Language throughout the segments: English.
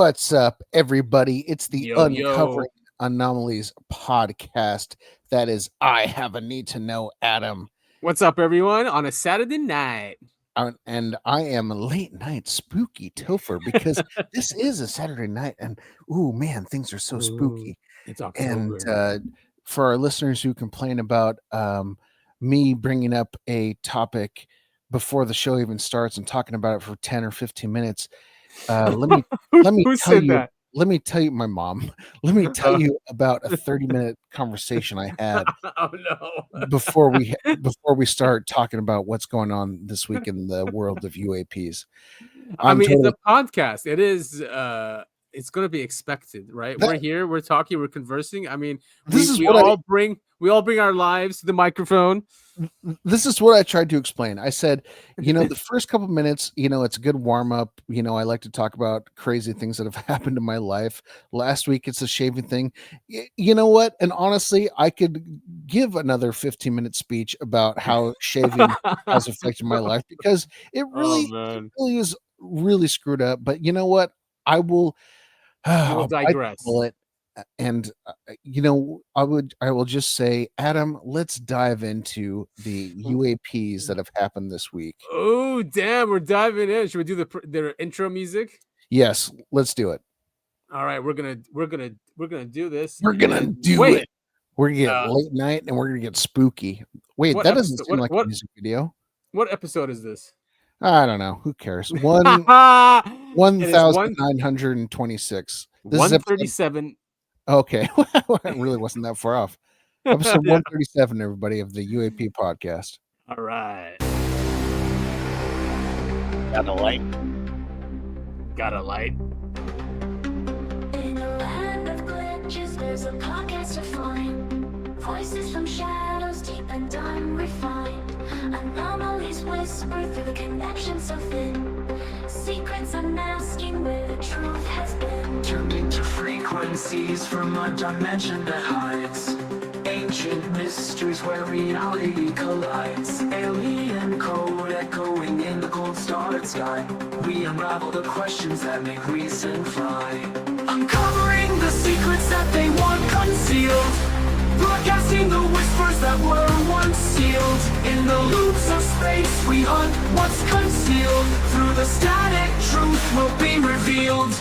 What's up, everybody? It's the Yo, Uncovering Anomalies podcast. That is, I have a need to know, Adam. What's up, everyone? On a Saturday night. And I am late night spooky Topher because this is a Saturday night, and ooh, man, things are so spooky. It's October. And for our listeners who complain about me bringing up a topic before the show even starts and talking about it for 10 or 15 minutes, let me Who tell said you. that? Let me tell you, my mom. Let me tell you about a 30-minute conversation I had Oh no! before we start talking about what's going on this week in the world of UAPs. It's a podcast. It is. It's going to be expected, right? We're here. We're talking. We're conversing. I mean, we all bring our lives to the microphone. This is what I tried to explain. I said, the first couple minutes, it's a good warm up. I like to talk about crazy things that have happened in my life. Last week, it's a shaving thing. You know what? And honestly, I could give another 15-minute speech about how shaving has affected my life because it really is really screwed up. But you know what? I will digress. And I will just say, Adam, let's dive into the UAPs that have happened this week. Oh damn, we're diving in. Should we do their intro music? Yes, let's do it. All right, we're gonna do this. We're gonna do it. We're gonna get late night and we're gonna get spooky. Wait, that doesn't seem like a music video. What episode is this? I don't know. Who cares? 1926. This 137. Okay, it really wasn't that far off. Episode 137, everybody, of the UAP podcast. All right. Got a light. In a land of glitches, there's a podcast to find. Voices from shadows deep and unrefined. Anomalies whisper through the connection so thin. Secrets unmasking where the truth has been. Tuned into frequencies from a dimension that hides ancient mysteries where reality collides. Alien code echoing in the cold starred sky. We unravel the questions that make reason fly. Uncovering the secrets that they want concealed. Broadcasting the whispers that were once sealed. In the loops of space we hunt what's concealed. Through the static truth will be revealed.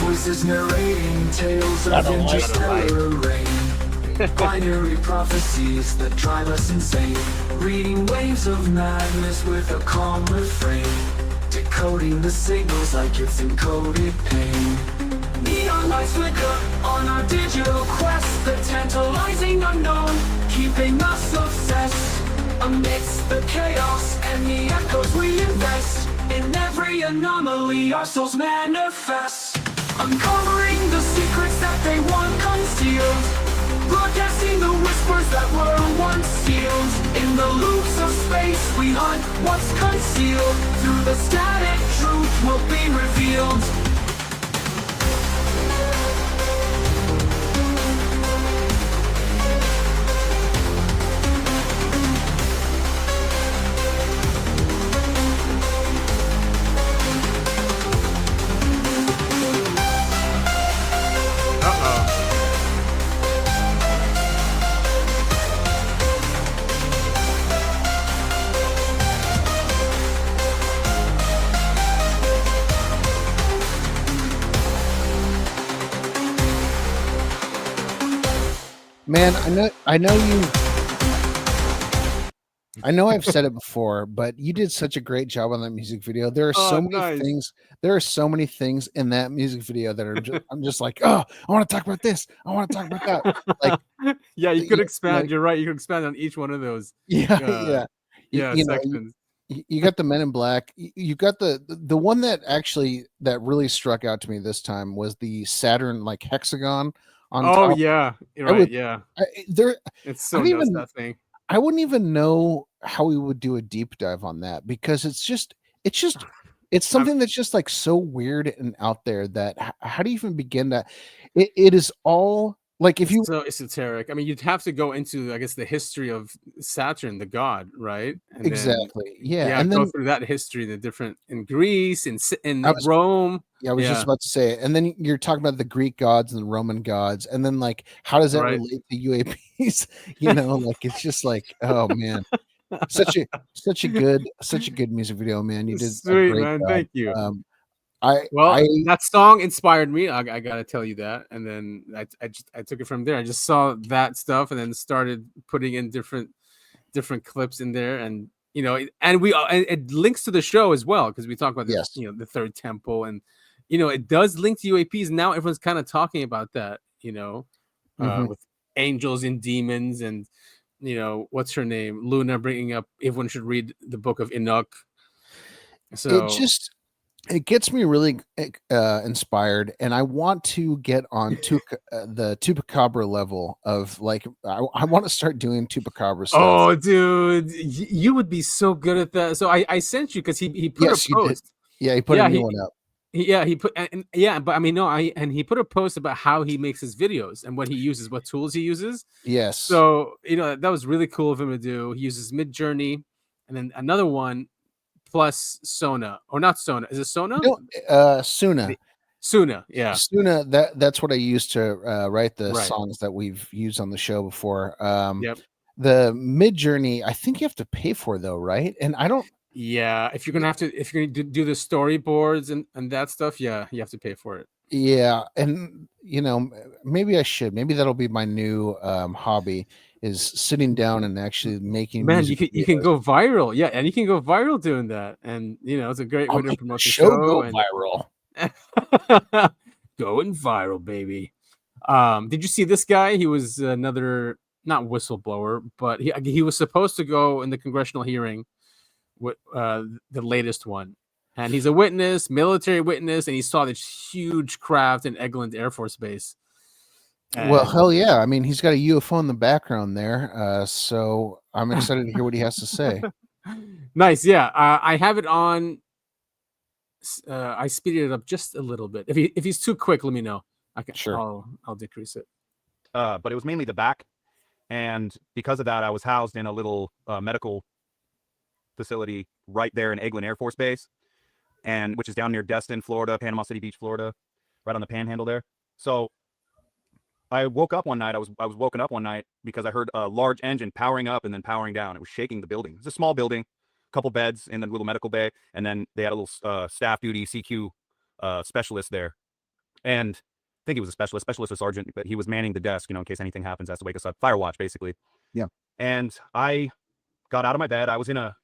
Voices narrating tales of interstellar rain. Binary prophecies that drive us insane. Reading waves of madness with a calm refrain. Decoding the signals like it's encoded pain. Neon lights flicker on our digital quest. The tantalizing unknown, keeping us obsessed. Amidst the chaos and the echoes we invest. In every anomaly our souls manifest. Uncovering the secrets that they want concealed. Broadcasting the whispers that were once sealed. In the loops of space we hunt what's concealed. Through the static truth will be revealed. Man, I know I've said it before, but you did such a great job on that music video. There are so many things. There are so many things in that music video that are I'm just like, oh, I want to talk about this. I want to talk about that. Like, yeah, you could expand. You're right. You could expand on each one of those. Sections. You got the Men in Black. You got the one that really struck out to me this time was the Saturn hexagon. Yeah, you're right. It's so nuts, that thing. I wouldn't even know how we would do a deep dive on that because it's just It's something that's just like so weird and out there that how do you even begin to? It is all like if It's you so esoteric. I mean, you'd have to go into, I guess, the history of Saturn, the god, right? And then, exactly, yeah, yeah, and go then through that history, the different in Greece, I in was Rome. yeah, I was just Yeah, about to say it. And then you're talking about the Greek gods and the Roman gods, and then like how does that right. relate to UAPs? Like it's just like, oh man, such a good music video, man. You did a Sweet, great man. job. Thank you. Um, I Well, I that song inspired me. I gotta tell you that, and then I took it from there. I just saw that stuff, and then started putting in different clips in there, and and it links to the show as well, because we talk about the yes. the third temple, and it does link to UAPs. Now everyone's kind of talking about that, Mhm. with angels and demons, and what's her name, Luna, bringing up everyone should read the book of Enoch. It So just it gets me really inspired, and I want to get on the Chupacabra level of like I want to start doing Chupacabra stuff. oh, dude, you would be so good at that. So I sent you, because he put a Yes, you did. post. Yeah, he put a Yeah, new one up. yeah, he put, and yeah, but I mean, no, and he put a post about how he makes his videos and what he uses, what tools he uses. Yes. So that was really cool of him to do. He uses Mid Journey, and then another one plus Sona, or not Sona. Is it Sona? No, Suna. Suna, yeah, Suna, that's what I use to write the right. songs that we've used on the show before. Yep. The Mid Journey, I think you have to pay for though, right? And I don't. Yeah, if you're gonna do the storyboards and that stuff, yeah, you have to pay for it. Yeah, and maybe I should. Maybe that'll be my new hobby is sitting down and actually making Man, music you can videos. go viral. Yeah, and you can go viral doing that. And it's a great I'll way to make the promote the show show, go and viral. going viral, baby. Did you see this guy? He was another, not whistleblower, but he was supposed to go in the congressional hearing with the latest one. And he's a witness, military witness, and he saw this huge craft in Eglin Air Force Base. Well, And hell yeah. I mean, he's got a UFO in the background there. So I'm excited to hear what he has to say. nice, yeah. I have it on. I speeded it up just a little bit. If he's too quick, let me know. Sure. I'll decrease it. But it was mainly the back, and because of that, I was housed in a little medical facility right there in Eglin Air Force Base, and which is down near Destin, Florida, Panama City Beach, Florida, right on the panhandle there. So I woke up one night. I was woken up one night because I heard a large engine powering up and then powering down. It was shaking the building. It's a small building, a couple beds in the little medical bay, and then they had a little staff duty CQ specialist there. And I think he was a specialist or sergeant, but he was manning the desk, in case anything happens, has to wake us up. Fire watch, basically. Yeah. And I got out of my bed. I was in a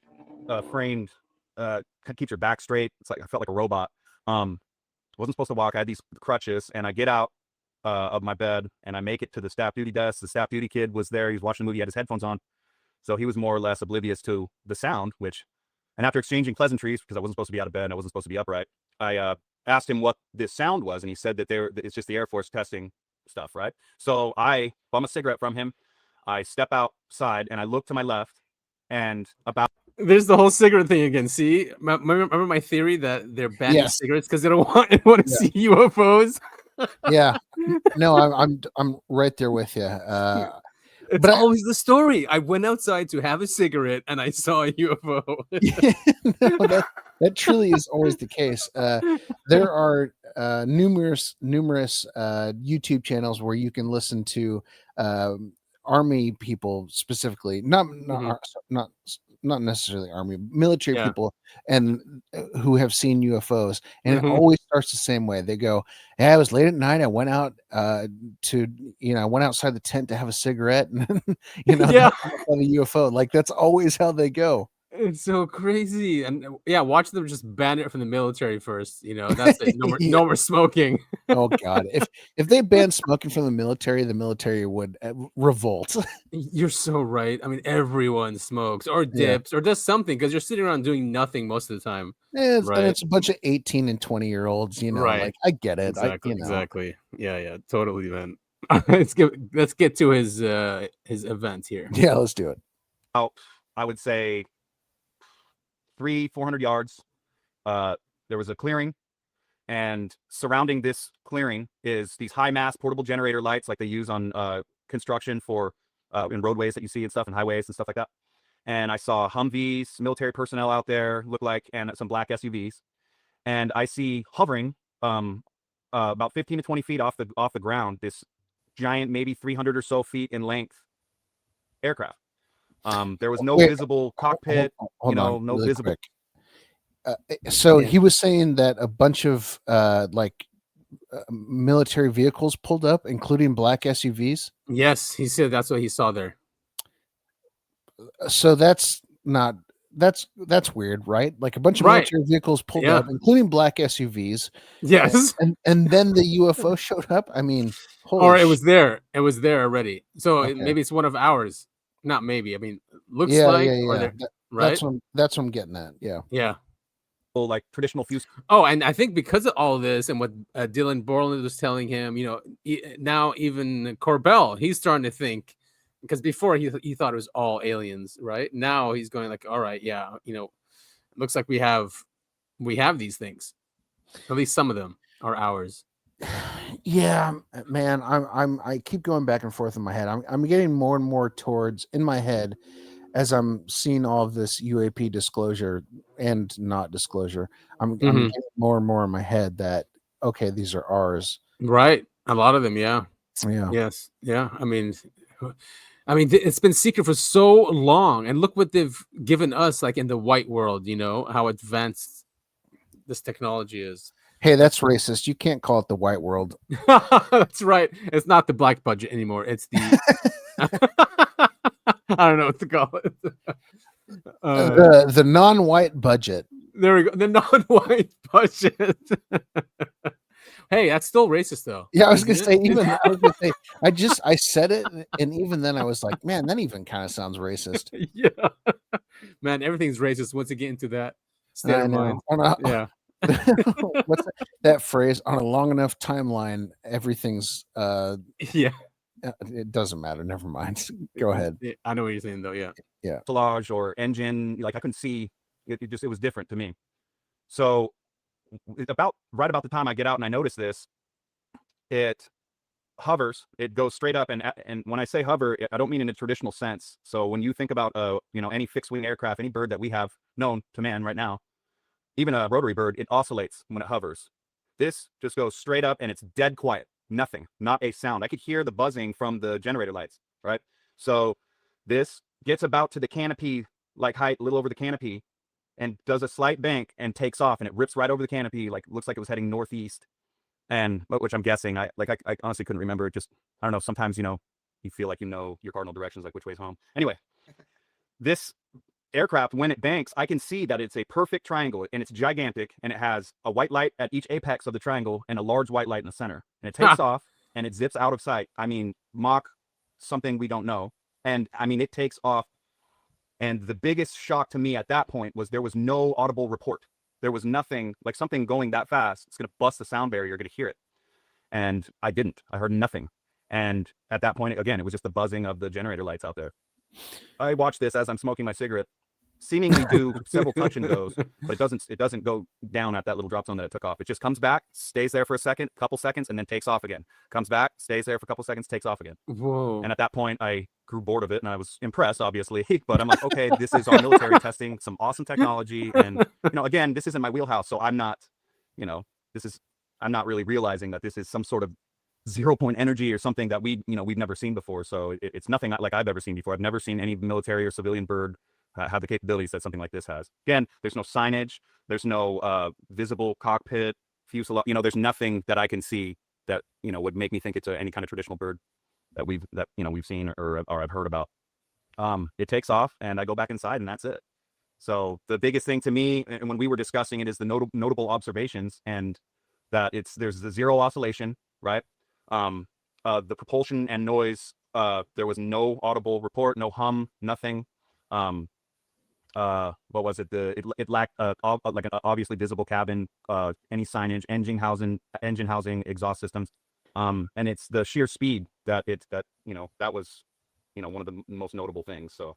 framed, keeps your back straight. It's like I felt like a robot. Wasn't supposed to walk. I had these crutches, and I get out of my bed, and I make it to the staff duty desk. The staff duty kid was there. He was watching the movie. He had his headphones on, so he was more or less oblivious to the sound. And after exchanging pleasantries, because I wasn't supposed to be out of bed and I wasn't supposed to be upright, I asked him what this sound was, and he said that it's just the Air Force testing stuff, right? So I bum a cigarette from him. I step outside and I look to my left, and there's the whole cigarette thing again. See, remember my theory that they're banning cigarettes because they don't want to see UFOs. Yeah, no, I'm right there with you. It's always the story. I went outside to have a cigarette and I saw a UFO. No, that truly is always the case. There are numerous YouTube channels where you can listen to Army people specifically, not necessarily Army, military people, and who have seen UFOs, and it always starts the same way. They go, "Yeah, it was late at night. I went out I went outside the tent to have a cigarette, and on the UFO." Like that's always how they go. It's so crazy, and watch them just ban it from the military first. That's it. No more smoking. Oh God, if they banned smoking from the military would revolt. You're so right. I mean, everyone smokes or dips or does something because you're sitting around doing nothing most of the time. And it's a bunch of 18 and 20-year-olds. Right? Like I get it. Exactly. Yeah, totally, man. let's get to his event here. Yeah, let's do it. I would say 300-400 yards there was a clearing, and surrounding this clearing is these high mass portable generator lights like they use on construction for in roadways that you see and stuff, and highways and stuff like that. And I saw Humvees, military personnel out there, look like, and some black SUVs. And I see hovering about 15 to 20 feet off the ground, this giant, maybe 300 or so feet in length aircraft. There was no visible cockpit, hold no on, really visible. So he was saying that a bunch of military vehicles pulled up, including black SUVs. Yes, he said that's what he saw there. So that's weird, right? Like a bunch of military vehicles pulled up, including black SUVs. Yes, and then the UFO showed up. I mean, or it was there. It was there already. So Okay. maybe it's one of ours. Not maybe. I mean, looks Yeah, like. yeah, Or yeah. right. That's what I'm getting at. Yeah. Yeah. Like traditional fuse. Oh, and I think because of all this and what Dylan Borland was telling him, you know, now even Corbell, he's starting to think, because before he thought it was all aliens, right? Now he's going like, all right, yeah, you know, it looks like we have these things. At least some of them are ours. Yeah, man, I keep going back and forth in my head. I'm getting more and more towards in my head as I'm seeing all of this UAP disclosure and not disclosure. I'm getting more and more in my head that okay, these are ours. Right, a lot of them, yeah. Yeah. Yes, yeah. I mean, it's been secret for so long, and look what they've given us, like in the white world. You know how advanced this technology is. Hey, that's racist. You can't call it the white world. That's right. It's not the black budget anymore. It's the I don't know what to call it. The non-white budget. There we go. The non-white budget. Hey, that's still racist, though. Yeah, I was gonna say. I said it, and even then, I was like, "Man, that even kind of sounds racist." Yeah, man, everything's racist once you get into that state of mind. Yeah. What's that phrase? On a long enough timeline, everything's yeah. It doesn't matter. Never mind. Go ahead. I know what you're saying, though. Yeah. Yeah. Fuselage or engine, like I couldn't see. It was different to me. So right about the time I get out and I notice this, it hovers. It goes straight up, and when I say hover, I don't mean in a traditional sense. So when you think about any fixed wing aircraft, any bird that we have known to man right now, even a rotary bird, it oscillates when it hovers. This just goes straight up and it's dead quiet. Nothing, not a sound. I could hear the buzzing from the generator lights, right? So this gets about to the canopy, like height, a little over the canopy, and does a slight bank and takes off, and it rips right over the canopy, like looks like it was heading northeast. And which I'm guessing, I honestly couldn't remember. Just, I don't know, sometimes, you feel like your cardinal directions, like which way's home. Anyway, this aircraft, when it banks, I can see that it's a perfect triangle, and it's gigantic, and it has a white light at each apex of the triangle and a large white light in the center, and it takes off and it zips out of sight. I mean, Mach something we don't know. And I mean, it takes off, and the biggest shock to me at that point was there was no audible report. There was nothing, like something going that fast, it's going to bust the sound barrier, you're going to hear it. And I heard nothing. And at that point, again, it was just the buzzing of the generator lights out there. I watched this as I'm smoking my cigarette, seemingly do several touch and goes, but it doesn't go down at that little drop zone that it took off. It just comes back, stays there for a couple seconds, and then takes off again. Comes back, stays there for a couple seconds, takes off again. Whoa. And at that point, I grew bored of it, and I was impressed, obviously. But I'm like, okay, this is our military testing some awesome technology, and again, this isn't my wheelhouse, so I'm not, I'm not really realizing that this is some sort of 0-point energy or something that we've never seen before. So it's nothing like I've ever seen before. I've never seen any military or civilian bird have the capabilities that something like this has. Again, there's no signage, there's no visible cockpit, fuselage. There's nothing that I can see that would make me think it's any kind of traditional bird that we've seen or I've heard about. It takes off, and I go back inside, and that's it. So the biggest thing to me, and when we were discussing it, is the notable observations, and that there's the zero oscillation, right? The propulsion and noise, there was no audible report, no hum, nothing. What was it? It lacked like an obviously visible cabin, any signage, engine housing, exhaust systems, and it's the sheer speed that was one of the most notable things. So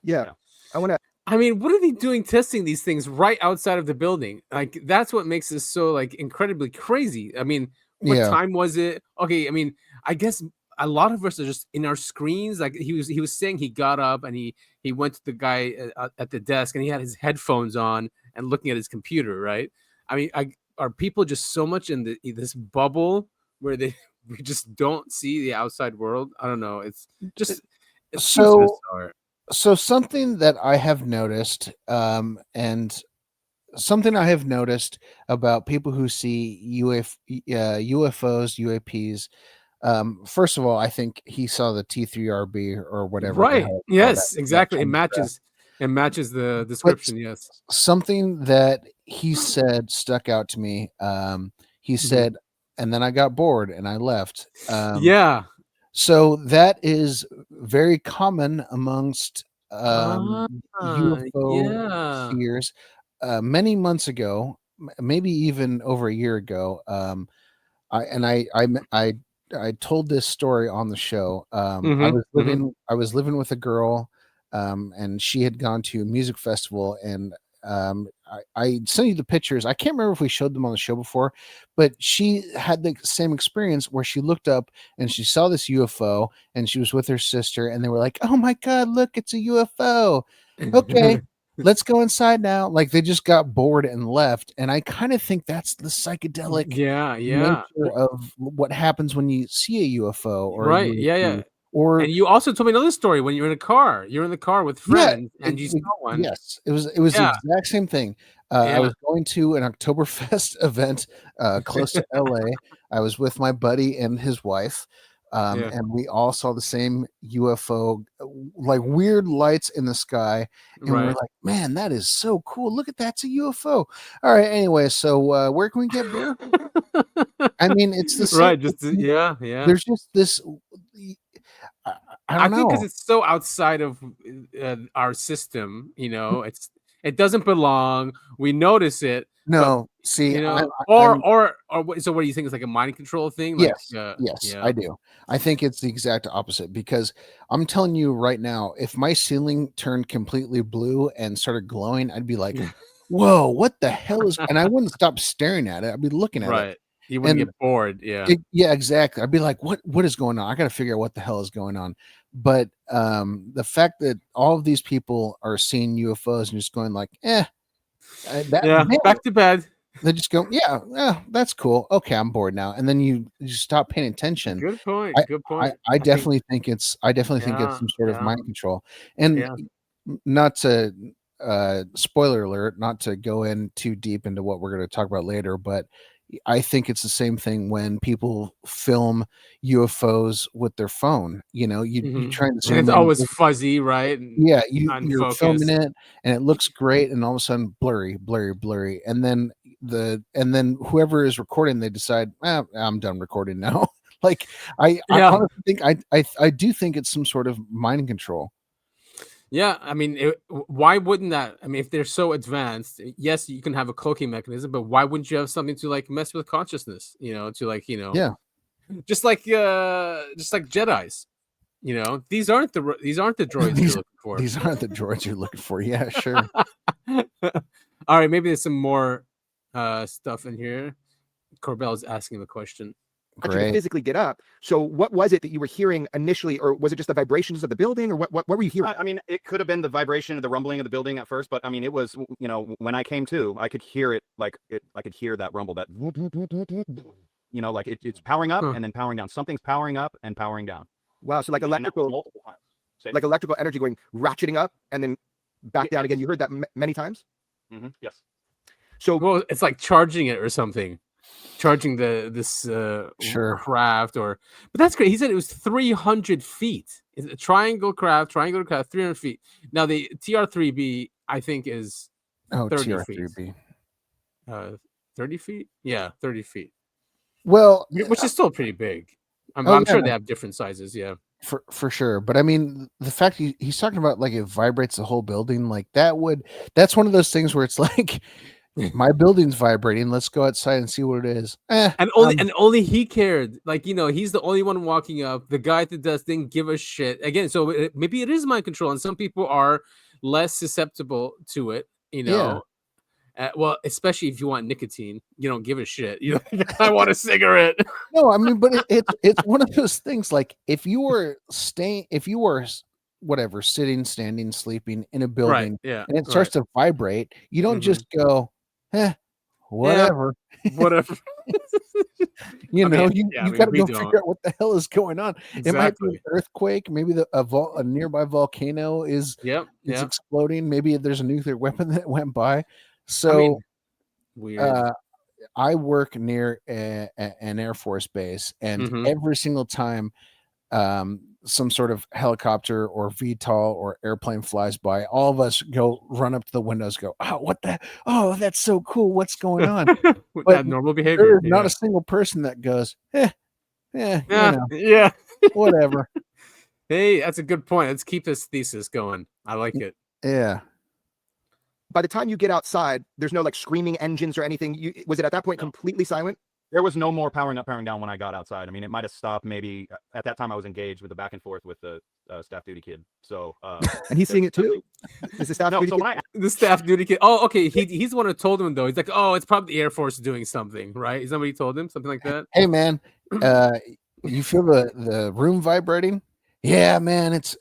yeah. I want to. I mean, what are they doing testing these things right outside of the building? Like, that's what makes this so like incredibly crazy. I mean, what Yeah. time was it? Okay, I mean, I guess a lot of us are just in our screens. Like he was saying he got up and he went to the guy at the desk and he had his headphones on and looking at his computer, right? I mean, are people just so much in this bubble where they we just don't see the outside world? I don't know. It's just it seems So bizarre. so something that I have noticed, and something I have noticed about people who see UFOs, UAPs. First of all, I think he saw the T3RB or whatever the Right. hell it's called, Yes, that exactly. It kind of craft. matches the But description. Yes. something that he said stuck out to me. He Mhm. said, and then I got bored and I left. Yeah. So that is very common amongst Ah, UFO yeah. fears. Many months ago, maybe even over a year ago, I told this story on the show. Mhm. Mhm. I was living with a girl, and she had gone to a music festival, and I sent you the pictures. I can't remember if we showed them on the show before, but she had the same experience where she looked up and she saw this UFO, and she was with her sister, and they were like, "Oh my God, look, it's a UFO." Okay, let's go inside now. Like they just got bored and left. And I kind of think that's the psychedelic Yeah, yeah. nature of what happens when you see a UFO or a Right. Yeah, UAP. yeah. Or And you also told me another story when you're in a car. You're in the car with yeah, friends and you saw one. yes, it was the Yeah. exact same thing. I Yeah. was going to an Oktoberfest event close to LA. I was with my buddy and his wife. Yeah. And we all saw the same UFO, like weird lights in the sky, and we were Right. like, "Man, that is so cool! Look at that, it's a UFO." All right, anyway, so where can we get beer? I mean, it's the same. Right. Just yeah, yeah. There's just this. I, I I don't think because know. it's so outside of our system, it doesn't belong. We notice it, but No, see, I'm so what do you think? It's like a mind control thing, like yes, yes, yeah, I do. I think it's the exact opposite because I'm telling you right now, if my ceiling turned completely blue and started glowing, I'd be like, "Whoa, what the hell is?" And I wouldn't stop staring at it. I'd be looking at it, right. You wouldn't and get bored, yeah, yeah, exactly. I'd be like, "What is going on? I got to figure out what the hell is going on." But the fact that all of these people are seeing UFOs and just going like, that yeah. man, Back to bed. they just go, "Yeah, yeah, that's cool. Okay, I'm bored now." And then you stop paying attention. Good point. I Good I point. I I think definitely think it's yeah, some sort of yeah, mind control. And yeah. not to spoiler alert, not to go in too deep into what we're going to talk about later, but I think it's the same thing when people film UFOs with their phone. You Hmm. try and And it's zoom in. always fuzzy, right? And Yeah, you're filming unfocused. it and it looks great, and all of a sudden blurry, blurry, blurry, and then whoever is recording, they decide, I'm done recording now. Like I Yeah, honestly think I do think it's some sort of mind control. yeah. I mean, why wouldn't that? I mean, if they're so advanced, yes, you can have a cloaking mechanism, but why wouldn't you have something to like mess with consciousness? To like Yeah, just like Jedi's. These aren't the droids you're these looking for. these aren't the droids you're looking for. Yeah, sure. All right, maybe there's some more stuff in here. Corbell's asking the question. You to Great. physically get up. So what was it that you were hearing initially, or was it just the vibrations of the building, or what were you hearing? I mean, it could have been the vibration of the rumbling of the building at first, but I mean, it was, when I came to, I could hear it, I could hear that rumble, that, like it's powering up Huh. and then powering down. Something's powering up and powering down. Wow, so like And that electrical, multiple times. like electrical energy going ratcheting up and then back down again. You heard that many times. Yes. So Well, it's like charging it or something. Charging this Sure. craft but that's great. He said it was 300 feet. It's a triangle craft, 300 feet. Now the TR3B I think is Oh, 30 feet. TR3B. 30 feet? Yeah, 30 feet. Well, Which is still pretty big. I'm oh, sure yeah. they have different sizes, yeah. For sure, but I mean, the fact he's talking about like it vibrates the whole building, like that's one of those things where it's like my building's vibrating. Let's go outside and see what it is. And only he cared. Like, he's the only one walking up. The guy at the desk didn't give a shit. Again, so maybe it is mind control, and some people are less susceptible to it. You know, well, especially if you want nicotine, you don't give a shit. You know, I want a cigarette. No, I mean, but it's one of those things. Like if you were whatever, sitting, standing, sleeping in a building, Yeah, and it starts to vibrate, you don't just go, whatever. Whatever. You know, mean, you got to go figure out what the hell is going on. It might be an Exactly. earthquake. Maybe a nearby volcano is exploding. Maybe there's a nuclear weapon that went by. So, weird. I work near an Air Force base, and every single time some sort of helicopter or VTOL or airplane flies by, all of us run up to the windows, go, oh, that's so cool. What's going on? But But normal behavior. there's not a single person that goes, you know, whatever. Hey, that's a good point. Let's keep this thesis going. I like it. Yeah. By the time you get outside, there's no like screaming engines or anything. Was it at that point completely silent? There was no more powering up, powering down when I got outside. I mean, it might have stopped maybe at that time I was engaged with the back and forth with the staff duty kid. So, and he's seeing it too. Is the staff duty kid? The staff duty kid. Oh, okay. He's the one who told him though. He's like, oh, it's probably the Air Force doing something, right? Is somebody told him something like that? Hey man, you feel the room vibrating? Yeah, man, it's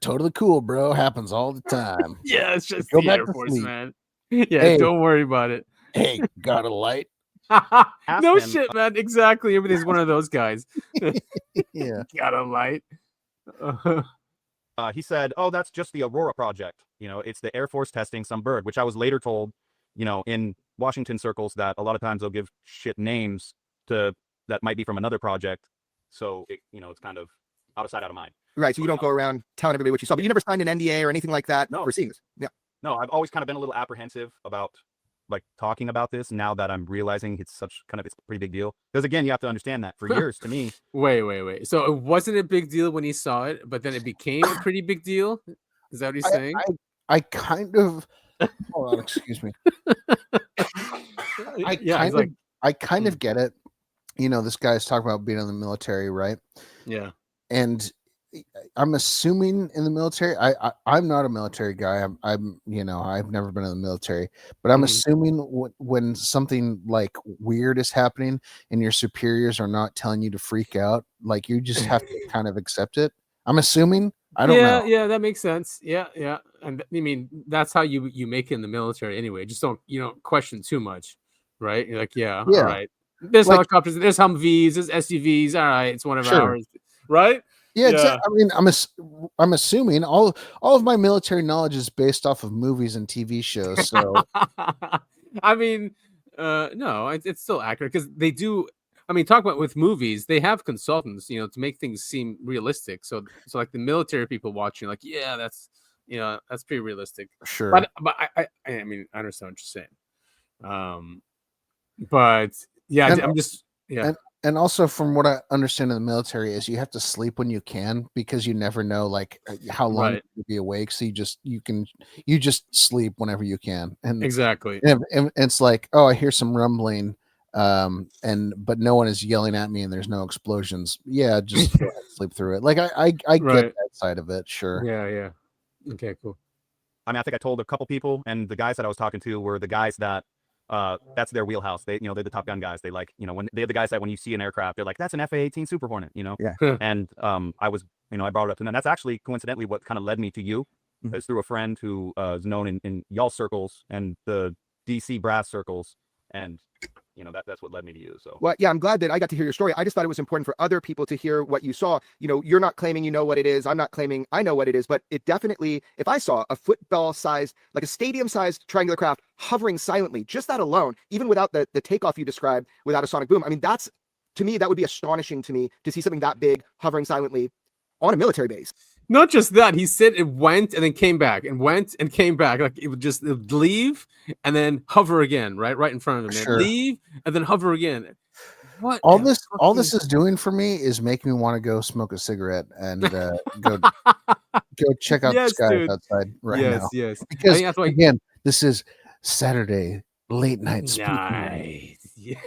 totally cool, bro. Happens all the time. Yeah, it's just Go the back Air to Force, sleep. man. Yeah, Hey. don't worry about it. Hey, got a light? No shit, man. Exactly. Everybody's one of those guys. Yeah. Got a light. He said, oh, that's just the Aurora project. You know, it's the Air Force testing some bird, which I was later told, you know, in Washington circles that a lot of times they'll give shit names to that might be from another project. So, it's kind of out of sight, out of mind. Right. So you don't go around telling everybody what you saw, but you never signed an NDA or anything like that for seeing this. Yeah. No, I've always kind of been a little apprehensive about like talking about this now that I'm realizing it's a pretty big deal. Because again, you have to understand that for years to me. Wait. So it wasn't a big deal when he saw it, but then it became a pretty big deal? Is that what he's saying? I kind of hold on, excuse me. I kind of get it. You know, this guy's talking about being in the military, right? Yeah. And I'm assuming in the military, I'm not a military guy. I'm I've never been in the military, but I'm assuming when something like weird is happening and your superiors are not telling you to freak out, like you just have to kind of accept it. I'm assuming. I don't know. Yeah, that makes sense. Yeah. And I mean, that's how you make it in the military anyway. Just don't question too much, right? You're like, all right. There's helicopters, there's Humvees, there's SUVs. All right, it's one of ours, right? Yeah, exactly. I mean, I'm assuming all of my military knowledge is based off of movies and TV shows. So, I mean, no, it's still accurate because they do. I mean, talk about with movies, they have consultants, to make things seem realistic. So like the military people watching, like, yeah, that's pretty realistic. Sure. But I mean, I understand what you're saying. But yeah, I'm just And also, from what I understand in the military, is you have to sleep when you can because you never know like how long you'll be awake. So you just sleep whenever you can. And exactly. And it's like, oh, I hear some rumbling, but no one is yelling at me and there's no explosions. Yeah, just sleep through it. Like I get that side of it. Sure. Yeah. Okay, cool. I mean, I think I told a couple people, and the guys that I was talking to were the guys that that's their wheelhouse. They're the Top Gun guys. They like, when they're the guys that when you see an aircraft, they're like, that's an FA-18 Super Hornet, Yeah. And I was, I brought it up to them. That's actually coincidentally what kind of led me to you. Is through a friend who is known in y'all circles and the DC brass circles, and that's what led me to you. So, well, yeah, I'm glad that I got to hear your story. I just thought it was important for other people to hear what you saw. You're not claiming you know what it is. I'm not claiming I know what it is, but it definitely, if I saw a football sized, like a stadium sized triangular craft hovering silently, just that alone, even without the takeoff you described, without a sonic boom, I mean, to me, that would be astonishing to me to see something that big hovering silently on a military base. Not just that, he said it went and then came back and went and came back. Like it would leave and then hover again, right in front of him. Sure. Leave and then hover again. What all this is doing for me is making me want to go smoke a cigarette and go check out the sky outside now. Yes. Because again, this is Saturday late night spooky night. Yeah.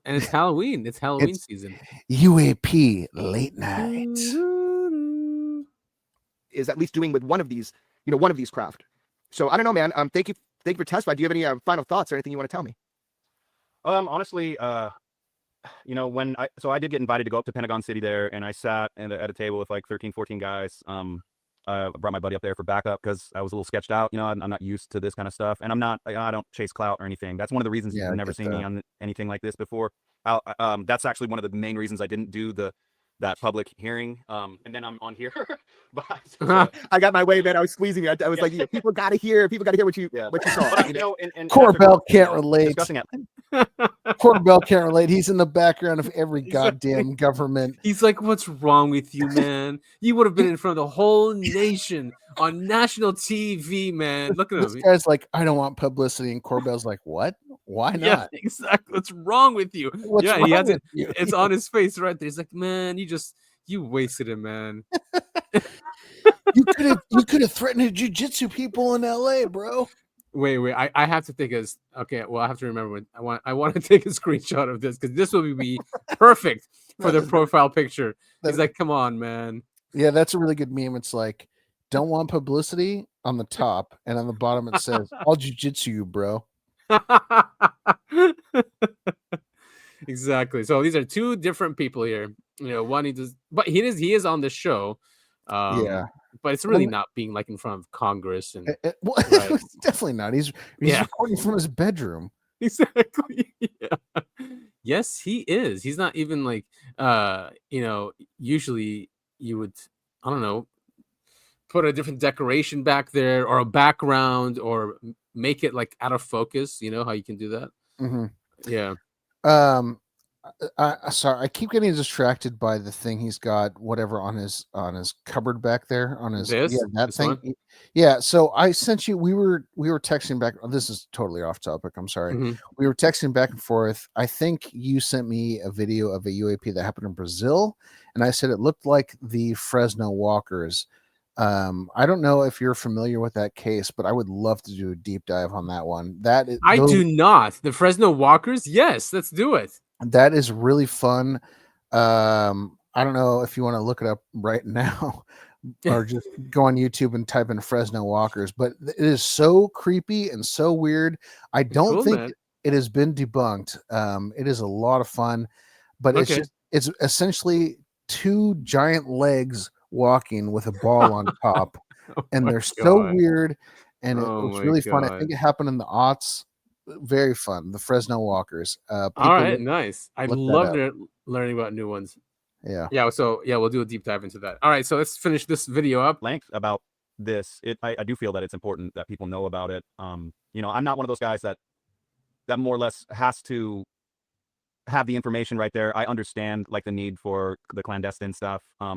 It's Halloween. It's Halloween season. UAP late night is at least doing with one of these one of these craft. So I don't know, man. Thank you for testifying. Do you have any final thoughts or anything you want to tell me? Honestly, when I did get invited to go up to Pentagon City there, and I sat at a table with like 13, 14 guys. I brought my buddy up there for backup because I was a little sketched out. I'm not used to this kind of stuff, and I don't chase clout or anything. That's one of the reasons Yeah, you've I never get seen me that. on anything like this before. That's actually one of the main reasons I didn't do that public hearing. And then I'm on here. But I got my way, man. I was squeezing you. I was like, people got to hear what you saw. But, and Corbell after, can't relate. discussing it. Corbell can't relate. He's in the background of every goddamn government. He's like, what's wrong with you, man? You would have been in front of the whole nation on national TV, man. Look at This him. guy's like, I don't want publicity, and Corbell's like, what? Why Yeah, not? exactly. What's wrong with you? What's yeah, wrong he has with it. you? It's on his face right there. He's like, man, you wasted it, man. You could have threatened jiu-jitsu people in LA, bro. Wait. I have to think as okay. Well, I have to remember when I want to take a screenshot of this because this will be perfect for the profile picture. He's like, come on, man. Yeah, that's a really good meme. It's like, don't want publicity on the top, and on the bottom it says, I'll jiu-jitsu you, bro. Exactly. So these are two different people here. One he does, but he is on the show. Yeah. But it's really not being like in front of Congress and Well, right. definitely not. He's recording from his bedroom. Exactly. Yeah. Yes, he is. He's not even like usually you would, I don't know, put a different decoration back there or a background or make it like out of focus. You know how you can do that? Mm-hmm. Yeah. Sorry, I keep getting distracted by the thing he's got, whatever on his cupboard back there on his This thing. one? Yeah, so I sent you. We were texting back. Oh, this is totally off topic. I'm sorry. Mhm. We were texting back and forth. I think you sent me a video of a UAP that happened in Brazil, and I said it looked like the Fresno walkers. I don't know if you're familiar with that case, but I would love to do a deep dive on that one. I do not. The Fresno walkers? Yes, let's do it. That is really fun. I don't know if you want to look it up right now or just go on YouTube and type in Fresno walkers, but it is so creepy and so weird. I don't Cool, think man. it has been debunked. It is a lot of fun, but Okay. it's essentially two giant legs walking with a ball on top, and my they're so God. weird, and Oh it's my really fun. I God. think it happened in the aughts. Very fun. The Fresno walkers. All People right, nice. I look that love up. learning about new ones. Yeah. Yeah, so we'll do a deep dive into that. All right, so let's finish this video up. Length about this. I do feel that it's important that people know about it. I'm not one of those guys that more or less has to have the information right there. I understand like the need for the clandestine stuff. I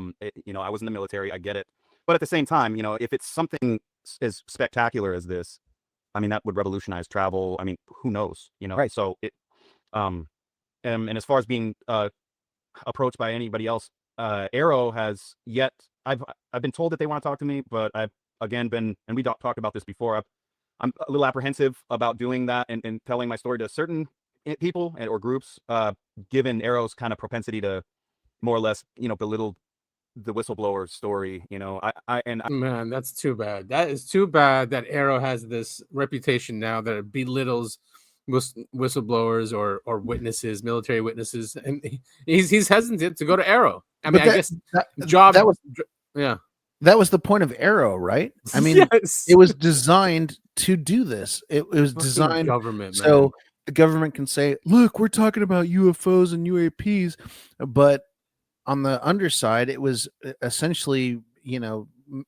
was in the military. I get it. But at the same time, if it's something as spectacular as this, I mean, that would revolutionize travel. I mean, who knows, right? So and as far as being approached by anybody else, Arrow has yet, I've been told that they want to talk to me, but I've again been, and we talked about this before, I'm a little apprehensive about doing that and telling my story to certain people or groups, given Arrow's kind of propensity to more or less, belittle the whistleblower story. Man, that's too bad. That is too bad that Arrow has this reputation now that it belittles whistleblowers or witnesses, military witnesses, and he's hesitant to go to Arrow. I mean, I guess that was the point of Arrow, right? I mean, yes. It was designed to do this. It was Fucking designed government, so man. the government can say, "Look, we're talking about UFOs and UAPs," but on the underside, it was essentially,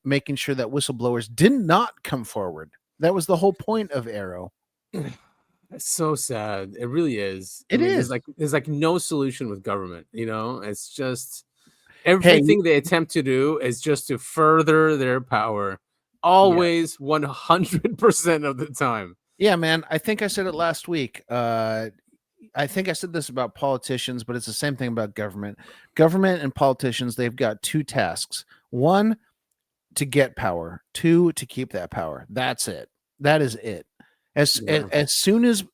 making sure that whistleblowers did not come forward. That was the whole point of Arrow. It's so sad. It really is. It is. There's like no solution with government. It's just everything they attempt to do is just to further their power. Always 100% of the time. Yeah, man. I think I said it last week. I think I said this about politicians, but it's the same thing about government. Government and politicians, they've got two tasks. One, to get power. Two, to keep that power. That's it. That is it. As soon as,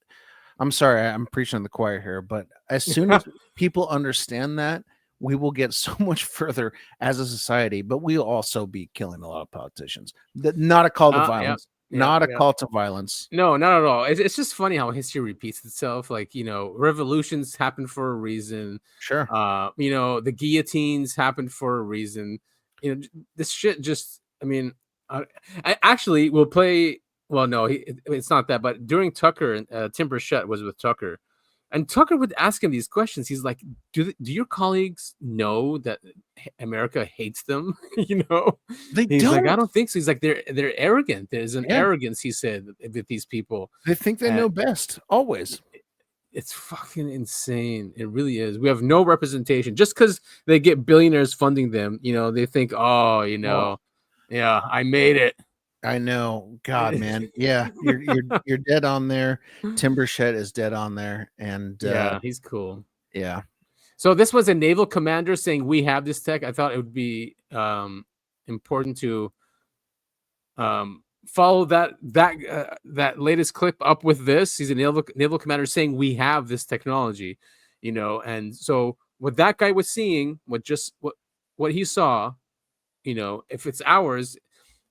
I'm sorry, I'm preaching to the choir here, but as soon as people understand that, we will get so much further as a society, but we'll also be killing a lot of politicians. Not a call to violence. Not a call to violence. No, not at all. It's just funny how history repeats itself. Like, you know, revolutions happen for a reason. Sure. You know, the guillotines happened for a reason. You know, this shit just, I mean, I actually will play. Well, no, it's not that. But during Tucker, Tim Burchett was with Tucker. And Tucker would ask him these questions. He's like, do your colleagues know that America hates them? You know, he's like, I don't think so. He's like, they're arrogant. There's an arrogance, he said, with these people. They think they know best, always. It's fucking insane. It really is. We have no representation. Just because they get billionaires funding them, you know, they think, oh, you know, yeah, I made it. I know. God, man. Yeah, you're dead on there. Tim Burchett is dead on there. And yeah, he's cool. Yeah. So this was a naval commander saying we have this tech. I thought it would be important to follow that latest clip up with this. He's a naval commander saying we have this technology, you know. And so what that guy was seeing, what he saw, you know, if it's ours.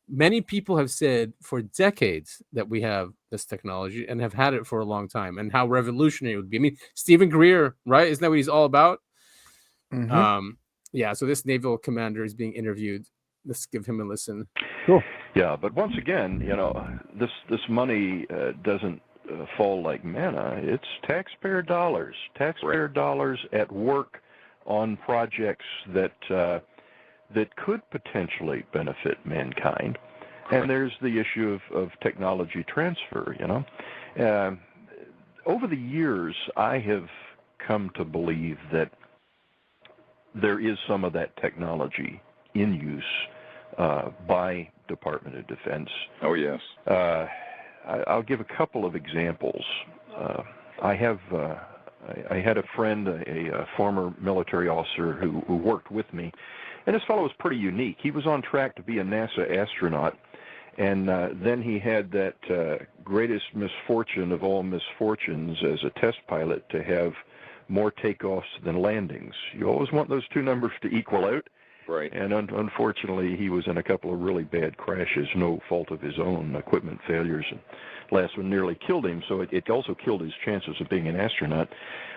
Many people have said for decades that we have this technology and have had it for a long time, and how revolutionary it would be. I mean, Stephen Greer, right? Isn't that what he's all about? Mm-hmm. Yeah. So this naval commander is being interviewed. Let's give him a listen. Cool. Yeah, but once again, you know, this money doesn't fall like manna. It's taxpayer dollars at work on projects that could potentially benefit mankind. And there's the issue of technology transfer, you know. Over the years, I have come to believe that there is some of that technology in use by Department of Defense. Oh, yes. I'll give a couple of examples. I had a friend, a former military officer who worked with me. And this fellow was pretty unique. He was on track to be a NASA astronaut, and then he had that greatest misfortune of all misfortunes as a test pilot to have more takeoffs than landings. You always want those two numbers to equal out. Right. And unfortunately, he was in a couple of really bad crashes, no fault of his own, equipment failures. And last one nearly killed him, so it also killed his chances of being an astronaut.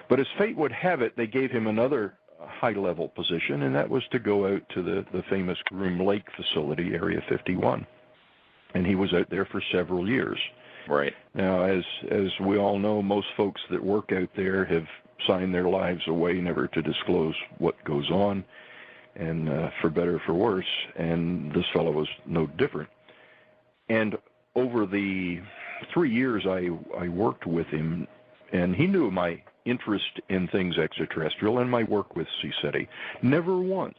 But as fate would have it, they gave him another high-level position, and that was to go out to the famous Groom Lake facility, Area 51. And he was out there for several years. Right. Now, as we all know, most folks that work out there have signed their lives away never to disclose what goes on, and for better or for worse, and this fellow was no different. And over the 3 years I worked with him, and he knew my interest in things extraterrestrial and my work with CSETI. Never once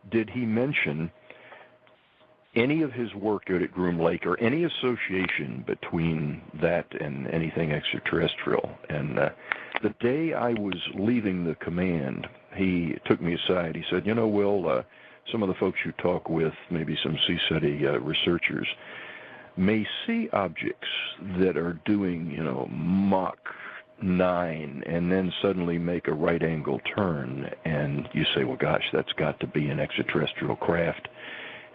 did he mention any of his work out at Groom Lake or any association between that and anything extraterrestrial. And the day I was leaving the command, he took me aside. He said, you know, Will, some of the folks you talk with, maybe some CSETI researchers, may see objects that are doing, you know, Mach 9 and then suddenly make a right angle turn, and you say, well, gosh, that's got to be an extraterrestrial craft.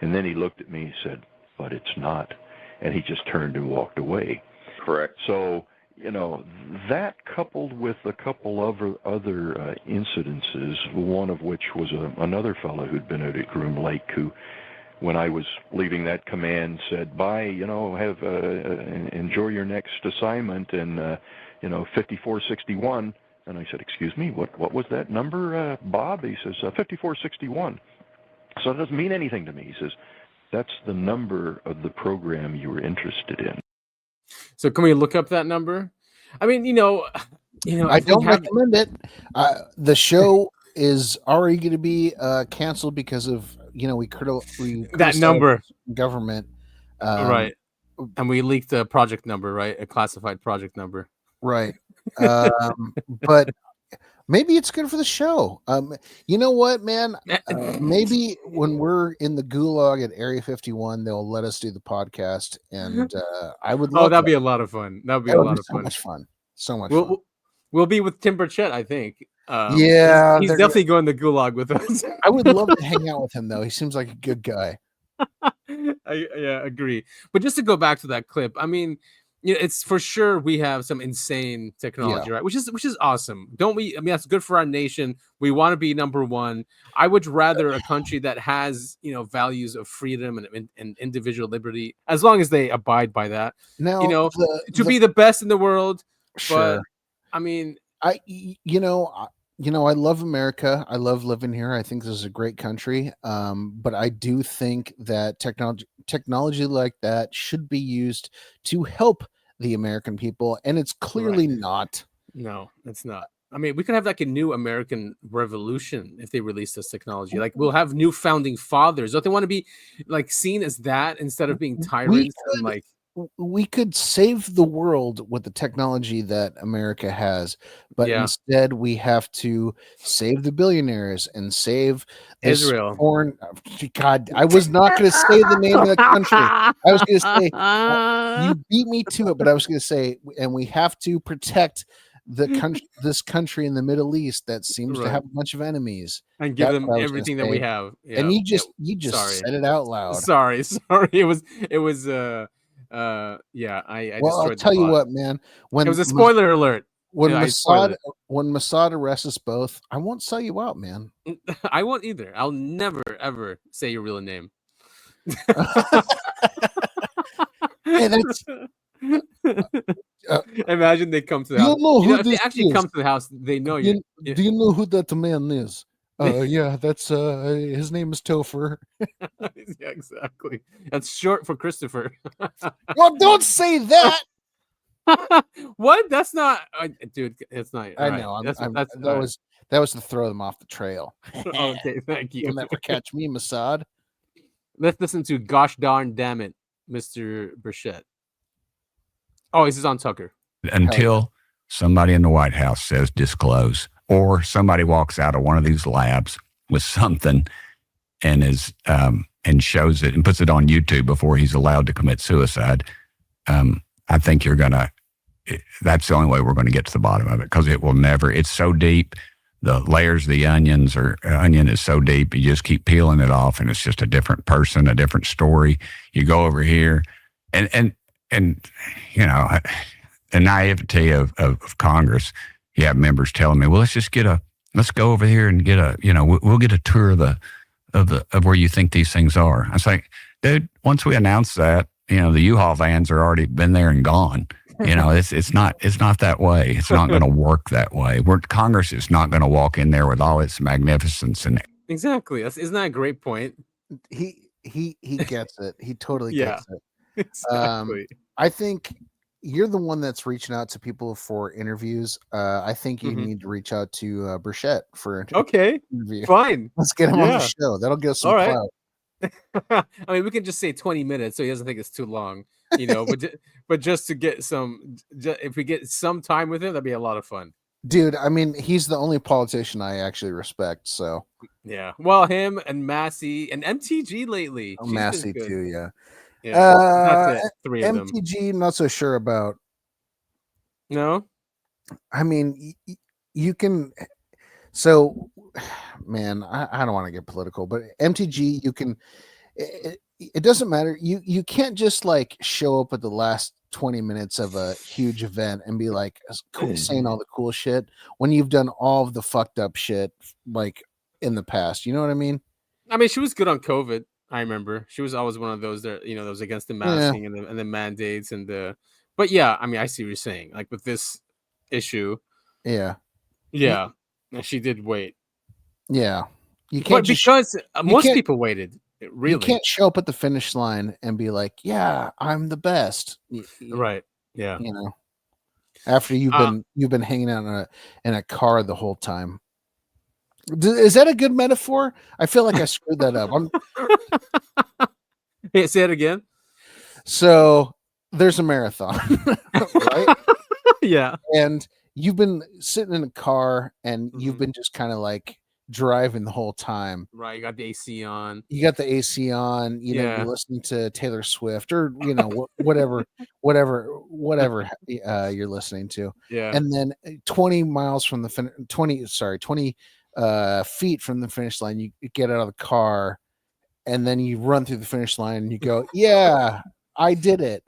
And then he looked at me and said, but it's not. And he just turned and walked away. Correct. So, you know, that coupled with a couple of other incidences, one of which was another fellow who'd been out at Groom Lake who, when I was leaving that command, said, bye, you know, enjoy your next assignment, and you know, 5461. And I said, excuse me, what was that number, Bob? He says, 5461. So it doesn't mean anything to me. He says, that's the number of the program you were interested in. So can we look up that number? I mean, you know, I don't recommend it. The show is already going to be canceled because of, you know, we that number government. Right. And we leaked the project number, right? A classified project number. Right. But maybe it's good for the show. You know what, man? Maybe when we're in the gulag at Area 51, they'll let us do the podcast, and I would love that'd be a lot of fun. That'd be a lot of so fun. Much fun. So much fun. We'll be with Tim Burchett, I think. Yeah, he's definitely going to Gulag with us. I would love to hang out with him though. He seems like a good guy. I agree. But just to go back to that clip, I mean, it's for sure we have some insane technology, right? Which is awesome. Don't we? I mean, that's good for our nation. We want to be number one. I would rather a country that has, values of freedom and individual liberty, as long as they abide by that. Now, to be the best in the world. Sure. But I mean, I love America. I love living here. I think this is a great country. But I do think that technology like that should be used to help the American people, and it's clearly not. No, it's not. I mean, we could have like a new American revolution if they release this technology. Like, we'll have new founding fathers. Don't they want to be like seen as that instead of being tyrants? We could save the world with the technology that America has, but instead we have to save the billionaires and save Israel. God, I was not going to say the name of the country. I was going to say you beat me to it, but I was going to say, and we have to protect the country, this country in the Middle East that seems to have a bunch of enemies, and give them everything that we have. Yeah. And you just said it out loud. Sorry. It was I I'll tell you what, man. When it was a spoiler alert. When Mossad arrests us both, I won't sell you out, man. I won't either. I'll never ever say your real name. Hey, that's imagine they come to the house. If they actually come to the house, they know you. Do you know who that man is? Yeah, that's his name is Topher. Yeah, exactly. That's short for Christopher. Well, don't say that. What? That's not, dude. It's not. I know. That was to throw them off the trail. Okay, thank you. You'll never catch me, Mossad. Let's listen to "Gosh Darn Damn It," Mr. Burchett. Oh, this is on Tucker. Until somebody in the White House says disclose, or somebody walks out of one of these labs with something and and shows it and puts it on YouTube before he's allowed to commit suicide. I think that's the only way we're going to get to the bottom of it, because it will never. It's so deep. The layers of the onion is so deep. You just keep peeling it off, and it's just a different person, a different story. You go over here, and the naivety of Congress. You have members telling me, well, let's go over here and we'll get a tour of where you think these things are. I was like, dude, once we announce that, the U-Haul vans are already been there and gone. It's not that way. It's not going to work that way. Congress is not going to walk in there with all its magnificence. And exactly. Isn't that a great point? He gets it. He totally gets it. Exactly. I think you're the one that's reaching out to people for interviews. I think you need to reach out to Burchett for an interview. Fine. Let's get him on the show. That'll get us some clout. I mean, we can just say 20 minutes so he doesn't think it's too long, but just to get if we get some time with him, that'd be a lot of fun. Dude, I mean, he's the only politician I actually respect, so. Yeah. Well, him and Massey and MTG lately. Oh, Massey too, yeah. Yeah, that's it. 3 of them. MTG, not so sure about. No? I mean, you can. So, man, I don't want to get political, but MTG, you can. It doesn't matter. You can't just like show up at the last 20 minutes of a huge event and be like saying all the cool shit when you've done all of the fucked up shit like in the past. You know what I mean? I mean, she was good on COVID. I remember she was always one of those that that was against the masking and the mandates but yeah, I mean, I see what you're saying. Like with this issue, yeah, she did wait. Yeah, you can't because most people waited. Really, you can't show up at the finish line and be like, "Yeah, I'm the best." Right? Yeah. After you've been hanging out in a car the whole time. Is that a good metaphor? I feel like I screwed that up. Hey, say it again. So there's a marathon, right? Yeah. And you've been sitting in a car and you've been just kind of like driving the whole time. Right, you got the AC on. You got the AC on, you know, Yeah. you're listening to Taylor Swift or, you know, whatever you're listening to. Yeah. And then 20 miles from the 20 feet from the finish line, you get out of the car and then you run through the finish line and you go, yeah, I did it.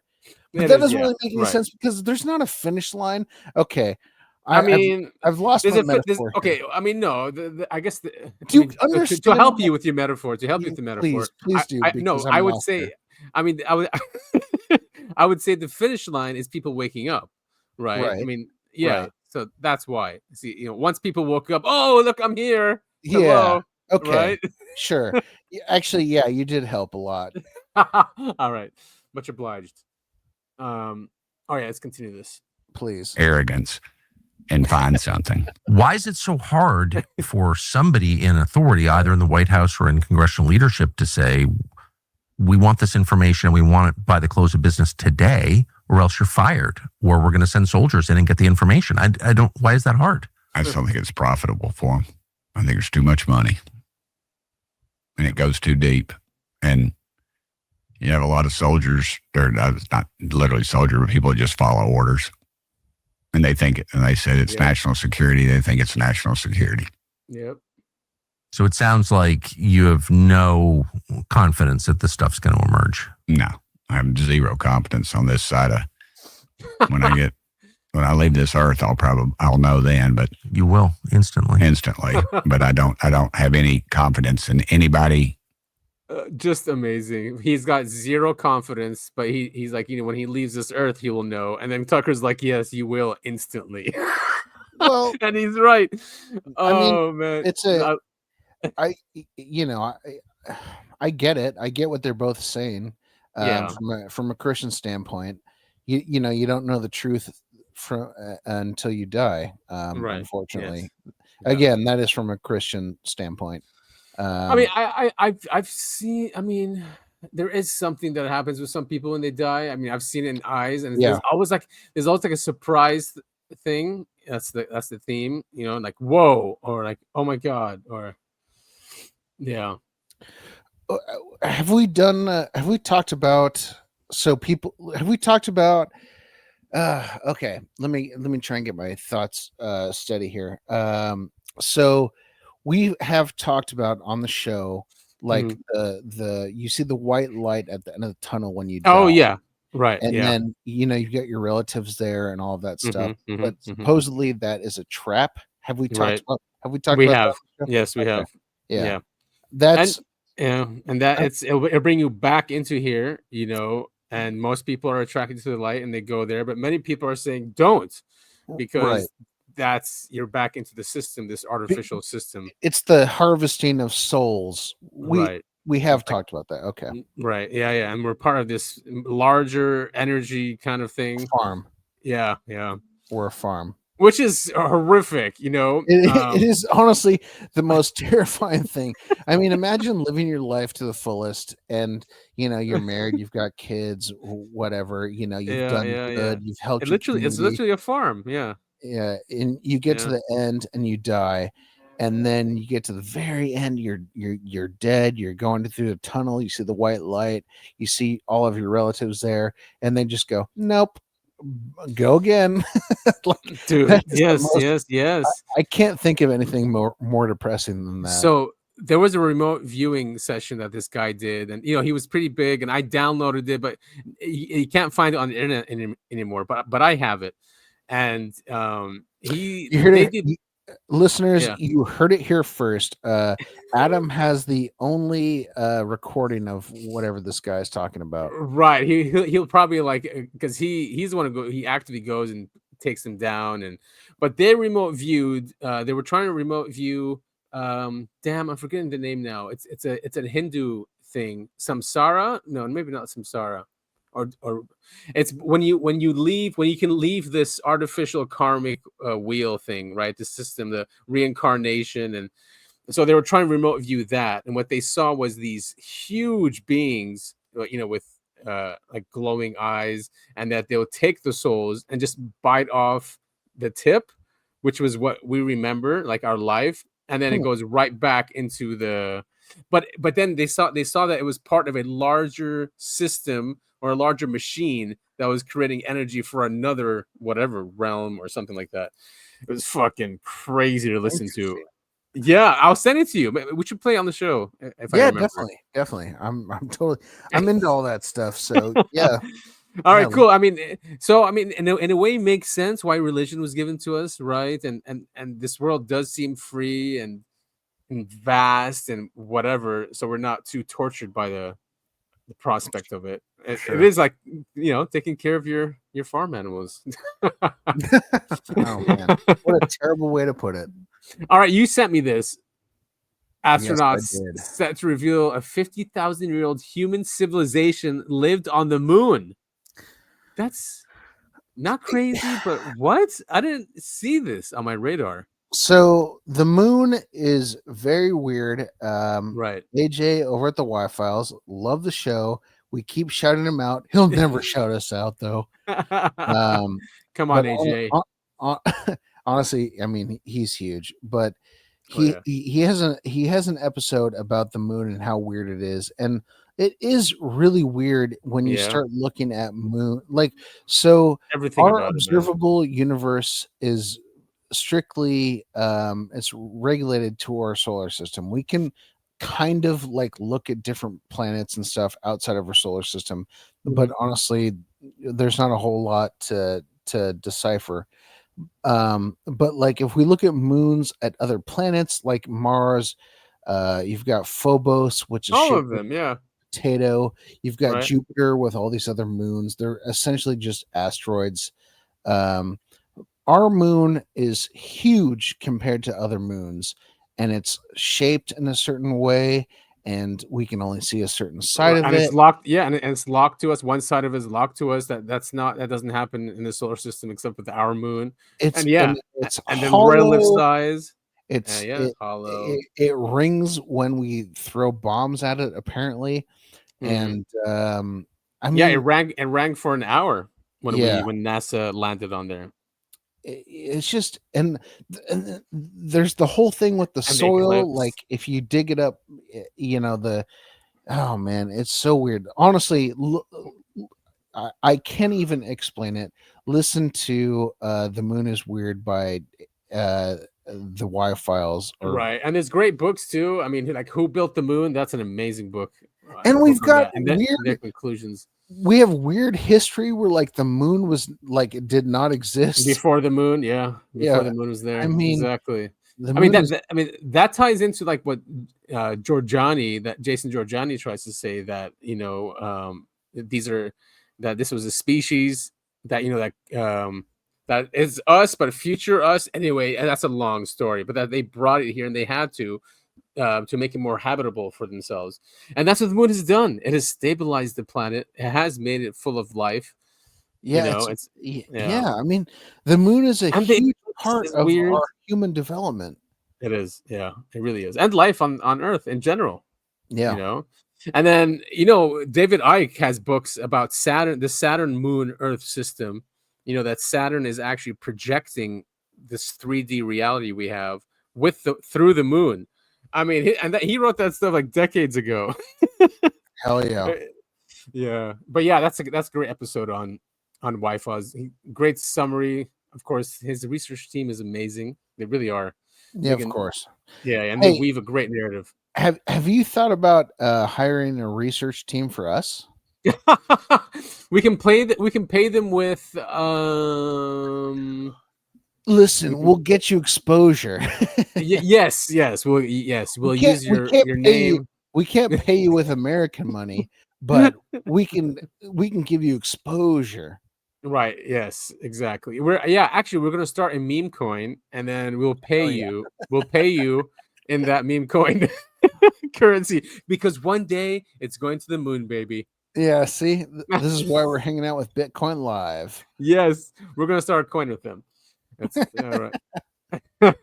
But that doesn't really make any sense because there's not a finish line. Okay. I mean, I've lost my metaphor. Okay, I mean, no, I guess Do you understand to help you with your metaphor, with the metaphor. Please do. I would say, I mean, I would, I would say the finish line is people waking up, right? I mean, yeah. Right. So that's why. See, you know, once people woke up, oh look, I'm here. Yeah. Hello. Okay. Right. Sure. Actually, yeah, you did help a lot. All right. Much obliged. All right, let's continue this. Please. Arrogance. And find something. Why is it so hard for somebody in authority, either in the White House or in congressional leadership, to say, we want this information and we want it by the close of business today, or else you're fired, or we're going to send soldiers in and get the information? I don't, why is that hard? I just don't think it's profitable for them. I think there's too much money and it goes too deep. And you have a lot of soldiers, they're not literally soldiers, but people that just follow orders. And they think, and they said it's national security. They think it's national security. Yep. So it sounds like you have no confidence that this stuff's going to emerge. No, I have zero confidence on this side of when I leave this earth, I'll know then, but you will instantly. But I don't have any confidence in anybody. Just amazing. He's got zero confidence, but he's like, you know, when he leaves this earth, he will know. And then Tucker's like, yes, you will instantly. Well, and he's right. I mean, man, it's I get it. I get what they're both saying. From a Christian standpoint, you know, you don't know the truth until you die. Right. Unfortunately, yes. Again, that is from a Christian standpoint. I mean, I've seen. I mean, there is something that happens with some people when they die. I mean, I've seen it in eyes, and there's always like a surprise thing. That's the theme, you know, like whoa, or like oh my god, or yeah. Have we talked about? Okay, let me try and get my thoughts steady here. So we have talked about on the show, like you see the white light at the end of the tunnel when you die. Oh yeah, right. And then you know you got your relatives there and all of that stuff. But supposedly that is a trap. Have we talked about? Have we talked? We about have. That? Yes, we have. Yeah. That's and that it'll bring you back into here, you know. And most people are attracted to the light and they go there, but many people are saying don't, because that's you're back into the system, this artificial system. It's the harvesting of souls. We have talked about that. Okay. Right. Yeah. And we're part of this larger energy kind of thing. Farm. Yeah. We're a farm. Which is horrific, you know. It is honestly the most terrifying thing. I mean, imagine living your life to the fullest, and you know you're married, you've got kids, whatever. You know, you've done good, you've helped. It's literally a farm. Yeah. And you get to the end, and you die, and then you get to the very end. You're dead. You're going through the tunnel. You see the white light. You see all of your relatives there, and they just go, "Nope." Go again. Like, dude, yes. I can't think of anything more depressing than that. So there was a remote viewing session that this guy did, and you know he was pretty big, and I downloaded it, but you can't find it on the internet anymore. But I have it, and listeners, you heard it here first. Adam has the only recording of whatever this guy is talking about. Right. He'll probably like, because he's the one who he actively goes and takes them down, but they remote viewed. They were trying to remote view. Damn, I'm forgetting the name now. It's a Hindu thing. Samsara? No, maybe not Samsara. Or it's when you can leave this artificial karmic wheel thing, right? The system, the reincarnation, and so they were trying to remote view that, and what they saw was these huge beings, you know, with like glowing eyes, and that they'll take the souls and just bite off the tip, which was what we remember, like our life, and then it goes right back into the. But then they saw that it was part of a larger system or a larger machine that was creating energy for another whatever realm or something like that. It was fucking crazy to listen to. Yeah, I'll send it to you. We should play on the show if I remember. Definitely. I'm into all that stuff. So yeah. All right, cool. I mean, in a way, it makes sense why religion was given to us, right? And this world does seem free and vast and whatever, so we're not too tortured by the prospect of it. It is like, taking care of your farm animals. Oh man, what a terrible way to put it. All right, you sent me this. Astronauts Yes, set to reveal a 50,000-year-old human civilization lived on the moon. That's not crazy, but what? I didn't see this on my radar. So the moon is very weird. Right. AJ over at the Y-Files, love the show. We keep shouting him out. He'll never shout us out though. Come on, AJ. Honestly, I mean, he's huge, but he has an episode about the moon and how weird it is, and it is really weird when you start looking at moon. Like, so everything our about observable universe is strictly it's regulated to our solar system. We can kind of like look at different planets and stuff outside of our solar system, but honestly, there's not a whole lot to decipher. But like if we look at moons at other planets like Mars, you've got Phobos, which is all of them, potato. You've got Jupiter with all these other moons. They're essentially just asteroids. Our moon is huge compared to other moons, and it's shaped in a certain way, and we can only see a certain side of it. It's locked, and it's locked to us. One side of it is locked to us. That doesn't happen in the solar system except with our moon. It's and then hollow. relative size. It's hollow. It rings when we throw bombs at it, apparently, and I mean, it rang for an hour when NASA landed on there. It's just and there's the whole thing with the soil. Like if you dig it up, oh man, it's so weird. Honestly, I can't even explain it. Listen to The Moon is Weird by the Y-Files. Right, and there's great books too. I mean, like Who Built the Moon? That's an amazing book. And we've got their conclusions. We have weird history where like the moon was like it did not exist before the moon. Before the moon was there. I mean, exactly. That ties into like what Jason Giorgiani tries to say, that this was a species that that is us, but future us anyway. And that's a long story, but that they brought it here and they had to make it more habitable for themselves. And that's what the moon has done. It has stabilized the planet. It has made it full of life. I mean, the moon is a huge part of our human development. It is. Yeah, it really is. And life on Earth in general. Yeah. And then, David Icke has books about Saturn, the Saturn Moon Earth system. That Saturn is actually projecting this 3D reality we have through the moon. I mean, he wrote that stuff like decades ago. Hell yeah. Yeah. But yeah, that's a great episode on Wi-Fi's. Great summary. Of course, his research team is amazing. They really are. Yeah, of course. Yeah, and they weave a great narrative. Have you thought about hiring a research team for us? We can pay them with Listen, we'll get you exposure. Yes. We'll use your name. We can't pay you with American money, but we can give you exposure. Right. Yes, exactly. We're going to start a meme coin, and then we'll pay you. We'll pay you in that meme coin currency, because one day it's going to the moon, baby. Yeah, see, this is why we're hanging out with Bitcoin Live. Yes, we're going to start a coin with them. That's all right.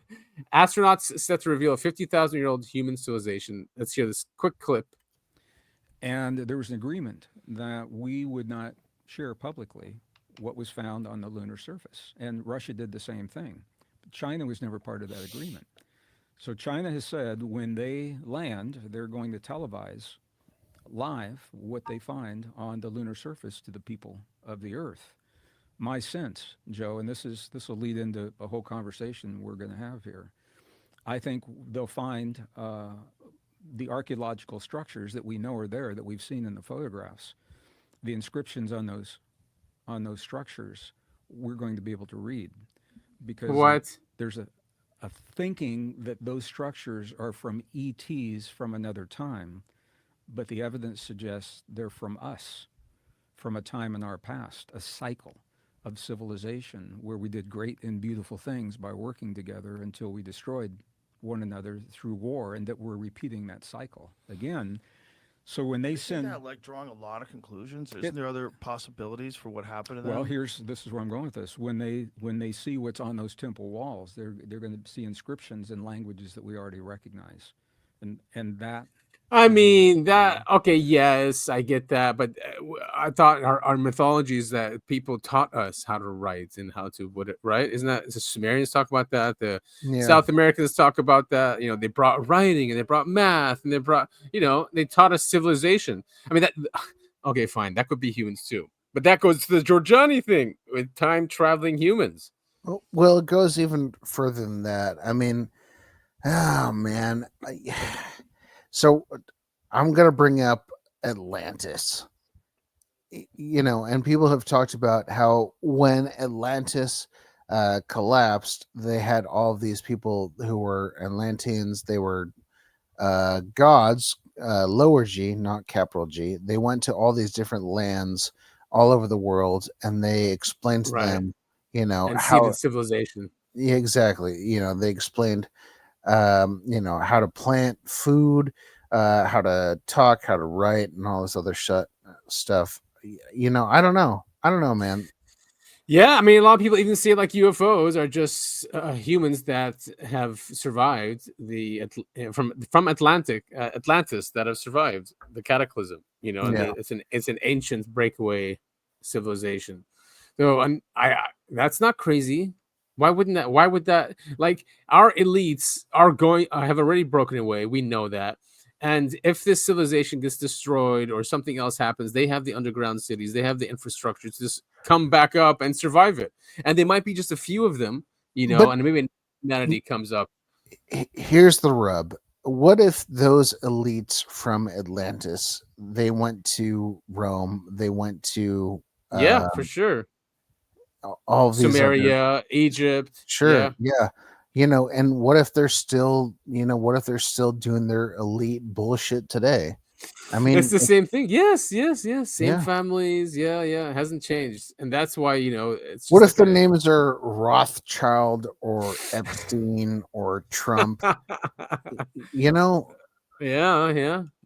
Astronauts set to reveal a 50,000-year-old human civilization. Let's hear this quick clip. And there was an agreement that we would not share publicly what was found on the lunar surface. And Russia did the same thing. But China was never part of that agreement. So China has said when they land, they're going to televise live what they find on the lunar surface to the people of the Earth. My sense, Joe, and this will lead into a whole conversation we're going to have here. I think they'll find the archaeological structures that we know are there that we've seen in the photographs, the inscriptions on those structures. We're going to be able to read because What? there's a thinking that those structures are from ETs from another time, but the evidence suggests they're from us, from a time in our past, a cycle of civilization where we did great and beautiful things by working together until we destroyed one another through war, and that we're repeating that cycle again. So when they Isn't send, that like drawing a lot of conclusions? Isn't there other possibilities for what happened to them? well, this is where I'm going with this. When they see what's on those temple walls, they're going to see inscriptions in languages that we already recognize, and that. I mean that. Okay, yes, I get that, but I thought our mythology is that people taught us how to write and how to right? Isn't that the Sumerians talk about that? The South Americans talk about that. They brought writing and they brought math and they brought they taught us civilization. I mean that. Okay, fine, that could be humans too, but that goes to the Giorgiani thing with time traveling humans. Well, it goes even further than that. I mean, oh man. So I'm going to bring up Atlantis, and people have talked about how when Atlantis collapsed, they had all of these people who were Atlanteans. They were gods, lower G, not capital G. They went to all these different lands all over the world, and they explained to them, and how see the civilization. Yeah, exactly. They explained how to plant food, how to talk, how to write, and all this other stuff. I don't know, man. Yeah, I mean, a lot of people even say like UFOs are just humans that have survived from Atlantis that have survived the cataclysm. And it's an ancient breakaway civilization. So that's not crazy. Why wouldn't that? Why would that? Like our elites have already broken away. We know that. And if this civilization gets destroyed or something else happens, they have the underground cities, they have the infrastructure to just come back up and survive it. And they might be just a few of them, and maybe humanity comes up. Here's the rub. What if those elites from Atlantis, they went to Rome, they went to for sure. All of these Samaria, Egypt. Sure, yeah. And what if they're still, doing their elite bullshit today? I mean, it's the same thing. Yes. Same families. Yeah. It hasn't changed. And that's why, it's what if their names are Rothschild or Epstein or Trump? Yeah.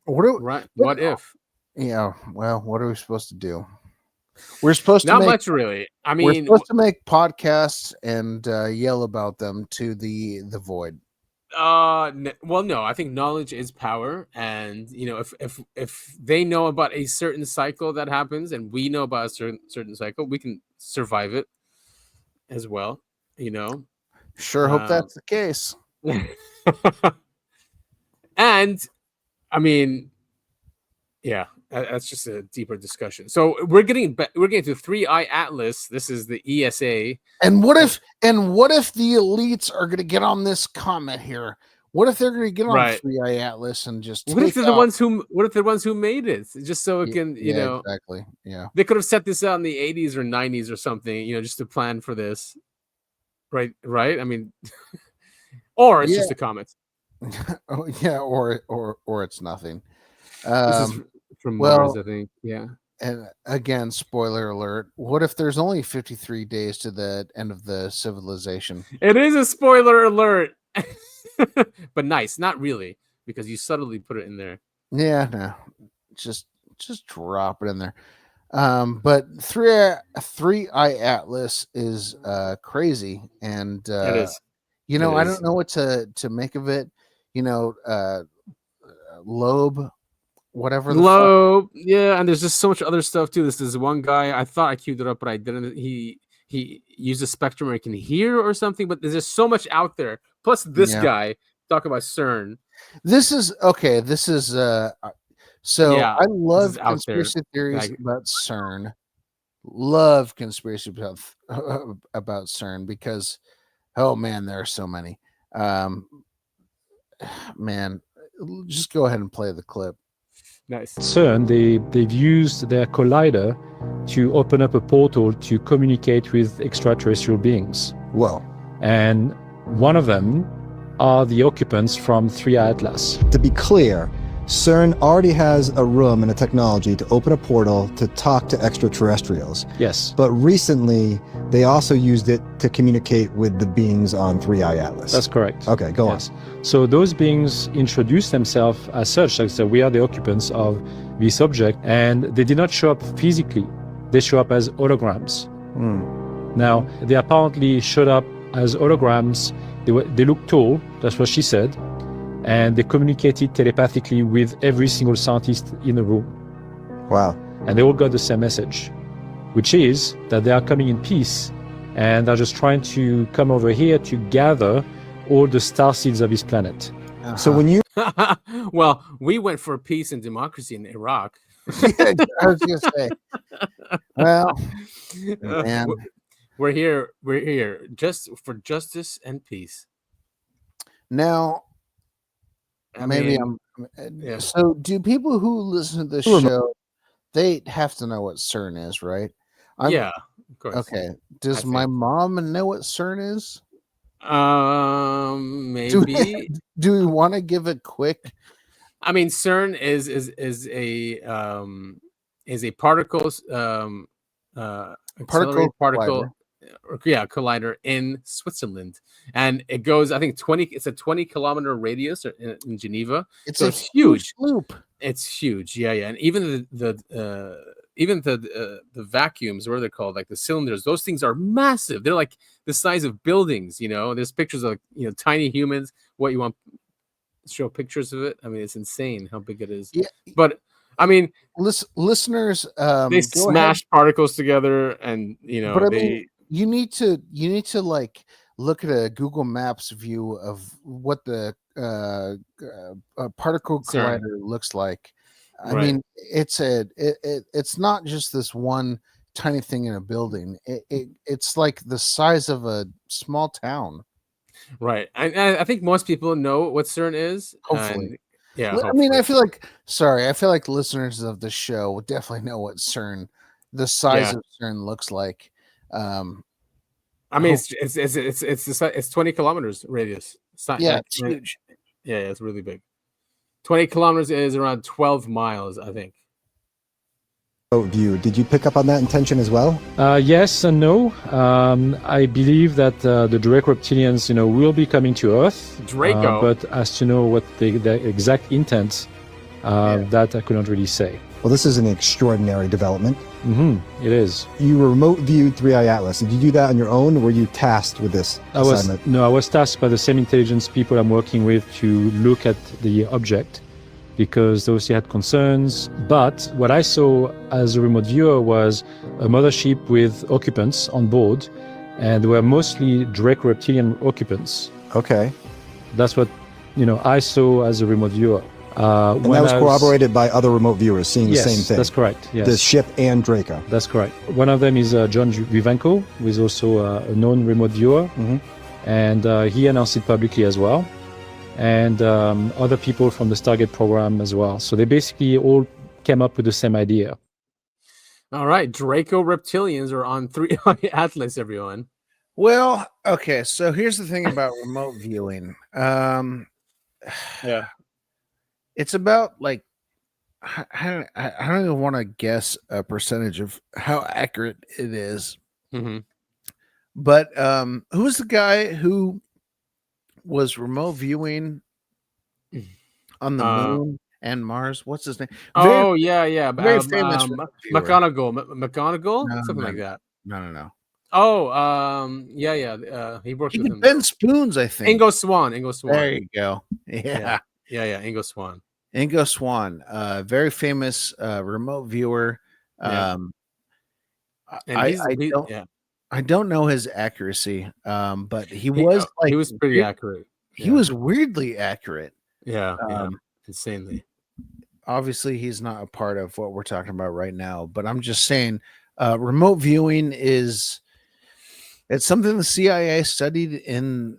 What if? Yeah. Well, what are we supposed to do? We're supposed to not much, really. I mean, we're supposed to make podcasts and yell about them to the void. Well, no. I think knowledge is power, and if they know about a certain cycle that happens, and we know about a certain cycle, we can survive it as well. Sure, hope that's the case. And I mean, yeah. That's just a deeper discussion. So we're getting to 3i Atlas. This is the ESA. And what if the elites are going to get on this Comet here? What if they're going to get on 3i Atlas and just what if they're the ones who made it just so it can exactly, yeah, they could have set this out in the 80s or 90s or something, just to plan for this, right? I mean, or it's just a comet. Oh yeah, or it's nothing. This is from Mars, I think. Yeah. And again, spoiler alert. What if there's only 53 days to the end of the civilization? It is a spoiler alert. But nice. Not really, because you subtly put it in there. Yeah, no. Just drop it in there. But 3i Atlas is crazy, and it is. I don't know what to make of it. Loeb, whatever. Loeb, yeah, and there's just so much other stuff too. This is one guy. I thought I queued it up, but I didn't. He used a spectrum where he can hear or something. But there's just so much out there. Plus, this guy talk about CERN. This is okay. This is so Yeah, I this love is out there. conspiracy theories Like- about CERN. Love conspiracy about CERN because oh man, there are so many. Man, just go ahead and play the clip. Nice. CERN, they've used their collider to open up a portal to communicate with extraterrestrial beings. Whoa. And one of them are the occupants from 3i Atlas. To be clear, CERN already has a room and a technology to open a portal to talk to extraterrestrials. Yes. But recently, they also used it to communicate with the beings on 3i Atlas. That's correct. Okay, go Yes. So those beings introduced themselves as such, like so we are the occupants of this object, and they did not show up physically. They show up as holograms. Now, they apparently showed up as holograms. They look tall, that's what she said, and they communicated telepathically with every single scientist in the room. on. Wow. And they all got the same message, which is that they are coming in peace, and they're just trying to come over here to gather all the star seeds of this planet. So when you Well, we went for peace and democracy in Iraq. I was gonna say, well, man. We're here just for justice and peace. Now, I maybe mean, I'm. So, do people who listen to this show, they have to know what CERN is, right? yeah, of course. Okay. Does I my think. mom know what CERN is? Maybe. Do we want to give a quick? I mean, CERN is a particles accelerated particle collider in Switzerland, and it goes, I think, 20. It's a 20-kilometer radius in Geneva. It's so a it's huge loop. It's huge, yeah, and even the vacuums, what are they called, like the cylinders, those things are massive. They're like the size of buildings. There's pictures of tiny humans. What you want to show pictures of it? I mean, it's insane how big it is. Yeah, but I mean, listeners, they smash particles together, and but I mean, you need to like look at a Google Maps view of what the particle CERN. collider looks like. I Right. mean, it's not just this one tiny thing in a building. It's like the size of a small town. Right. I think most people know what CERN is. Hopefully. And, yeah. I mean, I feel like listeners of the show would definitely know what CERN, the size of CERN, looks like. I mean, it's 20 kilometers radius. It's huge. Yeah, it's really big. 20 kilometers is around 12 miles, I think. view, did you pick up on that intention as well? Yes and no. I believe that the Draco reptilians, will be coming to Earth. Draco. But as to know what the exact intent, that I couldn't really say. Well, this is an extraordinary development. It is. You remote viewed 3i Atlas. Did you do that on your own, or were you tasked with this assignment? I was tasked by the same intelligence people I'm working with to look at the object, because those had concerns. But what I saw as a remote viewer was a mothership with occupants on board, and they were mostly Draco reptilian occupants. Okay. That's what I saw as a remote viewer. And that was corroborated by other remote viewers seeing the same thing. That's correct. Yes. The ship and Draco. That's correct. One of them is John Vivanco, who is also a known remote viewer, and he announced it publicly as well. And other people from the Stargate program as well. So they basically all came up with the same idea. All right, Draco reptilians are on 3i Atlas, everyone. Well, okay, so here's the thing about remote viewing. It's about like I don't even want to guess a percentage of how accurate it is. But who was the guy who was remote viewing on the moon and Mars? What's his name? Very famous. McGonagall, something like that. No. Oh, he worked with him. Ben Spoons, I think. Ingo Swann. There you go. Yeah. Ingo Swann. Ingo Swann, very famous remote viewer. I don't know his accuracy, but he was pretty accurate. he was weirdly accurate. Yeah, insanely. Obviously, he's not a part of what we're talking about right now, but I'm just saying, remote viewing it's something the CIA studied in.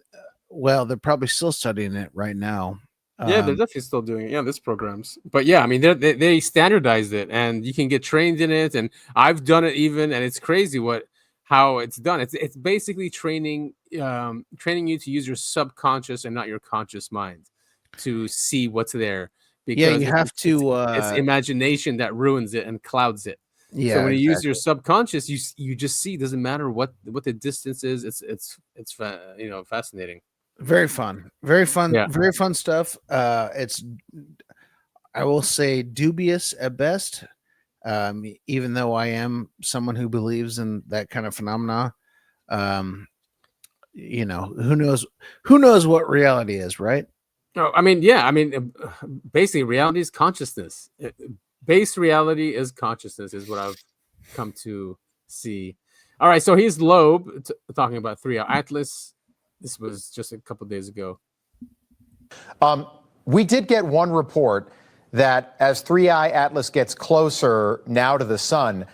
Well, they're probably still studying it right now. Yeah, they're definitely still doing it. Yeah, this programs. But yeah, I mean, they standardized it, and you can get trained in it. And I've done it even, and it's crazy how it's done. It's basically training you to use your subconscious and not your conscious mind to see what's there. Because you have to. It's imagination that ruins it and clouds it. Yeah. So when you use your subconscious, you just see. It doesn't matter what the distance is. It's fascinating. Very fun, very fun stuff. It's, I will say, dubious at best. Even though I am someone who believes in that kind of phenomena, who knows what reality is, right? No, I mean, basically, reality is consciousness. Base reality is consciousness, is what I've come to see. All right, so here's Loeb talking about 3i Atlas. This was just a couple days ago. We did get one report that as 3i Atlas gets closer now to the sun,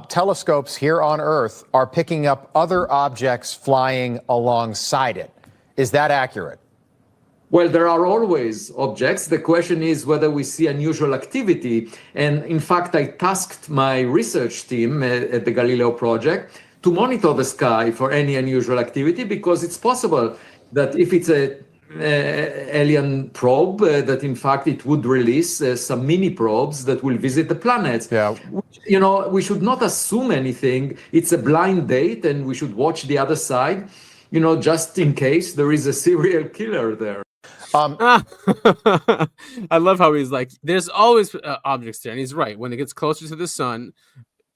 telescopes here on Earth are picking up other objects flying alongside it. Is that accurate? Well, there are always objects. The question is whether we see unusual activity. And in fact, I tasked my research team at the Galileo project to monitor the sky for any unusual activity, because it's possible that if it's a alien probe, that in fact it would release some mini probes that will visit the planets. Yeah. We should not assume anything. It's a blind date, and we should watch the other side, just in case there is a serial killer there. I love how he's like, there's always objects there, and he's right. When it gets closer to the sun,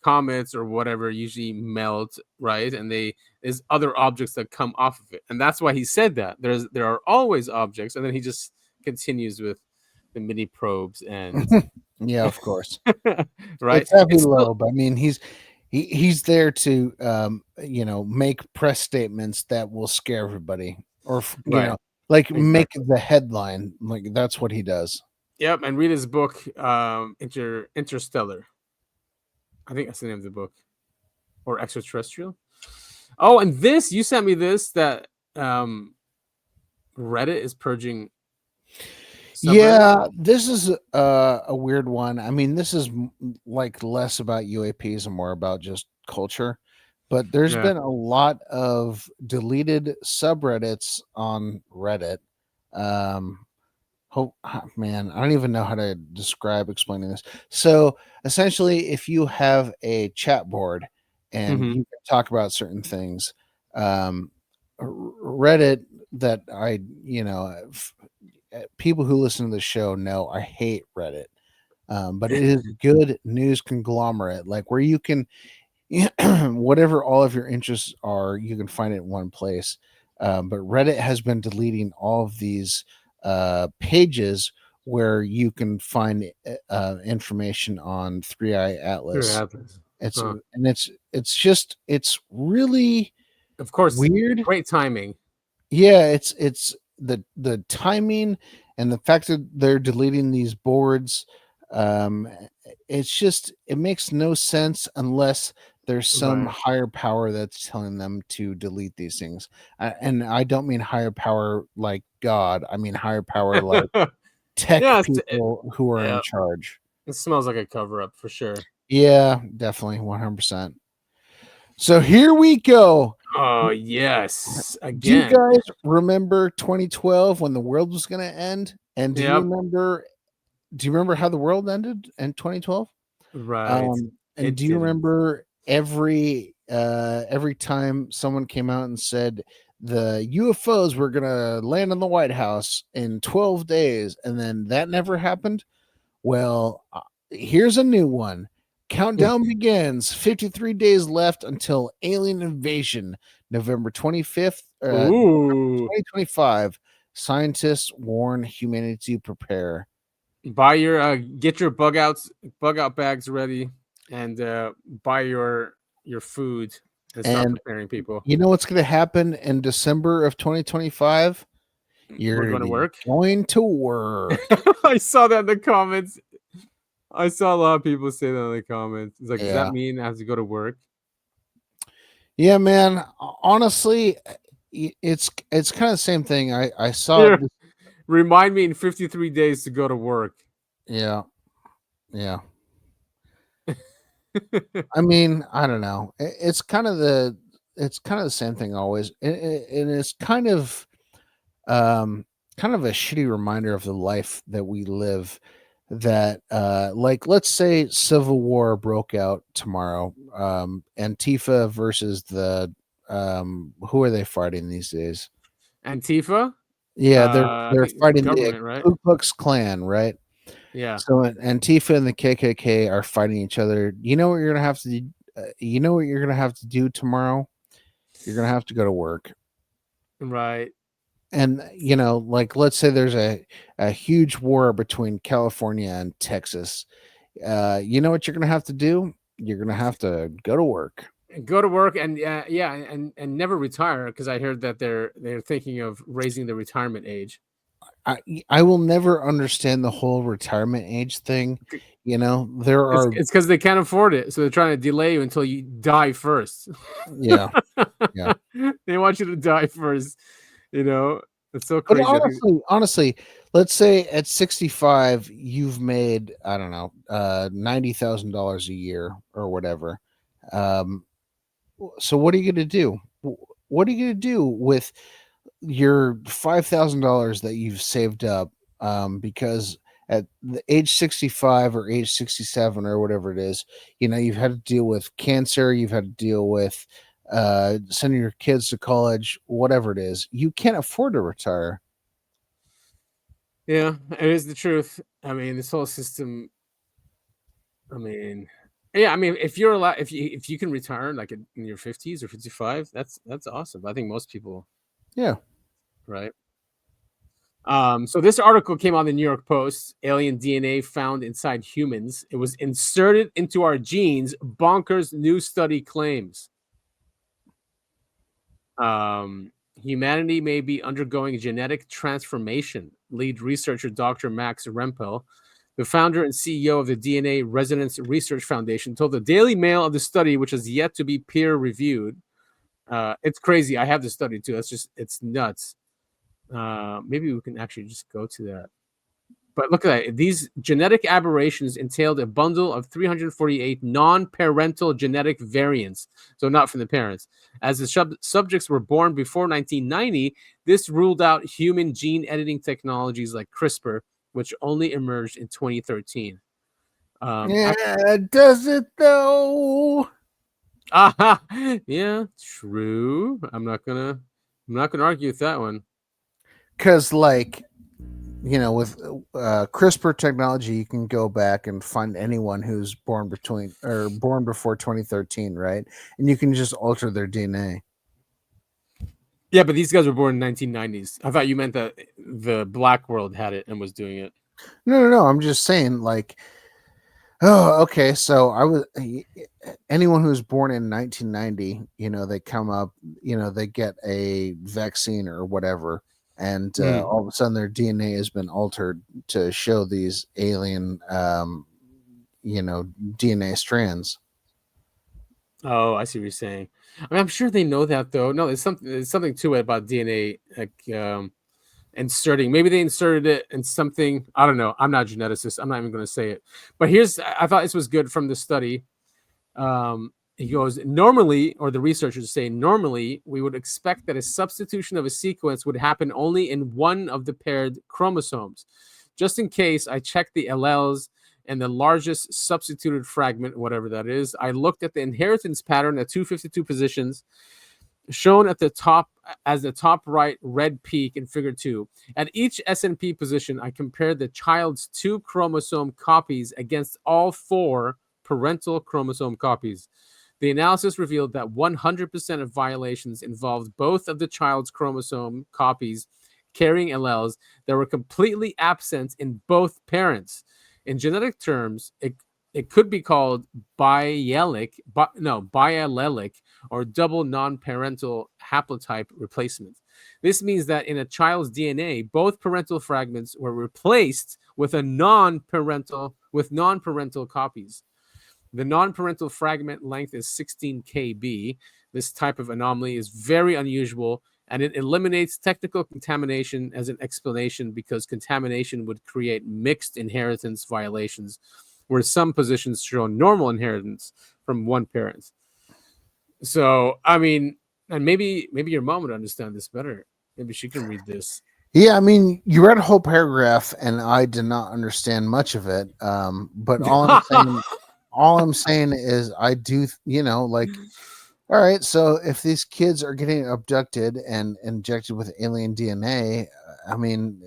comets or whatever usually melt, right? And there's other objects that come off of it, and that's why he said that there are always objects. And then he just continues with the mini probes and yeah, of course. Right. It's Avi Loeb. I mean, he's there to make press statements that will scare everybody, or make the headline. Like, that's what he does. Yep. And read his book, Interstellar. I think that's the name of the book, or Extraterrestrial. Oh, and you sent me this, that Reddit is purging. Yeah, this is a weird one. I mean, this is like less about UAPs and more about just culture. But there's been a lot of deleted subreddits on Reddit. Man, I don't even know how to explaining this. So essentially, if you have a chat board and you can talk about certain things, Reddit, that people who listen to the show know I hate Reddit, but it is good news conglomerate, like where you can, whatever all of your interests are, you can find it in one place. But Reddit has been deleting all of these pages where you can find information on 3i Atlas. It's really, of course, weird. Great timing. Yeah, it's the timing and the fact that they're deleting these boards. It makes no sense unless there's some higher power that's telling them to delete these things. And I don't mean higher power like God. I mean higher power like tech people who are in charge. It smells like a cover-up for sure. Yeah, definitely, 100%. So here we go. Oh, yes. Again. Do you guys remember 2012 when the world was going to end? And do you remember how the world ended in 2012? Right. And do you remember every time someone came out and said the UFOs were going to land on the White House in 12 days, and then that never happened? Well, here's a new one. Countdown begins. 53 days left until alien invasion. November 25th, 2025. Scientists warn humanity to prepare. Buy your get your bug out bags ready, and buy your food and start preparing people. You know what's going to happen in December of 2025? You're going to work. Going to work. I saw that in the comments. I saw a lot of people say that in the comments. It's like, does Yeah. that mean I have to go to work? Yeah, man. Honestly, it's kind of the same thing. I saw. Here, remind me in 53 days to go to work. Yeah. Yeah. I mean, I don't know. It's kind of the same thing always, and it's kind of a shitty reminder of the life that we live. That like, let's say civil war broke out tomorrow. Antifa versus the who are they fighting these days? Antifa? Yeah, I they're think it's fighting government, the right? Ku Klux Klan, right? Yeah. So Antifa and the KKK are fighting each other. You know what you're gonna have to do? You know what you're gonna have to do tomorrow? You're gonna have to go to work. Right. And you know, like, let's say there's a huge war between California and Texas. You know what you're gonna have to do? You're gonna have to go to work. Go to work and and never retire, because I heard that they're thinking of raising the retirement age. I will never understand the whole retirement age thing. You know, there are It's because they can't afford it, so they're trying to delay you until you die first. Yeah. Yeah. They want you to die first. You know, it's so But crazy. honestly, let's say at 65 you've made, I don't know, $90,000 a year or whatever. So what are you going to do? What are you going to do with your $5,000 that you've saved up? Because at the age 65 or age 67 or whatever it is, you know, you've had to deal with cancer, you've had to deal with sending your kids to college, whatever it is. You can't afford to retire. Yeah, it is the truth. I mean, this whole system. I mean, yeah, I mean, if you're allowed, if you can retire like in your 50s or 55, that's awesome. I think most people. Yeah. Right. So this article came on the New York Post. Alien DNA found inside humans. It was inserted into our genes. Bonkers new study claims. Humanity may be undergoing genetic transformation. Lead researcher Dr. Max Rempel, the founder and CEO of the DNA Resonance Research Foundation, told the Daily Mail of the study, which has yet to be peer reviewed. It's crazy. I have the study too. It's nuts. Maybe we can actually just go to that. But look at that. These genetic aberrations entailed a bundle of 348 non-parental genetic variants, so not from the parents. As the subjects were born before 1990, this ruled out human gene editing technologies like CRISPR, which only emerged in 2013. Yeah, does it though? Yeah, true. I'm not gonna argue with that one. Because, like, you know, with CRISPR technology, you can go back and find anyone who's born before 2013, right? And you can just alter their DNA. Yeah, but these guys were born in 1990s. I thought you meant that the black world had it and was doing it. No. I'm just saying, like, oh, okay. So anyone who's born in 1990, you know, they come up, you know, they get a vaccine or whatever. And all of a sudden, their DNA has been altered to show these alien, you know, DNA strands. Oh, I see what you're saying. I mean, I'm sure they know that, though. No, there's something to it about DNA, like inserting. Maybe they inserted it in something. I don't know. I'm not a geneticist. I'm not even going to say it. But I thought this was good from the study. He goes, normally, or the researchers say, normally, we would expect that a substitution of a sequence would happen only in one of the paired chromosomes. Just in case, I checked the alleles and the largest substituted fragment, whatever that is. I looked at the inheritance pattern at 252 positions, shown at the top as the top right red peak in figure 2. At each SNP position, I compared the child's 2 chromosome copies against all 4 parental chromosome copies. The analysis revealed that 100% of violations involved both of the child's chromosome copies carrying alleles that were completely absent in both parents. In genetic terms, it could be called biallelic, or double non-parental haplotype replacement. This means that in a child's DNA, both parental fragments were replaced with non-parental copies. The non-parental fragment length is 16 kb. This type of anomaly is very unusual, and it eliminates technical contamination as an explanation because contamination would create mixed inheritance violations, where some positions show normal inheritance from one parent. So, I mean, and maybe your mom would understand this better. Maybe she can read this. Yeah, I mean, you read a whole paragraph, and I did not understand much of it. But all I'm saying is, I do, like, all right. So if these kids are getting abducted and injected with alien DNA, I mean,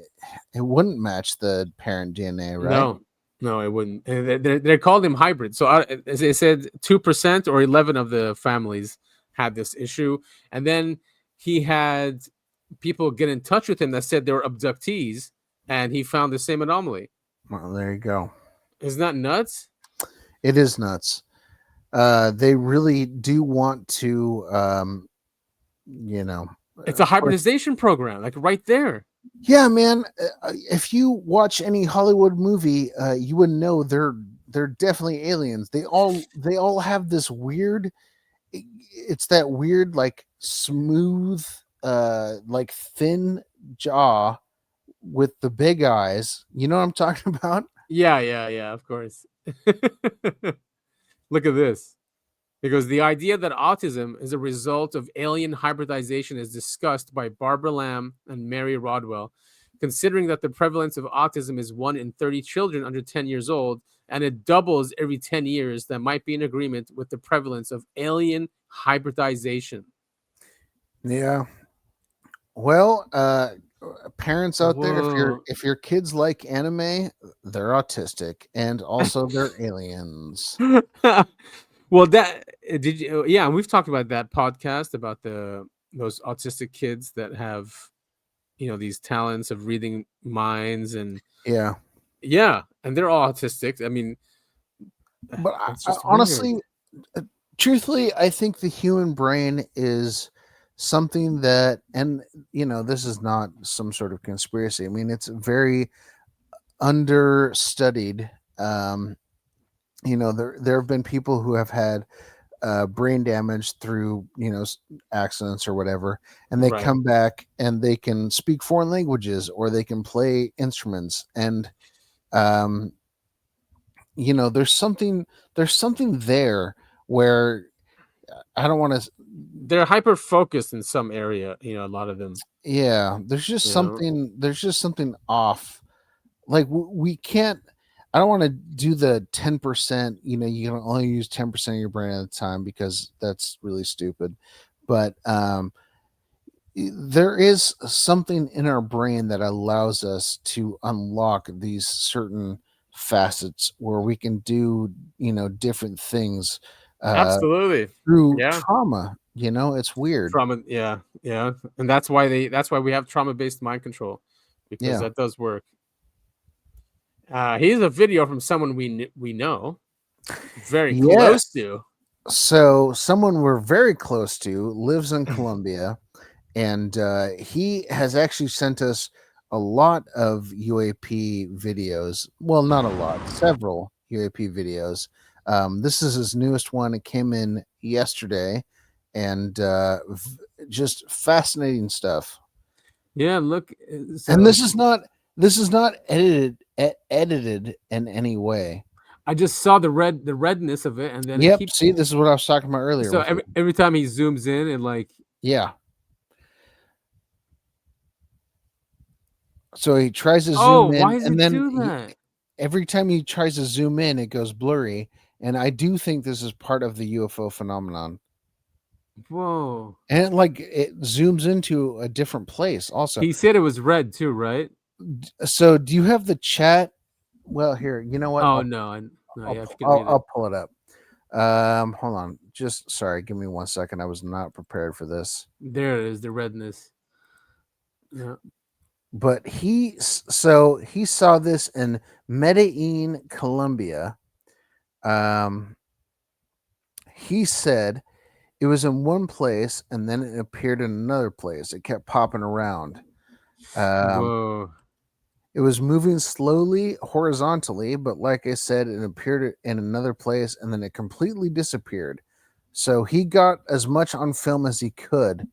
it wouldn't match the parent DNA, right? No, it wouldn't. And they're called them hybrids. So as they said, 2% or 11 of the families had this issue, and then he had people get in touch with him that said they were abductees, and he found the same anomaly. Well, there you go. Isn't that nuts? It is nuts. They really do want to, it's a hybridization program, like right there. Yeah, man. If you watch any Hollywood movie, you would know they're definitely aliens. They all have this weird. It's that weird, like smooth, like thin jaw with the big eyes. You know what I'm talking about? Yeah, of course. Look at this. Because the idea that autism is a result of alien hybridization is discussed by Barbara Lamb and Mary Rodwell, considering that the prevalence of autism is 1 in 30 children under 10 years old, and it doubles every 10 years. That might be in agreement with the prevalence of alien hybridization. Yeah. Well, parents out there, if your kids like anime, they're autistic, and also they're aliens. Well, did you? Yeah, we've talked about that podcast about those autistic kids that have, these talents of reading minds, and yeah, and they're all autistic. I mean, but honestly, truthfully, I think the human brain is something that, and this is not some sort of conspiracy. I mean, it's very understudied. There have been people who have had brain damage through accidents or whatever, and they come back and they can speak foreign languages or they can play instruments, and there's something there where I don't want to. They're hyper focused in some area. A lot of them. Yeah, there's just something. There's just something off. Like we can't. I don't want to do the 10%, you can only use 10% of your brain at a time, because that's really stupid. But there is something in our brain that allows us to unlock these certain facets where we can do, different things. Absolutely. Through trauma, it's weird. Trauma, yeah. And that's why we have trauma-based mind control, because that does work. Here's a video from someone we know very close to. So someone we're very close to lives in Colombia, and he has actually sent us a lot of UAP videos. Well, not a lot, several UAP videos. This is his newest one. It came in yesterday, and just fascinating stuff. Yeah, look. And this is not edited in any way. I just saw the redness of it, and then see, this is what I was talking about earlier. So every time he zooms in, and so he tries to zoom in, why does and it then do that? Every time he tries to zoom in, it goes blurry, and I do think this is part of the UFO phenomenon. Whoa! And it zooms into a different place. Also, he said it was red too, right? So, do you have the chat? Well, here, you know what? I'll pull it up. Hold on. Sorry, give me 1 second. I was not prepared for this. There it is, the redness. Yeah. But he saw this in Medellin, Colombia. He said it was in one place and then it appeared in another place. It kept popping around. Whoa. It was moving slowly horizontally, but like I said, it appeared in another place and then it completely disappeared. So he got as much on film as he could.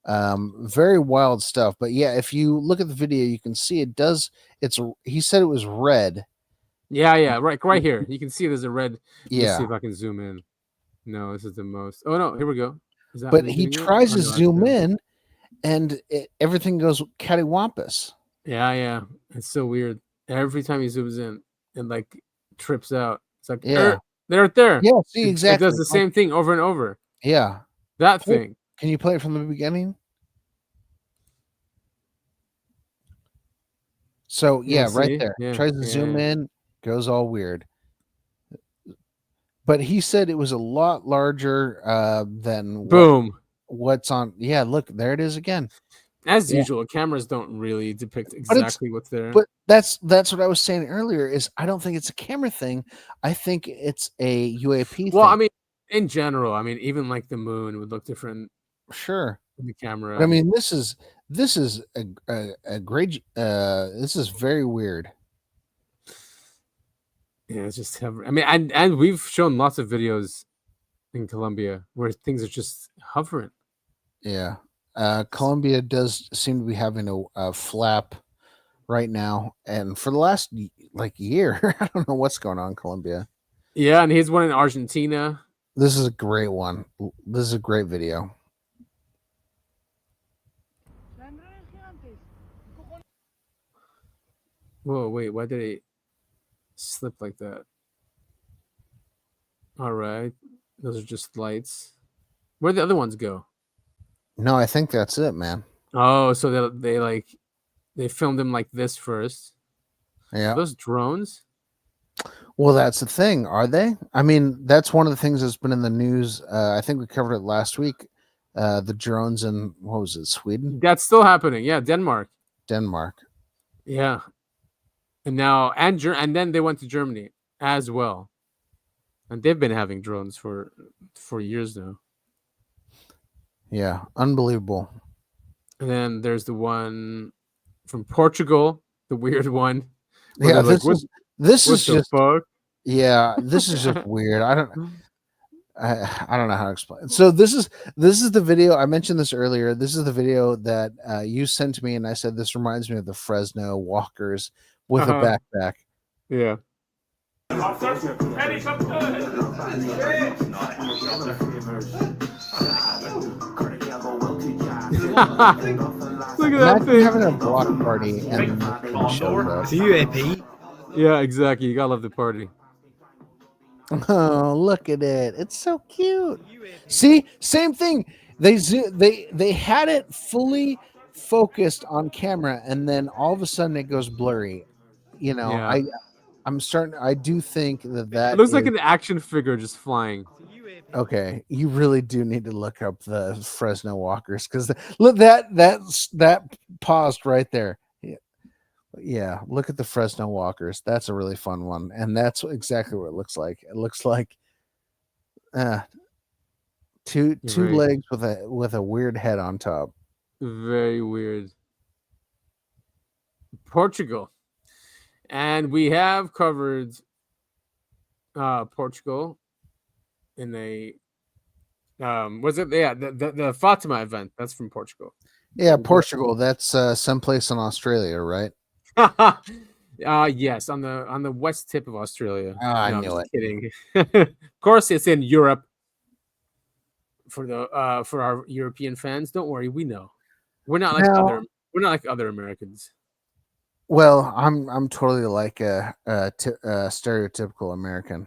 Very wild stuff. But yeah, if you look at the video, you can see it does. He said it was red. Yeah, right here. You can see there's a red. Let me Yeah. see if I can zoom in. No, this is the most. Oh no, here we go. Is that But me he doing it? tries Oh, to no, that's zoom him. in, and everything goes cattywampus. Yeah. It's so weird. Every time he zooms in, it like trips out. It's like, Yeah. they're right there. Yeah, see, It exactly. does the same thing over and over. Yeah. That thing. Can you play it from the beginning? So yeah, right see? there. Yeah, Tries to zoom in, goes all weird. But he said it was a lot larger than Boom. what's on. Yeah, look, there it is again. As Yeah. usual, cameras don't really depict exactly what's there. But that's what I was saying earlier. Is I don't think it's a camera thing. I think it's a UAP well, thing. I mean, in general, I mean, even like the moon would look different. Sure. In the camera. But I mean, this is a great. This is very weird. Yeah, it's just. I mean, and we've shown lots of videos in Colombia where things are just hovering. Yeah. Colombia does seem to be having a flap right now, and for the last year, I don't know what's going on in Colombia. Yeah, and here's one in Argentina. This is a great one. This is a great video. Whoa, wait, why did it slip like that? All right, those are just lights. Where'd the other ones go? No, I think that's it, man. Oh, so they filmed them like this first. Yeah. Are those drones? Well, that's the thing. Are they? I mean, that's one of the things that's been in the news. I think we covered it last week. The drones in, what was it, Sweden? That's still happening. Yeah, Denmark. Yeah. And now and then they went to Germany as well. And they've been having drones for years now. Yeah, unbelievable. And then there's the one from Portugal, the weird one. Yeah, this is just fuck? Yeah, this is just weird. I don't know how to explain. So this is the video. I mentioned this earlier. This is the video that you sent to me, and I said this reminds me of the Fresno walkers with a backpack. Yeah. Look at that thing. Having a block party and shows up. It's a UAP. Yeah, exactly. You gotta love the party. Oh, look at it. It's so cute. See, same thing. They had it fully focused on camera, and then all of a sudden it goes blurry. You know, Yeah. I do think that It looks like an action figure just flying. Okay, you really do need to look up the Fresno walkers, because look, that paused right there. Yeah, look at the Fresno walkers. That's a really fun one, and that's exactly what it looks like. It looks like two Right. legs with a weird head on top. Very weird. Portugal. And we have covered Portugal in a was it the Fatima event. That's from Portugal. Yeah, Portugal. That's someplace in Australia, right? Yes, on the west tip of Australia. Oh, I No, I'm knew just it. kidding. Of course, it's in Europe. For our European fans, don't worry, we know. We're not like other Americans. Well, I'm totally like a stereotypical American.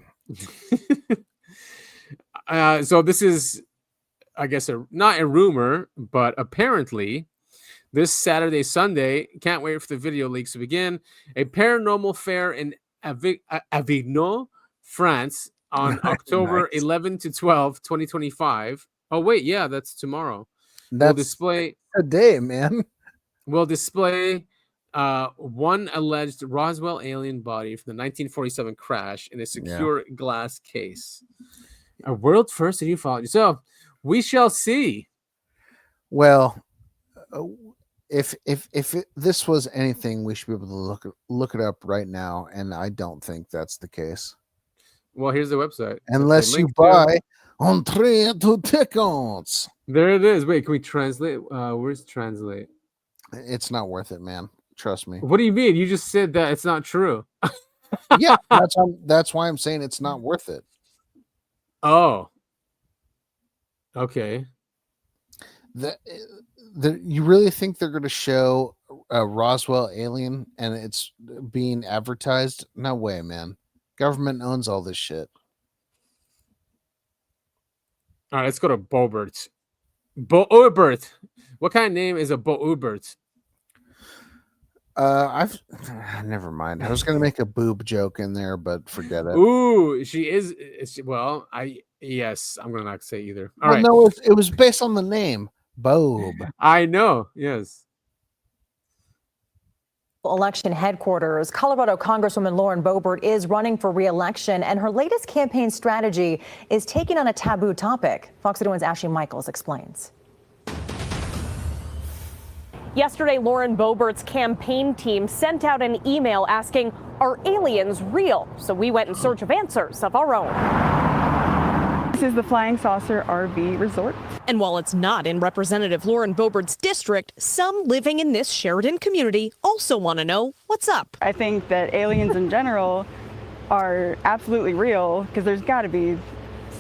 So this is, I guess, not a rumor, but apparently this Saturday, Sunday, can't wait for the video leaks to begin, a paranormal fair in Avignon, France on October 11 to 12, 2025. Oh, wait, yeah, that's tomorrow. That's will display a day, man. Will display one alleged Roswell alien body from the 1947 crash in a secure glass case. A world first in ufology. So We shall see. Well, if this was anything, we should be able to look it up right now, and I don't think that's the case. Well, here's the website. Unless you buy Entree to tickets. There it is. Wait, can we translate? Where's translate? It's not worth it, man. Trust me. What do you mean? You just said that it's not true. Yeah, that's why I'm saying it's not worth it. Oh. Okay. You really think they're going to show a Roswell alien and it's being advertised? No way, man. Government owns all this shit. All right, let's go to Boebert. Boebert. What kind of name is a Boebert? Never mind. I was going to make a boob joke in there, but forget it. Ooh, she is. Well, yes, I'm going to not say either. All right. No, it was based on the name Bob. I know. Yes. Election headquarters. Colorado Congresswoman Lauren Boebert is running for re-election, and her latest campaign strategy is taking on a taboo topic. Fox 31's Ashley Michaels explains. Yesterday, Lauren Boebert's campaign team sent out an email asking, "Are aliens real?" So we went in search of answers of our own. This is the Flying Saucer RV Resort. And while it's not in Representative Lauren Boebert's district, some living in this Sheridan community also want to know what's up. I think that aliens in general are absolutely real because there's got to be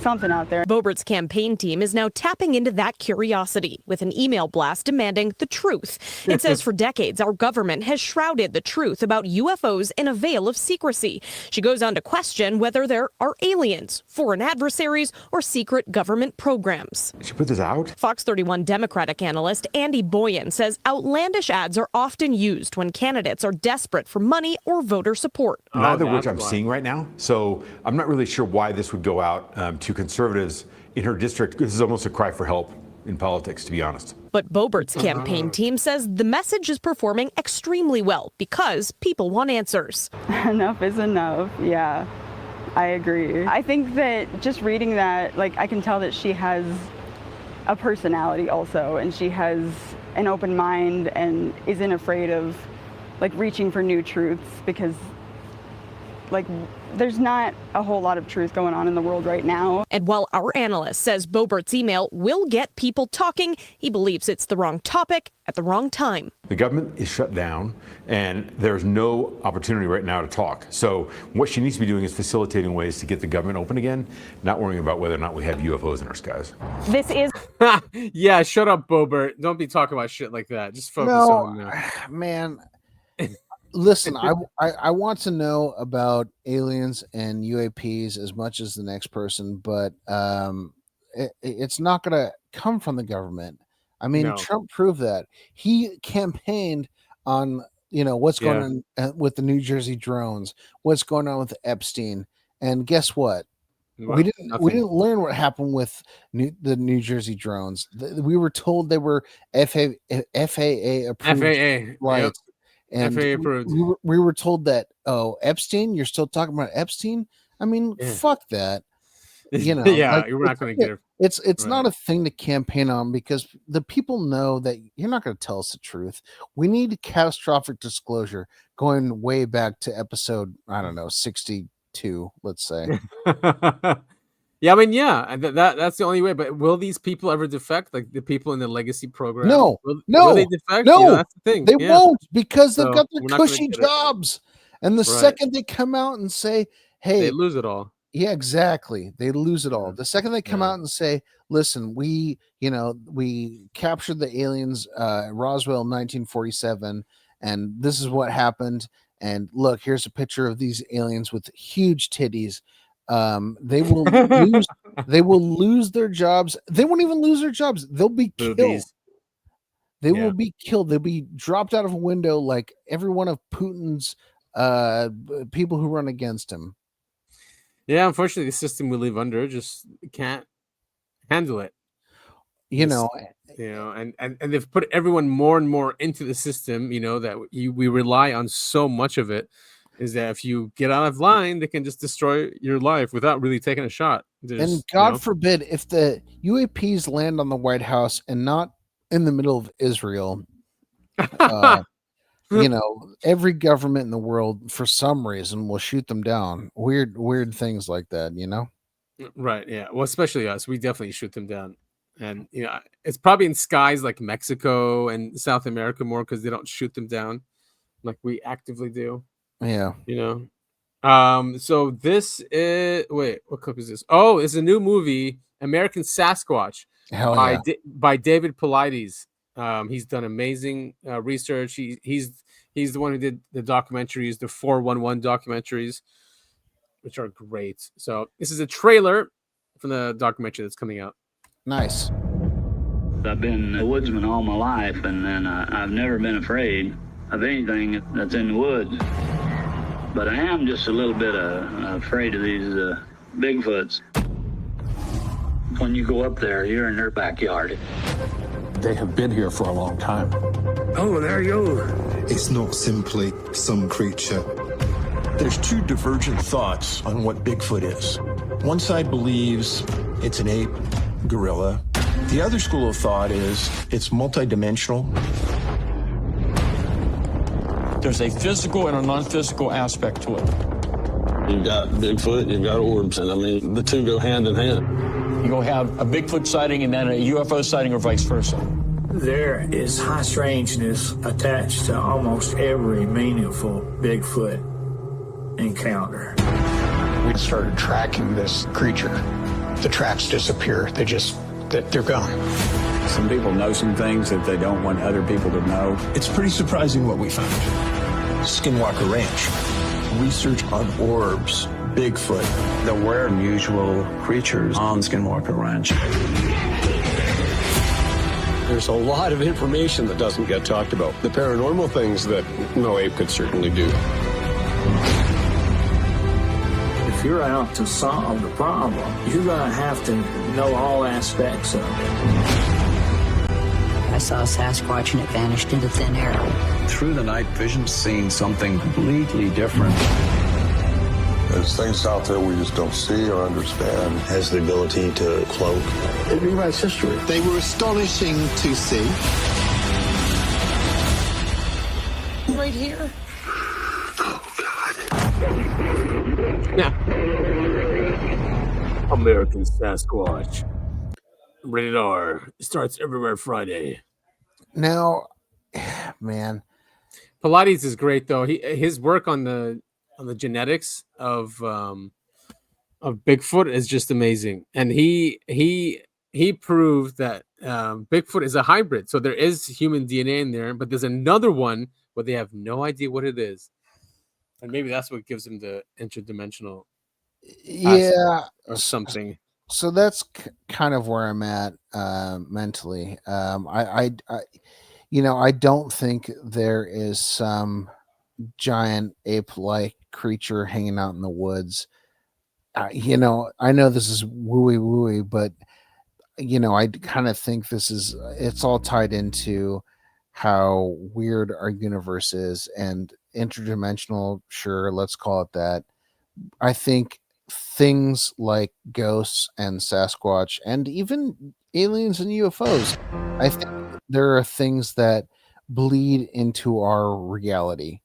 something out there. Boebert's campaign team is now tapping into that curiosity with an email blast demanding the truth. It says for decades, our government has shrouded the truth about UFOs in a veil of secrecy. She goes on to question whether there are aliens, foreign adversaries, or secret government programs. She put this out? Fox 31 Democratic analyst Andy Boyan says outlandish ads are often used when candidates are desperate for money or voter support. Neither of which I'm seeing right now. So I'm not really sure why this would go out to conservatives in her district. This is almost a cry for help in politics, to be honest. But Boebert's campaign team says the message is performing extremely well because people want answers. Enough is enough. Yeah, I agree. I think that just reading that, like, I can tell that she has a personality also, and she has an open mind and isn't afraid of, like, reaching for new truths because, like, there's not a whole lot of truth going on in the world right now. And while our analyst says Boebert's email will get people talking, he believes it's the wrong topic at the wrong time. The government is shut down, and there's no opportunity right now to talk. So what she needs to be doing is facilitating ways to get the government open again, not worrying about whether or not we have UFOs in our skies. This is... Yeah, shut up, Boebert. Don't be talking about shit like that. Just focus on... Man... Listen, I want to know about aliens and UAPs as much as the next person, but it's not going to come from the government. I mean, No. Trump proved that. He campaigned on, what's going on with the New Jersey drones, what's going on with Epstein, and guess what? We didn't learn what happened with the New Jersey drones. We were told they were FAA approved flights. And FAA approved. we were told that, Epstein, you're still talking about Epstein? I mean, fuck that. Yeah, you're not going to get it. It's not a thing to campaign on because the people know that you're not going to tell us the truth. We need catastrophic disclosure going way back to episode, 62, let's say. Yeah, I mean, that's the only way. But will these people ever defect? Like the people in the legacy program? No, will they defect? No, that's the thing. They won't because they've got we're their not gonna cushy get it. jobs. And the second they come out and say, "Hey," They lose it all. Yeah, exactly. They lose it all. The second they come out and say, "Listen, we captured the aliens, Roswell, 1947, and this is what happened. And look, here's a picture of these aliens with huge titties." They will lose. They will lose their jobs. They won't even lose their jobs. They'll be killed. They will be killed. They'll be dropped out of a window like every one of Putin's people who run against him. Yeah, unfortunately, the system we live under just can't handle it. And they've put everyone more and more into the system. That we rely on so much of it is that if you get out of line, they can just destroy your life without really taking a shot. And God forbid if the UAPs land on the White House and not in the middle of Israel, every government in the world for some reason will shoot them down. Weird things like that, Right. Yeah. Well, especially us, we definitely shoot them down. And it's probably in skies like Mexico and South America more because they don't shoot them down like we actively do. Yeah. So this is what clip is this? Oh, it's a new movie, American Sasquatch, Hell by yeah. by David Paulides. He's done amazing research. He's the one who did the documentaries, the 411 documentaries, which are great. So this is a trailer from the documentary that's coming out. Nice. I've been a woodsman all my life, and then I've never been afraid of anything that's in the woods. But I am just a little bit afraid of these Bigfoots. When you go up there, you're in their backyard. They have been here for a long time. Oh, there you go. It's not simply some creature. There's two divergent thoughts on what Bigfoot is. One side believes it's an ape, gorilla. The other school of thought is it's multidimensional. There's a physical and a non-physical aspect to it. You've got Bigfoot, you've got orbs, and I mean, the two go hand in hand. You go have a Bigfoot sighting and then a UFO sighting or vice versa. There is high strangeness attached to almost every meaningful Bigfoot encounter. We started tracking this creature. The tracks disappear. They're gone. Some people know some things that they don't want other people to know. It's pretty surprising what we found. Skinwalker Ranch. Research on orbs, Bigfoot. There were unusual creatures on Skinwalker Ranch. There's a lot of information that doesn't get talked about. The paranormal things that no ape could certainly do. If you're out to solve the problem, you're going to have to know all aspects of it. I saw a Sasquatch and it vanished into thin air. Through the night vision, seeing something completely different. There's things out there we just don't see or understand. Has the ability to cloak. It rewrites history. They were astonishing to see. Right here. American Sasquatch. Rated R. Starts everywhere Friday. Now, man, Pilates is great though. His work on the genetics of Bigfoot is just amazing, and he proved that Bigfoot is a hybrid. So there is human DNA in there, but there's another one where they have no idea what it is, and maybe that's what gives him the interdimensional. Or something. So that's kind of where I'm at mentally. I don't think there is some giant ape-like creature hanging out in the woods. I know this is wooey, but I kind of think it's all tied into how weird our universe is and interdimensional. Sure, let's call it that. I think things like ghosts and Sasquatch and even aliens and UFOs, I think there are things that bleed into our reality,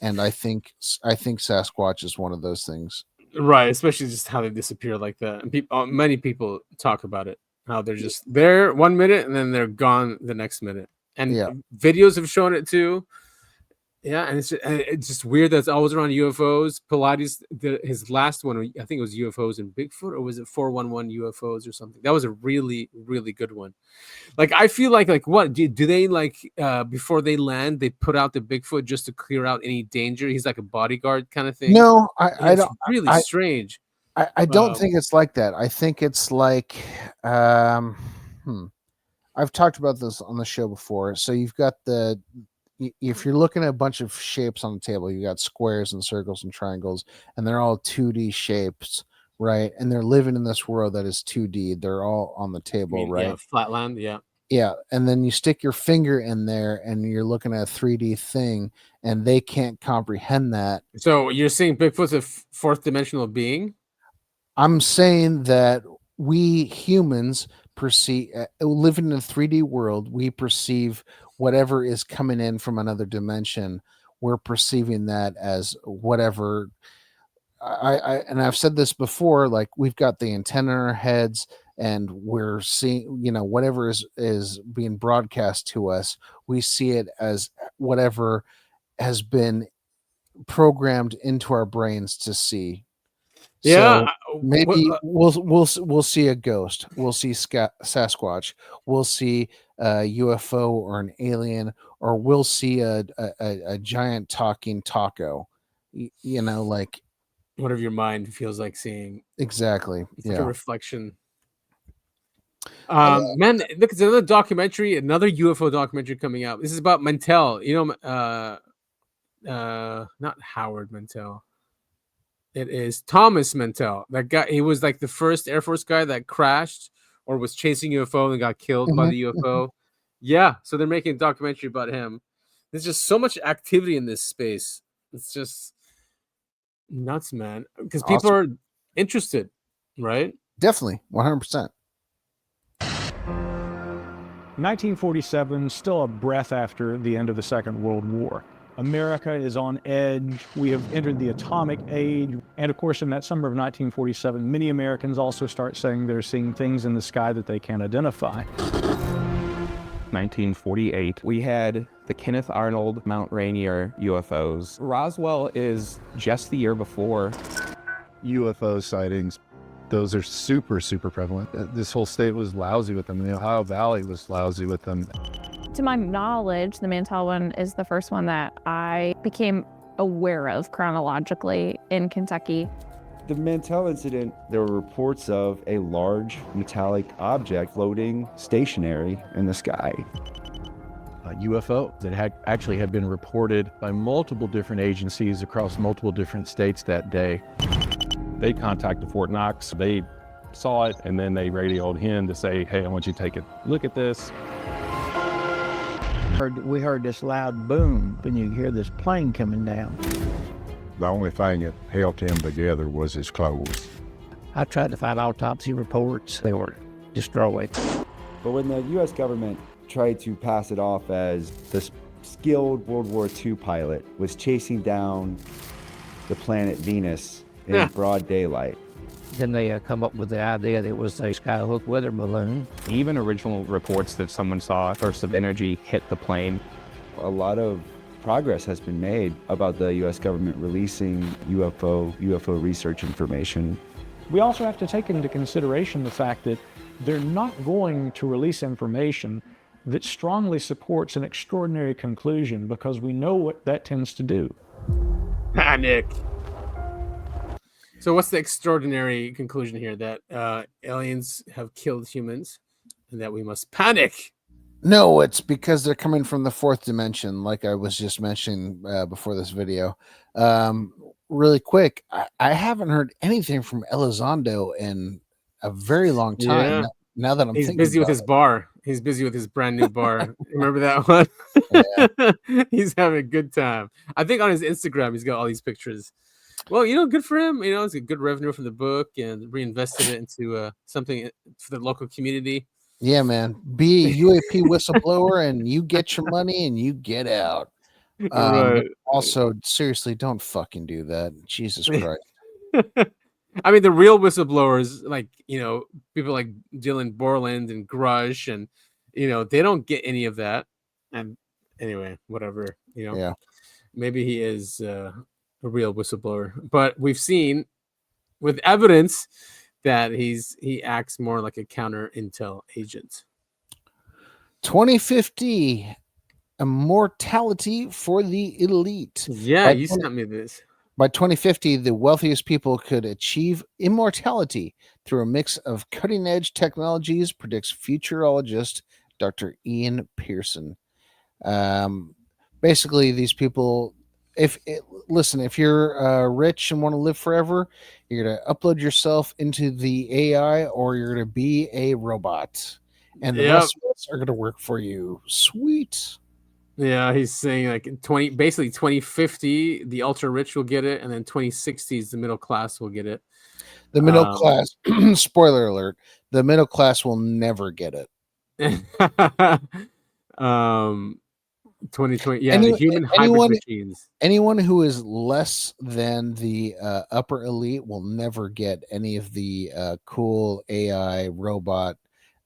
and I think Sasquatch is one of those things. Right, especially just how they disappear like that. And many people talk about it, how they're just there 1 minute and then they're gone the next minute. And videos have shown it too. Yeah, and it's just weird that it's always around UFOs. Pilates, his last one, I think it was UFOs and Bigfoot, or was it 411 UFOs or something? That was a really, really good one. Like, I feel like what do they before they land, they put out the Bigfoot just to clear out any danger? He's like a bodyguard kind of thing. No, I don't. Really strange. I don't think it's like that. I think it's like, I've talked about this on the show before. So you've got if you're looking at a bunch of shapes on the table, you got squares and circles and triangles, and they're all 2D shapes, right? And they're living in this world that is 2D. They're all on the table, right? Yeah, flatland, yeah. Yeah, and then you stick your finger in there and you're looking at a 3D thing and they can't comprehend that. So you're saying Bigfoot's a fourth dimensional being? I'm saying that we humans perceive, living in a 3D world, we perceive whatever is coming in from another dimension. We're perceiving that as whatever. And I've said this before, like we've got the antenna in our heads and we're seeing, whatever is being broadcast to us, we see it as whatever has been programmed into our brains to see. Yeah, So maybe we'll see a ghost, we'll see Sasquatch, we'll see a UFO or an alien, or we'll see a giant talking taco. Like whatever your mind feels like seeing. Exactly. It's like Yeah. a reflection. Man, look, it's another documentary, another UFO documentary coming out. This is about Mantell. Not Howard Mantell. It is Thomas Mantell. That guy, he was like the first Air Force guy that crashed or was chasing UFO and got killed by the UFO. Yeah, so they're making a documentary about him. There's just so much activity in this space. It's just nuts, man. Because people are interested, right? Definitely, 100%. 1947, still a breath after the end of the Second World War. America is on edge. We have entered the atomic age. And of course, in that summer of 1947, many Americans also start saying they're seeing things in the sky that they can't identify. 1948, we had the Kenneth Arnold Mount Rainier UFOs. Roswell is just the year before. UFO sightings, those are super, super prevalent. This whole state was lousy with them. The Ohio Valley was lousy with them. To my knowledge, the Mantell one is the first one that I became aware of chronologically in Kentucky. The Mantell incident, there were reports of a large metallic object floating stationary in the sky. A UFO that actually had been reported by multiple different agencies across multiple different states that day. They contacted Fort Knox. They saw it, and then they radioed him to say, hey, I want you to take a look at this. We heard this loud boom, and you hear this plane coming down. The only thing that held him together was his clothes. I tried to find autopsy reports. They were destroyed. But when the U.S. government tried to pass it off as this skilled World War II pilot was chasing down the planet Venus in broad daylight. Then they come up with the idea that it was a skyhook weather balloon. Even original reports that someone saw a burst of energy hit the plane. A lot of progress has been made about the U.S. government releasing UFO research information. We also have to take into consideration the fact that they're not going to release information that strongly supports an extraordinary conclusion, because we know what that tends to do. Panic. So what's the extraordinary conclusion here? That aliens have killed humans and that we must panic? No, it's because they're coming from the fourth dimension, like I was just mentioning before this video. Really quick, I haven't heard anything from Elizondo in a very long time. Yeah. Now that I'm He's thinking busy with about his bar. He's busy with his brand new bar. Remember that one? He's having a good time. I think on his Instagram, he's got all these pictures. Well, good for him. It's a good revenue from the book and reinvested it into something for the local community. Yeah, man. Be a UAP whistleblower and you get your money and you get out. Right. Also, seriously, don't fucking do that. Jesus Christ. I mean, the real whistleblowers, like, people like Dylan Borland and Grush, and, they don't get any of that. And anyway, whatever, Yeah. Maybe he is a real whistleblower, but we've seen with evidence that he acts more like a counter intel agent. 2050, immortality for the elite. Yeah, you sent me this. By 2050, the wealthiest people could achieve immortality through a mix of cutting-edge technologies, predicts futurologist Dr. Ian Pearson. Basically, these people, if you're rich and want to live forever, you're going to upload yourself into the AI, or you're going to be a robot. and the rest of us are going to work for you. Sweet. Yeah, he's saying like 2050, the ultra rich will get it, and then 2060s, the middle class will get it. The middle class, spoiler alert, the middle class will never get it. 2020, yeah, the human hybrid machines. Anyone who is less than the upper elite will never get any of the cool AI robot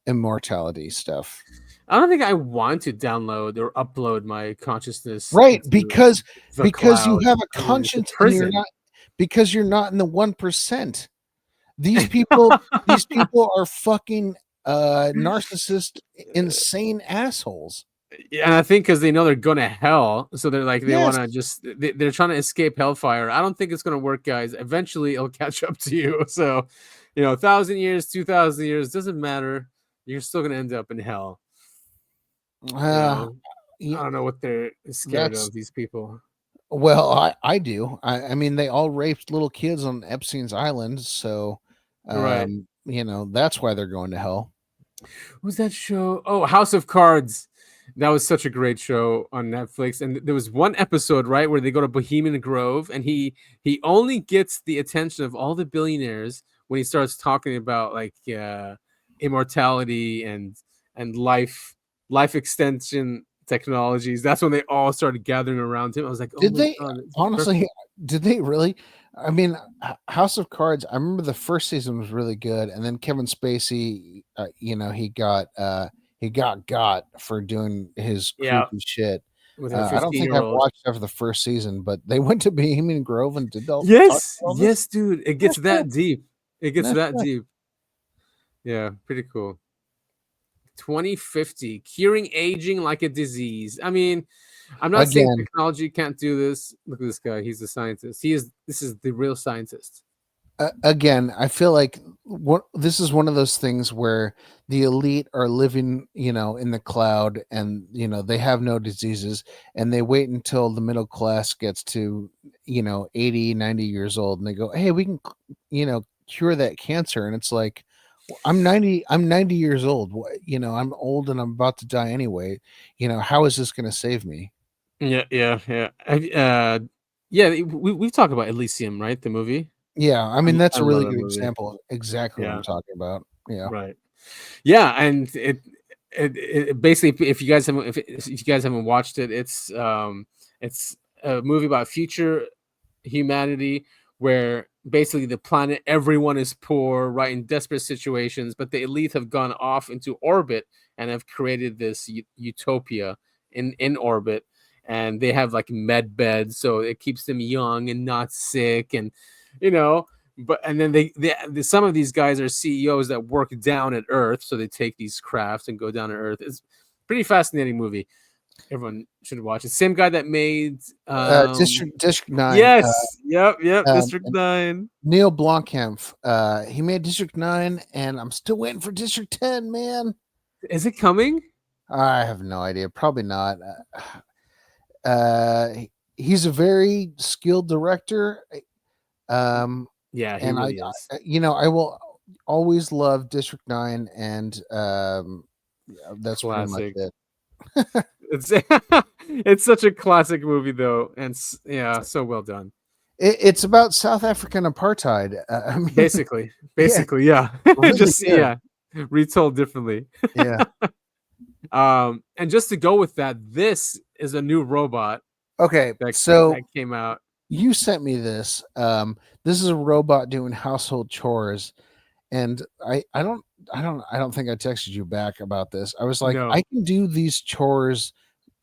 immortality stuff. I don't think I want to download or upload my consciousness. Right, because you cloud. have a conscience and you're not, because you're not in the 1%. These people are fucking narcissist, insane assholes. Yeah, and I think because they know they're going to hell, so they're like they want to just they're trying to escape hellfire. I don't think it's going to work, guys. Eventually, it'll catch up to you. So, 1,000 years, 2,000 years doesn't matter. You're still going to end up in hell. I don't know what they're scared of, these people. Well, I do. I mean, they all raped little kids on Epstein's Island, so right. That's why they're going to hell. What was that show? Oh, House of Cards. That was such a great show on Netflix. And there was one episode, right, where they go to Bohemian Grove, and he only gets the attention of all the billionaires when he starts talking about like immortality and life extension technologies. That's when they all started gathering around him. I was like, did they honestly? Did they really? I mean, House of Cards. I remember the first season was really good, and then Kevin Spacey, he got for doing his creepy shit. I don't think I've watched after the first season, but they went to Bohemian Grove and did all. Yes, dude, it gets that deep. It gets that deep. Yeah, pretty cool. 2050, curing aging like a disease. I mean, I'm not saying technology can't do this. Look at this guy. He's a scientist. This is the real scientist. Again, I feel like this is one of those things where the elite are living, in the cloud, and they have no diseases, and they wait until the middle class gets to 80, 90 years old, and they go, hey, we can cure that cancer. And it's like, I'm 90 years old. I'm old and I'm about to die anyway. How is this going to save me? Yeah. We've talked about Elysium, right? The movie. Yeah, I mean that's a really good example. Exactly what I'm talking about. Yeah, right. Yeah, and it basically, if you guys haven't watched it, it's a movie about future humanity where basically the planet, everyone is poor, right, in desperate situations, but the elite have gone off into orbit and have created this utopia in orbit, and they have like med beds, so it keeps them young and not sick, and and then they some of these guys are CEOs that work down at Earth, so they take these crafts and go down to Earth. It's a pretty fascinating movie. Everyone should watch it. Same guy that made District 9. Yes, yep. District 9. Neil Blomkamp. He made District 9, and I'm still waiting for District 10. Man, is it coming? I have no idea. Probably not. He's a very skilled director. Yeah, he and really is. I will always love District 9, and that's classic. Pretty much it. It's such a classic movie, though, and so well done. It's about South African apartheid. I mean, basically, yeah. Really just retold differently. Yeah. And just to go with that, this is a new robot. Okay, that came out. You sent me this. This is a robot doing household chores, and I don't think I texted you back about this. I was like, no. I can do these chores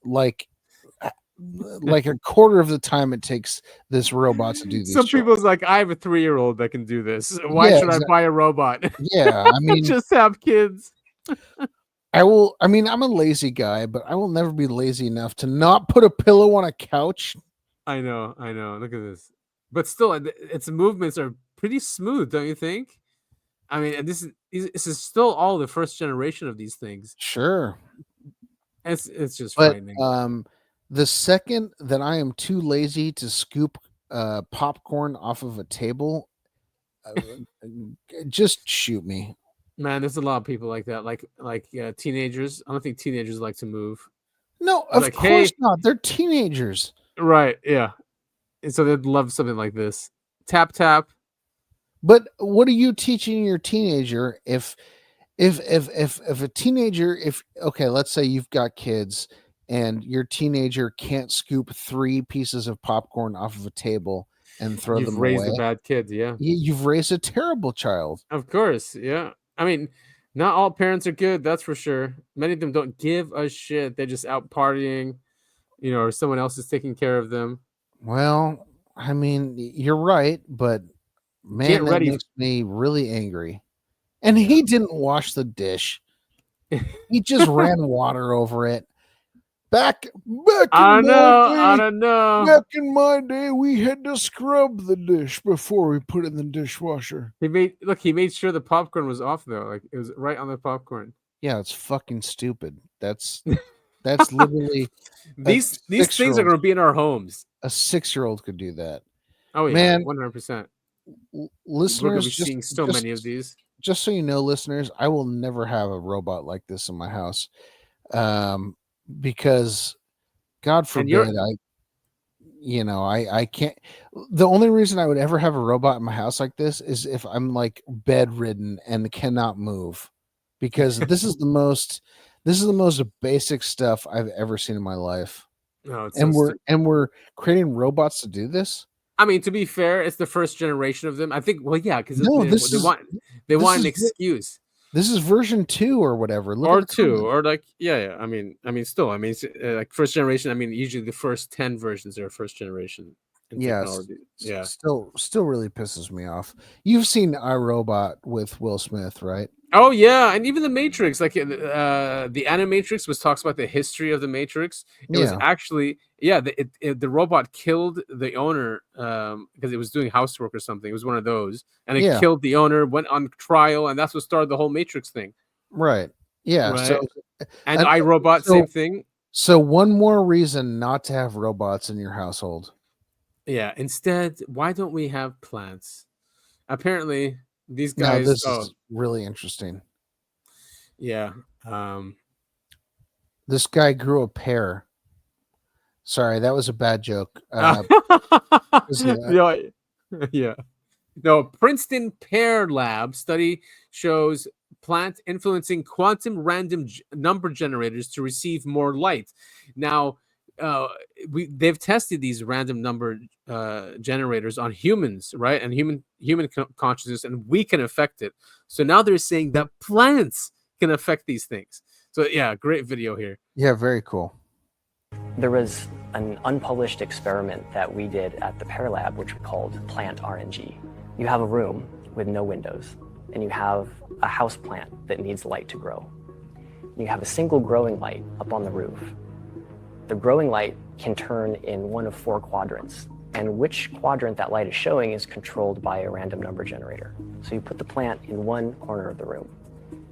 like a quarter of the time it takes this robot to do these. Some people's like, I have a 3-year-old that can do this. Why should I buy a robot? Yeah, I mean, just have kids. I mean, I'm a lazy guy, but I will never be lazy enough to not put a pillow on a couch. I know. Look at this. But still, its movements are pretty smooth, don't you think? I mean, this is still all the first generation of these things. Sure. It's just frightening. The second that I am too lazy to scoop popcorn off of a table, just shoot me. Man, there's a lot of people like that. Like teenagers. I don't think teenagers like to move. No, of Like, course hey, not. They're teenagers. right? Yeah. And so they'd love something like this. Tap tap. But what are you teaching your teenager if a teenager, okay, let's say you've got kids and your teenager can't scoop 3 pieces of popcorn off of a table and throw You've them raised away. a bad kid, yeah. You've raised a terrible child. Of course, yeah. I mean, not all parents are good, that's for sure. Many of them don't give a shit. They're just out partying, or someone else is taking care of them. Well, I mean, you're right, but man, that makes me really angry. And he didn't wash the dish. He just ran water over it. Back I don't know. Back in my day, we had to scrub the dish before we put it in the dishwasher. He made sure the popcorn was off though. Like it was right on the popcorn. Yeah, it's fucking stupid. That's literally these things are going to be in our homes. A 6-year-old could do that. Oh yeah, man, 100%. Listeners, we're going to be seeing so many of these. Just so you know, listeners, I will never have a robot like this in my house, because God forbid I can't. The only reason I would ever have a robot in my house like this is if I'm like bedridden and cannot move, because this is the most basic stuff I've ever seen in my life. No, we're creating robots to do this. I mean, to be fair, it's the first generation of them. I think. Well, yeah, because they want an excuse. This is version 2 or whatever. Or 2, or like yeah. I mean, still, like first generation. I mean, usually the first 10 versions are first generation. Yes. Yeah. Still really pisses me off. You've seen iRobot with Will Smith, right? Oh yeah, and even the Matrix, like the Animatrix, was talks about the history of the Matrix. It was actually the robot killed the owner because it was doing housework or something. It was one of those, and it killed the owner. Went on trial, and that's what started the whole Matrix thing. Right. Yeah. Right? So, and iRobot, same thing. So one more reason not to have robots in your household. Yeah. Instead, why don't we have plants? Apparently. These guys. This is really interesting. Yeah. This guy grew a pear. Sorry, that was a bad joke. Yeah. No, Princeton Pear Lab study shows plant influencing quantum random number generators to receive more light. Now, they've tested these random number generators on humans, right? And human consciousness, and we can affect it. So now they're saying that plants can affect these things. So yeah, great video here. Yeah, very cool. There was an unpublished experiment that we did at the Pear Lab, which we called Plant RNG. You have a room with no windows, and you have a house plant that needs light to grow. You have a single growing light up on the roof. The growing light can turn in one of 4 quadrants, and which quadrant that light is showing is controlled by a random number generator. So you put the plant in one corner of the room.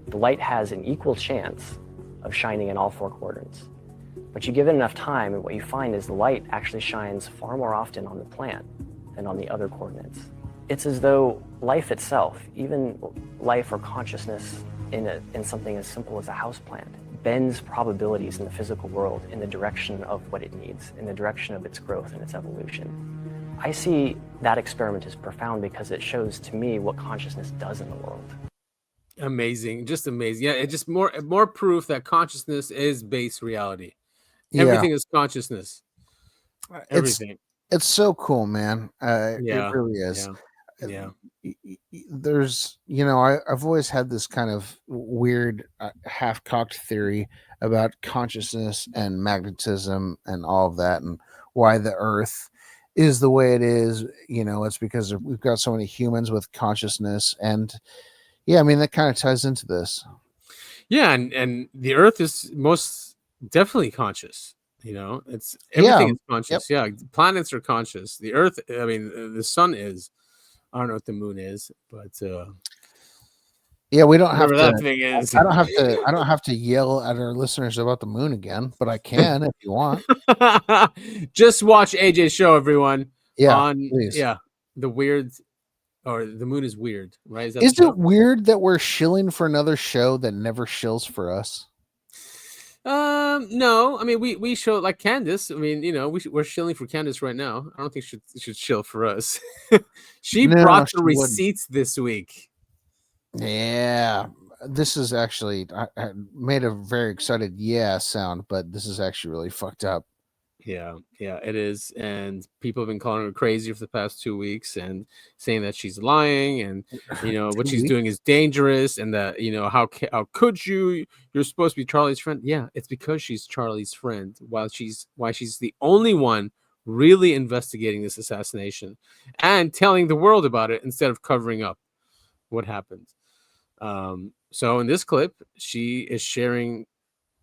The light has an equal chance of shining in all 4 quadrants. But you give it enough time, and what you find is the light actually shines far more often on the plant than on the other coordinates. It's as though life itself, even life or consciousness in something as simple as a houseplant, bends probabilities in the physical world in the direction of what it needs, in the direction of its growth and its evolution. I see that experiment as profound because it shows to me what consciousness does in the world. Amazing, just amazing. Yeah, it's just more proof that consciousness is base reality. Everything is consciousness. Everything. It's so cool, man. It really is. Yeah. There's, I've always had this kind of weird half-cocked theory about consciousness and magnetism and all of that, and why the Earth is the way it is. It's because we've got so many humans with consciousness, and yeah, I mean that kind of ties into this. Yeah, and the Earth is most definitely conscious. It's everything is conscious. Yep. Yeah, planets are conscious. The Earth, I mean, the sun is. I don't know what the moon is, but yeah, we don't have to. That thing is. I don't have to yell at our listeners about the moon again, but I can if you want. Just watch AJ's show, everyone. Yeah, please. The weird or the moon is weird, right? Is the show? it weird that we're shilling for another show that never shills for us? No. I mean, we show like Candace. I mean, we're shilling for Candace right now. I don't think she should shill for us. She brought the receipts this week. Yeah, this is actually I made a very excited sound, but this is actually really fucked up. Yeah, it is, and people have been calling her crazy for the past 2 weeks and saying that she's lying, and what she's doing is dangerous, and that how could you? You're supposed to be Charlie's friend. Yeah, it's because she's Charlie's friend. Why she's the only one really investigating this assassination and telling the world about it instead of covering up what happened. So in this clip, she is sharing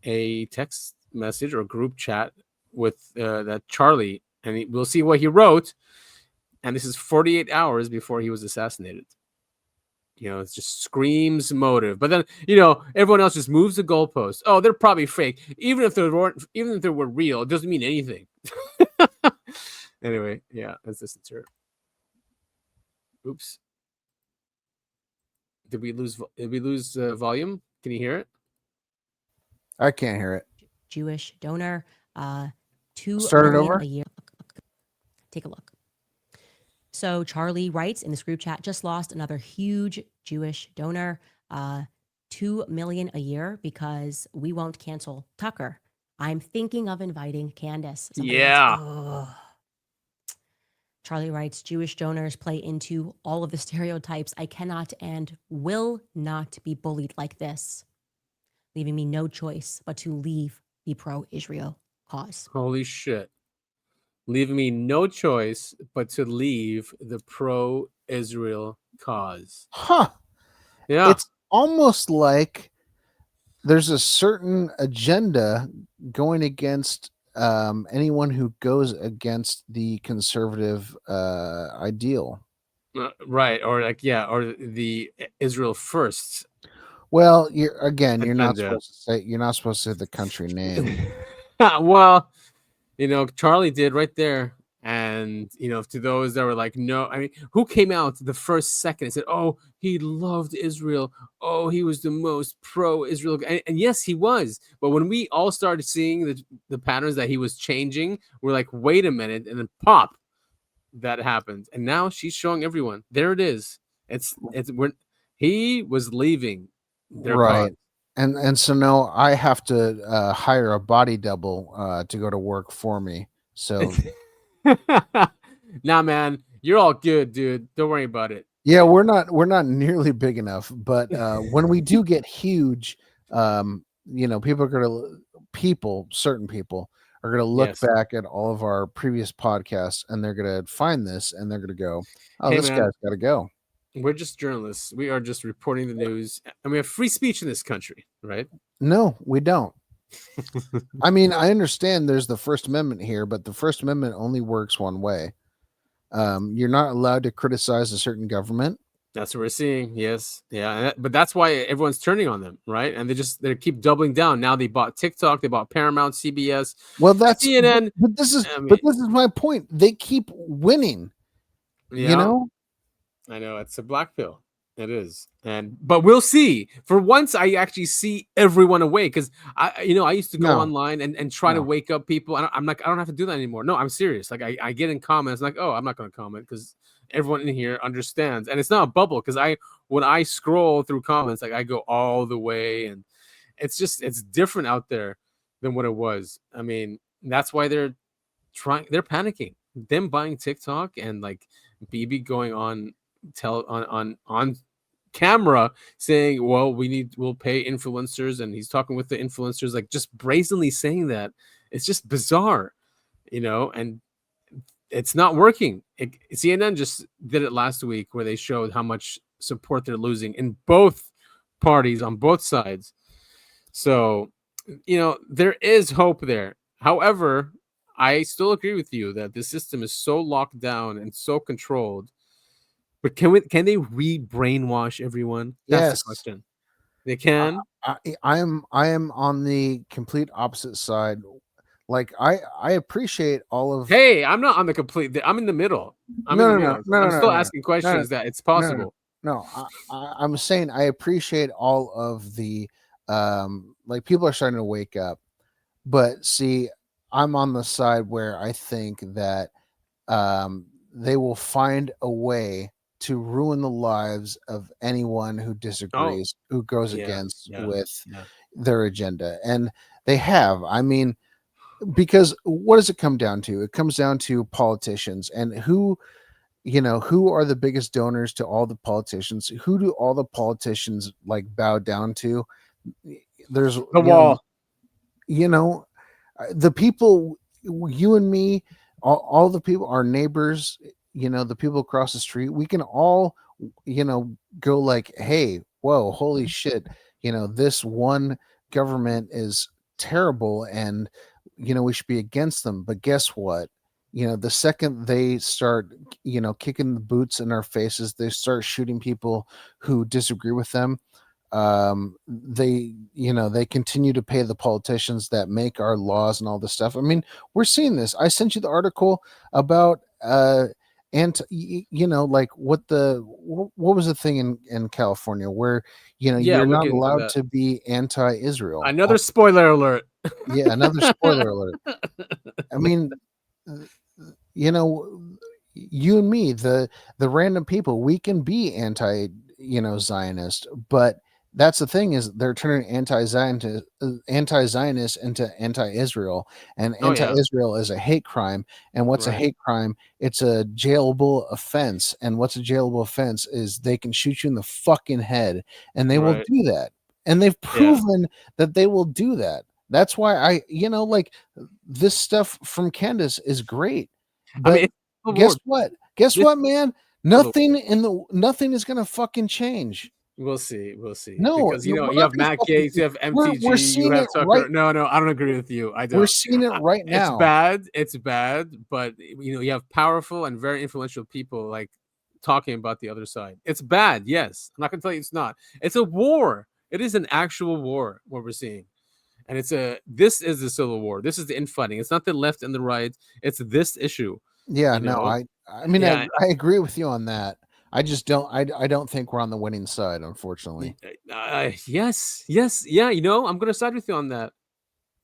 a text message or a group chat with that Charlie, and we'll see what he wrote. And this is 48 hours before he was assassinated. It just screams motive. But then everyone else just moves the goalpost. Oh, they're probably fake. Even if they were real, it doesn't mean anything. Anyway, let's listen to her. Oops. Did we lose volume? Can you hear it? I can't hear it. Jewish donor. $2 Start it million over? a year. Take a look. So Charlie writes in this group chat, just lost another huge Jewish donor. $2 million a year because we won't cancel Tucker. I'm thinking of inviting Candace. Somebody Yeah. writes, Charlie writes, Jewish donors play into all of the stereotypes. I cannot and will not be bullied like this, leaving me no choice but to leave the pro-Israel cause. Holy shit. Leaving me no choice but to leave the pro-Israel cause. Huh. Yeah. It's almost like there's a certain agenda going against anyone who goes against the conservative ideal. Right. Or or the Israel first. Well, you're not Agenda. supposed to say the country name. Well, Charlie did right there. And, to those that were like, no, I mean, who came out the first second and said, oh, he loved Israel. Oh, he was the most pro-Israel. And yes, he was. But when we all started seeing the patterns that he was changing, we're like, wait a minute. And then pop, that happened. And now she's showing everyone. There it is. He was leaving their Right. cause. And so now I have to hire a body double to go to work for me. So Nah, man, you're all good, dude. Don't worry about it. yeah, we're not nearly big enough, but when we do get huge, certain people are gonna look back at all of our previous podcasts and they're gonna find this and they're gonna go, oh, Hey, this man. guy's gotta go. We're just journalists. We are just reporting the news, and we have free speech in this country, right? No, we don't. I mean, I understand there's the First Amendment here, but the First Amendment only works one way. You're not allowed to criticize a certain government. That's what we're seeing. Yes. Yeah. But that's why everyone's turning on them, right? And they keep doubling down. Now they bought TikTok, they bought Paramount, CBS, Well, that's CNN. But this is my point. They keep winning. Yeah. I know it's a black pill. It is. But we'll see. For once, I actually see everyone awake because I used to go online and try to wake up people. I'm like, I don't have to do that anymore. No, I'm serious. Like I get in comments like, oh, I'm not going to comment because everyone in here understands. And it's not a bubble because when I scroll through comments, like I go all the way, and it's different out there than what it was. I mean, that's why they're panicking. Them buying TikTok and like BB going on camera saying, well, we'll pay influencers, and he's talking with the influencers, like just brazenly saying that. It's just bizarre, and it's not working. CNN just did it last week where they showed how much support they're losing in both parties on both sides. So, there is hope there. However, I still agree with you that the system is so locked down and so controlled. But can they re-brainwash everyone? That's the question. They can. I am on the complete opposite side. Like I appreciate all of. Hey, I'm not on the complete. I'm in the middle. I'm in the middle. I'm still asking questions that it's possible. No, I'm saying I appreciate all of the like people are starting to wake up, but see, I'm on the side where I think that they will find a way to ruin the lives of anyone who disagrees, who goes against with their agenda, and they have. I mean, because what does it come down to? It comes down to politicians and who are the biggest donors to all the politicians. Who do all the politicians like bow down to? There's the wall. The people, you and me, all the people, our neighbors, the people across the street, we can all, go like, hey, whoa, holy shit, this one government is terrible and, we should be against them. But guess what? The second they start, kicking the boots in our faces, they start shooting people who disagree with them. They continue to pay the politicians that make our laws and all this stuff. I mean, we're seeing this. I sent you the article about like what was the thing in California where you're not allowed to be anti-Israel. Another spoiler alert. Yeah, another spoiler alert. I mean, you and me, the random people, we can be anti-Zionist, but that's the thing is they're turning anti-Zionist into anti-Israel, and anti-Israel is a hate crime. And what's a hate crime? It's a jailable offense. And what's a jailable offense is they can shoot you in the fucking head, and they will do that. And they've proven that they will do that. That's why like this stuff from Candace is great. But guess what? Guess what, man? Nothing is gonna fucking change. We'll see. No, because you have Matt Gaetz, you have MTG, you have Tucker. Right. No, I don't agree with you. I don't. We're seeing it right now. It's bad, but you have powerful and very influential people like talking about the other side. It's bad, yes. I'm not gonna tell you it's not. It's a war. It is an actual war, what we're seeing. And this is the civil war. This is the infighting. It's not the left and the right. It's this issue. Yeah, I agree with you on that. I just don't. I don't think we're on the winning side, unfortunately. Yes. Yeah, I'm going to side with you on that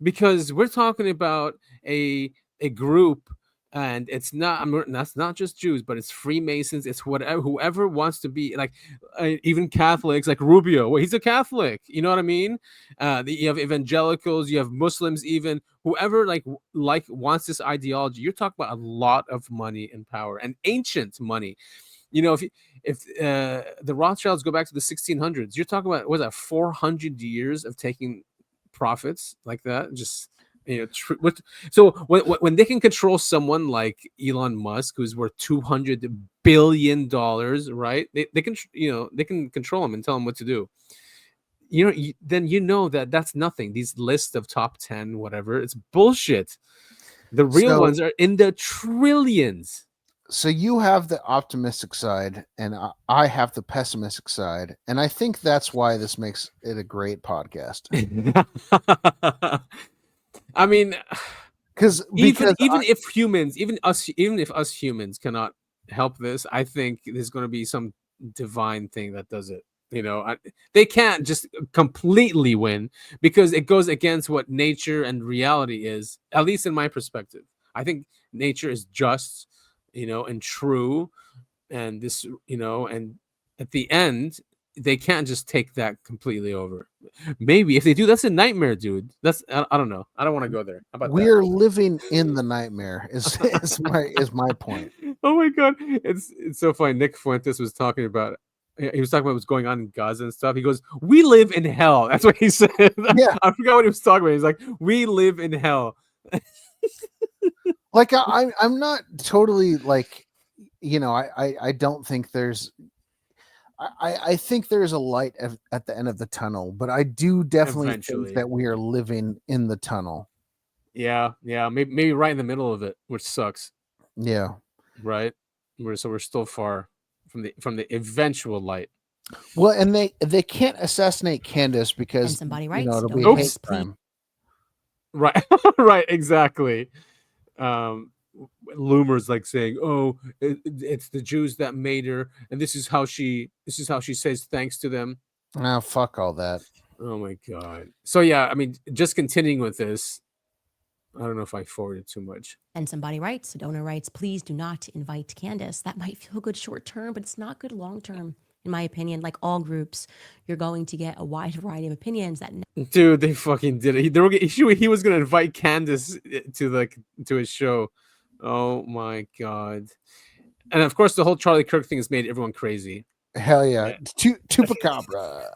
because we're talking about a group, and it's not. That's not just Jews, but it's Freemasons. It's whoever wants to be like, even Catholics, like Rubio. Well, he's a Catholic. You know what I mean? You have evangelicals. You have Muslims. Even whoever like wants this ideology. You're talking about a lot of money and power and ancient money. If the Rothschilds go back to the 1600s, you're talking about 400 years of taking profits like that. Just so when they can control someone like Elon Musk, who's worth $200 billion, right? They can they can control him and tell him what to do. Then that's nothing. These lists of top 10, whatever, it's bullshit. The real ones are in the trillions. So you have the optimistic side and I have the pessimistic side. And I think that's why this makes it a great podcast. I mean, because if us humans cannot help this, I think there's going to be some divine thing that does it. They can't just completely win because it goes against what nature and reality is, at least in my perspective. I think nature is just, and true, and this, and at the end, they can't just take that completely over. Maybe if they do, that's a nightmare, dude. I don't know. I don't want to go there. How about we're living in the nightmare is my point. Oh my God. It's so funny. Nick Fuentes was talking about what's going on in Gaza and stuff. He goes, "We live in hell." That's what he said. Yeah. I forgot what he was talking about. He's like, "We live in hell." Like I'm not totally like, I don't think there's. I think there's a light at the end of the tunnel, but I do definitely think that we are living in the tunnel. Yeah, maybe right in the middle of it, which sucks. Yeah, right. We're still far from the eventual light. Well, and they can't assassinate Candace because somebody it'll be a hate crime. Right, right, exactly. Loomer's like saying, "Oh, it's the Jews that made her, and this is how she says thanks to them." Oh, fuck all that. Oh my god. So yeah, I mean, just continuing with this, I don't know if I forwarded too much. And somebody writes, a donor writes, please do not invite Candace. That might feel good short term, but it's not good long term. In my opinion, like all groups, you're going to get a wide variety of opinions that. Dude, they fucking did it. He was gonna invite Candace to his show. Oh my god! And of course, the whole Charlie Kirk thing has made everyone crazy. Hell yeah, Chupacabra.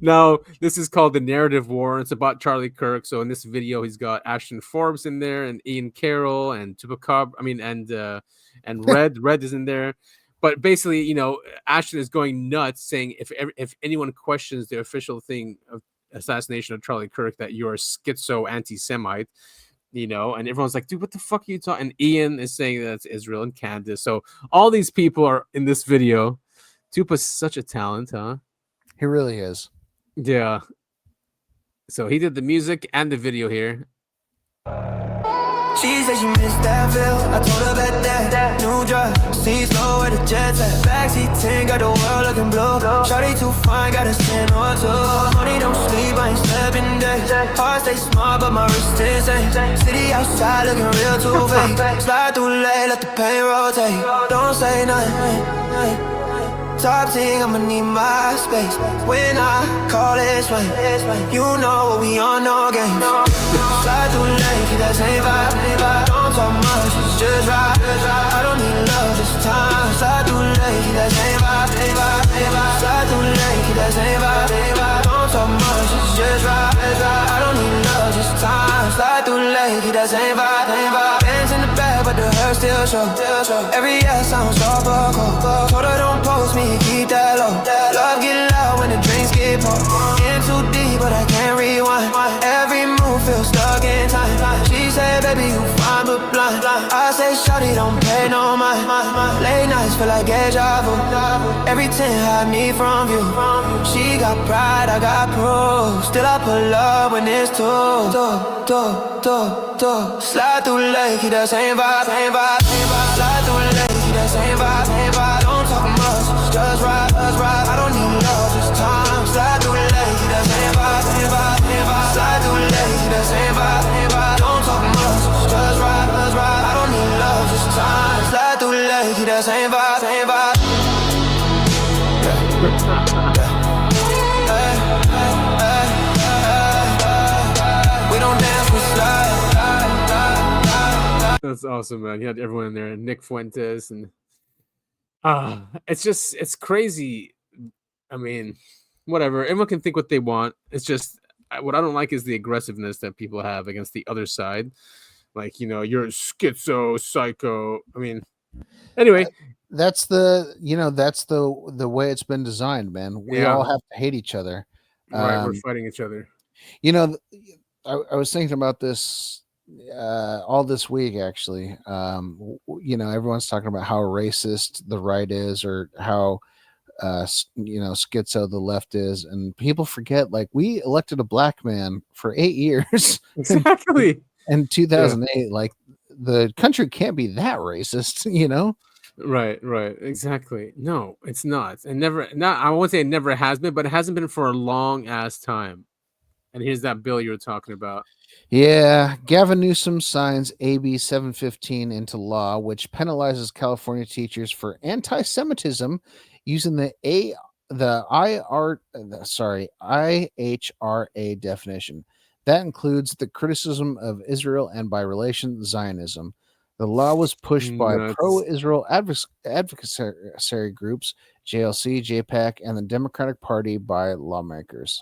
Now, this is called the Narrative War. It's about Charlie Kirk. So in this video, he's got Ashton Forbes in there, and Ian Carroll, and Chupacabra. I mean, and Red. Red is in there. But basically, you know, Ashton is going nuts, saying if anyone questions the official thing of assassination of Charlie Kirk, that you're a schizo anti-Semite, you know, and everyone's like, dude, what the fuck are you talking? And Ian is saying that it's Israel and Candace. So all these people are in this video. Tupa's such a talent, huh? He really is. Yeah. So he did the music and the video here. She said she missed that feel. I told her about that new drug. Seats low where the jets at. Backseat 10, got the world looking blue. Shawty too fine, got a 10 or 2. Money don't sleep, I ain't sleeping days. Heart stay small, but my wrist insane. City outside looking real too fake. Slide through late, let the pain rotate. Don't say nothing. Top thing, I'ma need my space. When I call it swing, you know what we on, no games. Slide through late, keep that same vibe. Don't talk much, it's just right. I don't need love this time. Slide through late, keep that same vibe. Slide through late, keep that same vibe. Don't talk much, it's just right. I don't need love this time. Slide through late, keep that same vibe. Bands in the back, but the hurt still show. Every yes sounds so cold. Told her don't post me, keep that low. Love get loud when the drinks get poured. In too deep, but I can't rewind. Every move feels stuck in time. She said, baby, you fine but blind. I say, shawty, don't pay no mind. Late nights feel like deja vu. Every 10 hide me from you. She got pride, I got proof. Still I pull up when it's too. Slide through late, keep that same vibe. Slide through late, keep that same vibe. Don't talk much, it's just right. I don't need love this time. Slide through late, keep that same vibe. Slide through late, keep that same vibe. Don't talk much, it's just right. I don't need love this time. Slide through late, keep that same vibe. We don't dance, we slide. That's awesome, man. He had everyone in there, Nick Fuentes, and it's crazy. I mean, whatever. Everyone can think what they want. It's just what I don't like is the aggressiveness that people have against the other side. Like, you know, you're a schizo, psycho. I mean, anyway, that's the way it's been designed, man. We all have to hate each other. Right, we're fighting each other. You know, I was thinking about this all this week, actually. You know, everyone's talking about how racist the right is, or how schizo the left is, and people forget, like, we elected a black man for 8 years. Exactly. In 2008. Like, the country can't be that racist, you know? Right, exactly. No, it's not. And I won't say it never has been, but it hasn't been for a long ass time. And here's that bill you were talking about. Yeah, Gavin Newsom signs AB 715 into law, which penalizes California teachers for anti-Semitism using the IHRA definition. That includes the criticism of Israel and, by relation, Zionism. The law was pushed by pro-Israel advocacy groups, JLC, JPAC, and the Democratic Party by lawmakers.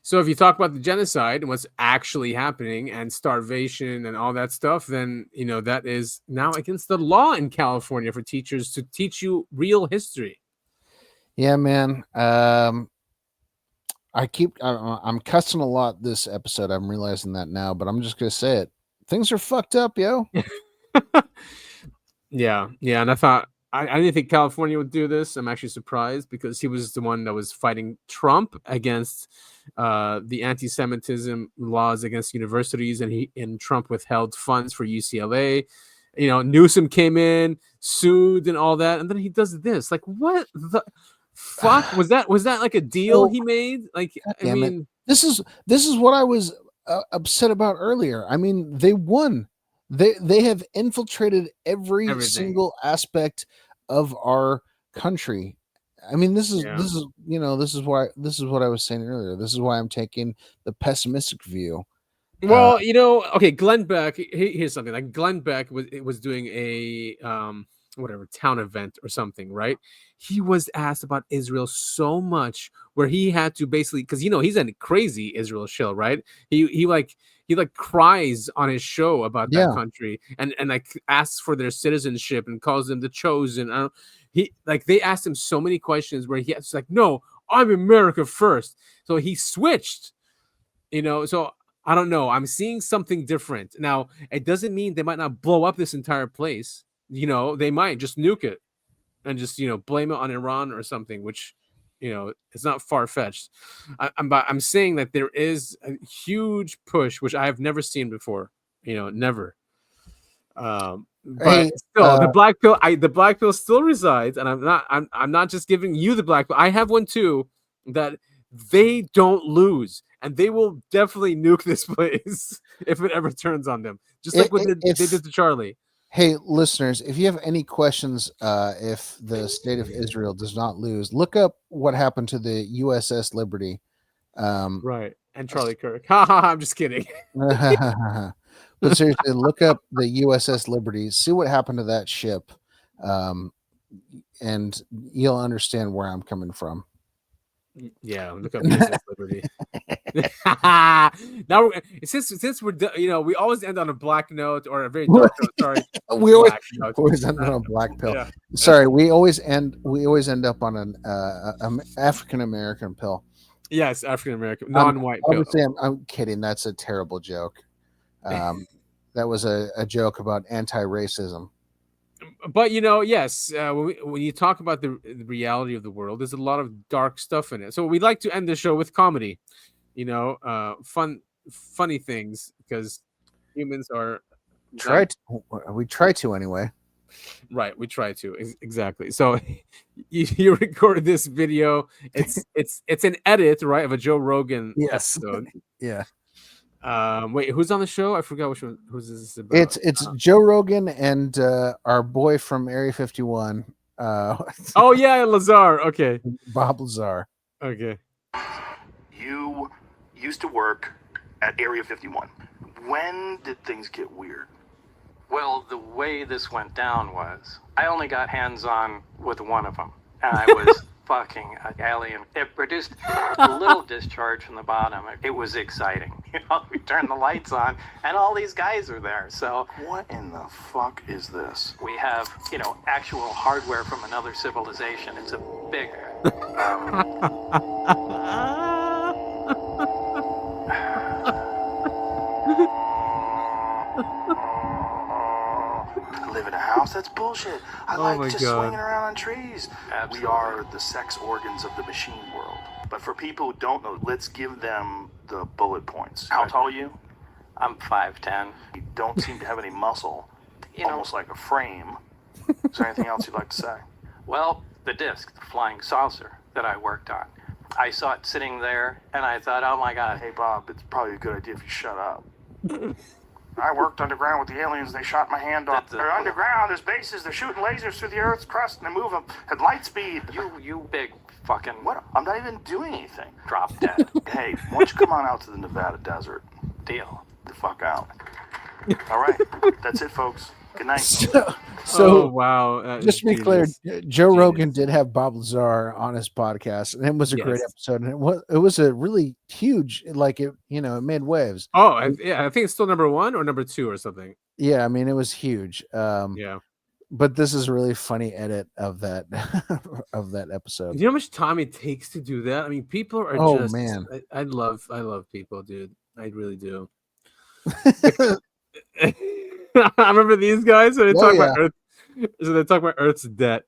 So if you talk about the genocide and what's actually happening and starvation and all that stuff, then, you know, that is now against the law in California for teachers to teach you real history. Yeah, man. I'm cussing a lot this episode. I'm realizing that now, but I'm just going to say it. Things are fucked up, yo. Yeah. And I thought I didn't think California would do this. I'm actually surprised because he was the one that was fighting Trump against the anti-Semitism laws against universities, and Trump withheld funds for UCLA. You know, Newsom came in, sued, and all that, and then he does this. Like, what the fuck was that? Was that like a deal he made? Like, I mean, this is what I was upset about earlier. I mean, they won. They have infiltrated everything. Single aspect of our country. I mean, this is why this is what I was saying earlier. This is why I'm taking the pessimistic view. Well, okay, Glenn Beck. Here's something like Glenn Beck was doing a whatever town event or something, right? He was asked about Israel so much, where he had to basically, because he's a crazy Israel shill, right? He cries on his show about that country, and like asks for their citizenship and calls them the chosen. They asked him so many questions where he has like, no, I'm America first. So he switched, so. I don't know. I'm seeing something different. Now, it doesn't mean they might not blow up this entire place. They might just nuke it and just, blame it on Iran or something, which, it's not far-fetched. I'm saying that there is a huge push, which I have never seen before, never. But still, the black pill still resides, and I'm not just giving you the black pill. I have one too, that they don't lose. And they will definitely nuke this place if it ever turns on them, just like what they did to Charlie. Hey, listeners, if you have any questions, if the state of Israel does not lose, look up what happened to the USS Liberty. Right, and Charlie Kirk. Ha ha! I'm just kidding. But seriously, look up the USS Liberty. See what happened to that ship, and you'll understand where I'm coming from. Yeah, look up USS Liberty. Now, since we're we always end on a black note or a very dark note. Sorry, we always end on a black pill. Yeah. Sorry, we always end up on an African American pill. Yes, African American, non-white pill. Obviously, I'm kidding. That's a terrible joke. That was a joke about anti-racism. But yes, when you talk about the reality of the world, there's a lot of dark stuff in it. So we'd like to end the show with comedy, funny things, because humans are we try to anyway. Right, we try to exactly. So you recorded this video. It's an edit, right, of a Joe Rogan episode. Yeah. Wait, who's on the show? I forgot which one. Who's this about? It's Joe Rogan and our boy from Area 51. Oh yeah, Lazar. Okay, Bob Lazar. Okay. You used to work at Area 51. When did things get weird? Well, the way this went down was I only got hands-on with one of them, and I was fucking an alien. It produced a little discharge from the bottom. It was exciting. We turned the lights on, and all these guys are there. So what in the fuck is this? We have, actual hardware from another civilization. It's a big... Live in a house? That's bullshit. I like just swinging around on trees. Absolutely. We are the sex organs of the machine world. But for people who don't know, let's give them the bullet points. How tall are you? I'm 5'10". You don't seem to have any muscle. Almost like a frame. Is there anything else you'd like to say? Well, the disc, the flying saucer that I worked on. I saw it sitting there, and I thought, oh my God. Hey, Bob, it's probably a good idea if you shut up. I worked underground with the aliens. They shot my hand off. They're underground. There's bases. They're shooting lasers through the Earth's crust, and they move them at light speed. You big fucking... What? I'm not even doing anything. Drop dead. Hey, why don't you come on out to the Nevada desert? Deal. The fuck out. All right. That's it, folks. Good night. So oh, wow. Just to be clear, Joe Rogan did have Bob Lazar on his podcast, and it was a great episode. And it was a really huge, it made waves. Oh, I think it's still number 1 or number 2 or something. Yeah, I mean, it was huge. Yeah. But this is a really funny edit of that of that episode. You know how much time it takes to do that? I mean, people are just... man. I love people, dude. I really do. I remember these guys when they talk about Earth. So they talk about Earth's debt.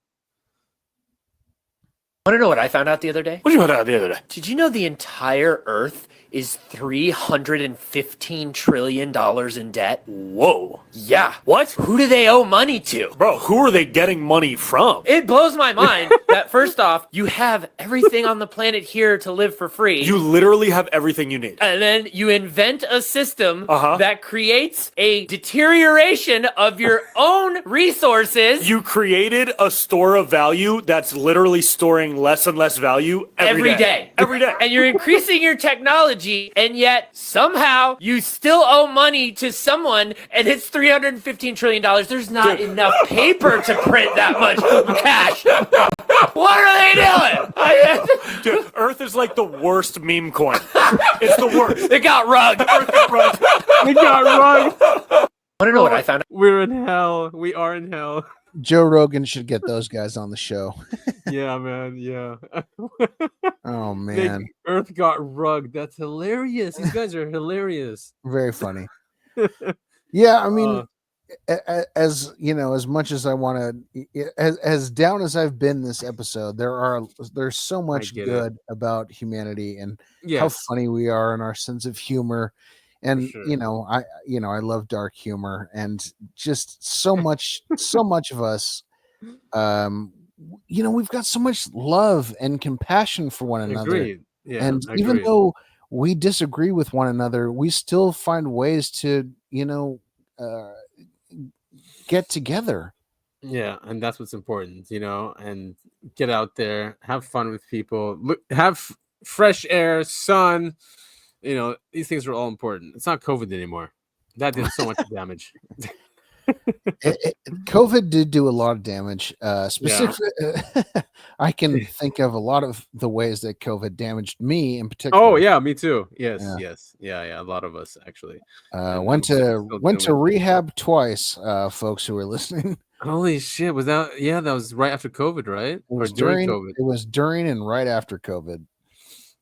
Want to know what I found out the other day? What did you find out the other day? Did you know the entire Earth is $315 trillion in debt? Whoa. Yeah. What? Who do they owe money to? Bro, who are they getting money from? It blows my mind that first off, you have everything on the planet here to live for free. You literally have everything you need. And then you invent a system that creates a deterioration of your own resources. You created a store of value that's literally storing less and less value every day. Every day. And you're increasing your technology, and yet somehow you still owe money to someone, and it's $315 trillion. There's not enough paper to print that much cash. What are they doing? Dude, Earth is like the worst meme coin. It's the worst. It got rugged. It got rugged. Want to know what I found out? We're in hell. We are in hell. Joe Rogan should get those guys on the show. Yeah, man. Yeah. Oh man, Earth got rugged. That's hilarious. These guys are hilarious. Very funny. Yeah, I mean, as you know, as much as I want to, as down as I've been this episode, there's so much good about humanity and how funny we are and our sense of humor. And I love dark humor, and just so much of us, we've got so much love and compassion for one another. Agreed. Yeah, and even though we disagree with one another, we still find ways to, get together. Yeah, and that's what's important, and get out there, have fun with people, have fresh air, sun. These things are all important. It's not COVID anymore. That did so much damage. COVID did do a lot of damage. Specifically, I can think of a lot of the ways that COVID damaged me in particular. Oh yeah, me too. Yes. Yeah. A lot of us actually. Went to rehab twice. Folks who are listening. Holy shit! Was that? Yeah, that was right after COVID, right? It was during COVID. It was during and right after COVID.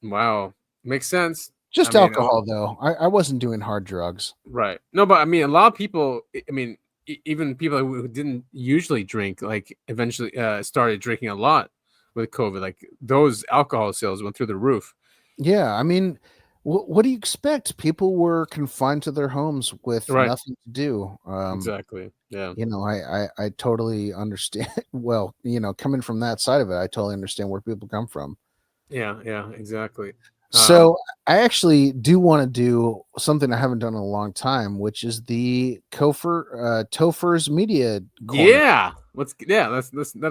Wow, makes sense. Just alcohol, though. I wasn't doing hard drugs. Right. No, but I mean, a lot of people, even people who didn't usually drink, like eventually started drinking a lot with COVID. Like those alcohol sales went through the roof. Yeah. I mean, what do you expect? People were confined to their homes with nothing to do. Exactly. Yeah. I totally understand. Well, coming from that side of it, I totally understand where people come from. Yeah, exactly. So I actually do want to do something I haven't done in a long time, which is the Topher's Media Corner. Yeah. Let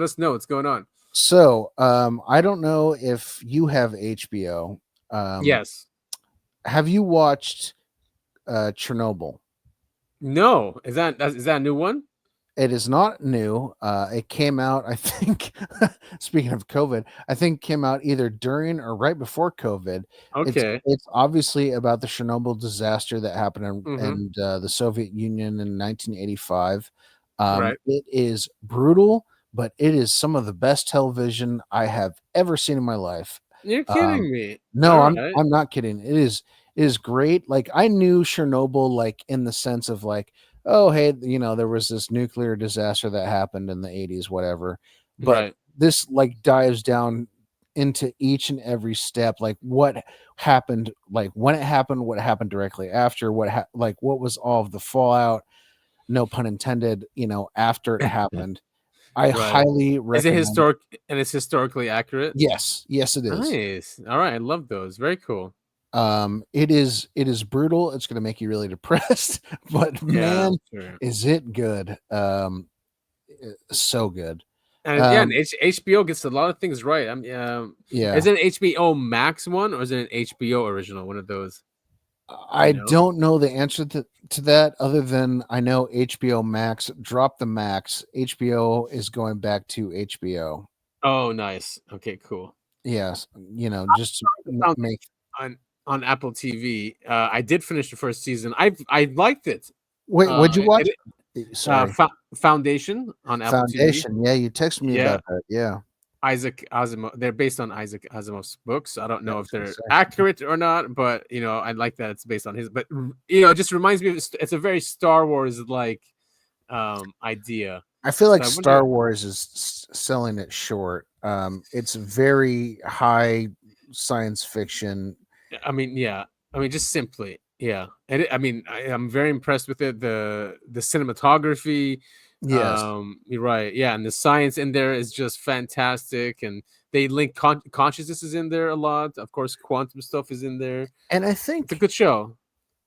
us know what's going on. So I don't know if you have HBO. Yes. Have you watched Chernobyl? No. Is that a new one? It is not new. It came out, I think, speaking of COVID, I think came out either during or right before COVID. Okay. It's obviously about the Chernobyl disaster that happened in the Soviet Union in 1985. It is brutal, but it is some of the best television I have ever seen in my life. You're kidding me. No, I'm not kidding. It is great. Like, I knew Chernobyl, like, in the sense of like, oh, hey, there was this nuclear disaster that happened in the 80s, whatever. But this like dives down into each and every step, like what happened, like when it happened, what happened directly after, what was all of the fallout, no pun intended, after it happened. I highly recommend. Is it historic and it's historically accurate? Yes, it is. Nice. All right, I love those. Very cool. It is brutal. It's going to make you really depressed, but man, is it good. So good. And HBO gets a lot of things right. Is it an HBO Max one or is it an HBO original? One of those. I don't know the answer to that, other than I know HBO Max dropped the Max. HBO is going back to HBO. Oh, nice. Okay, cool. Yes, just to make on Apple TV. I did finish the first season. I liked it. Wait, what'd you watch? Sorry. Foundation on Apple TV. Yeah, you texted me about that. Yeah. Isaac Asimov. They're based on Isaac Asimov's books. I don't know if they're accurate or not, but I like that it's based on his. But it just reminds me of it's a very Star Wars like idea. I feel like So I Star wonder- Wars is selling it short. It's very high science fiction. I mean, yeah. I mean, just simply, yeah. And I'm very impressed with it. The cinematography. Yes. You're right. Yeah, and the science in there is just fantastic. And they link consciousness is in there a lot. Of course, quantum stuff is in there. And I think It's a good show.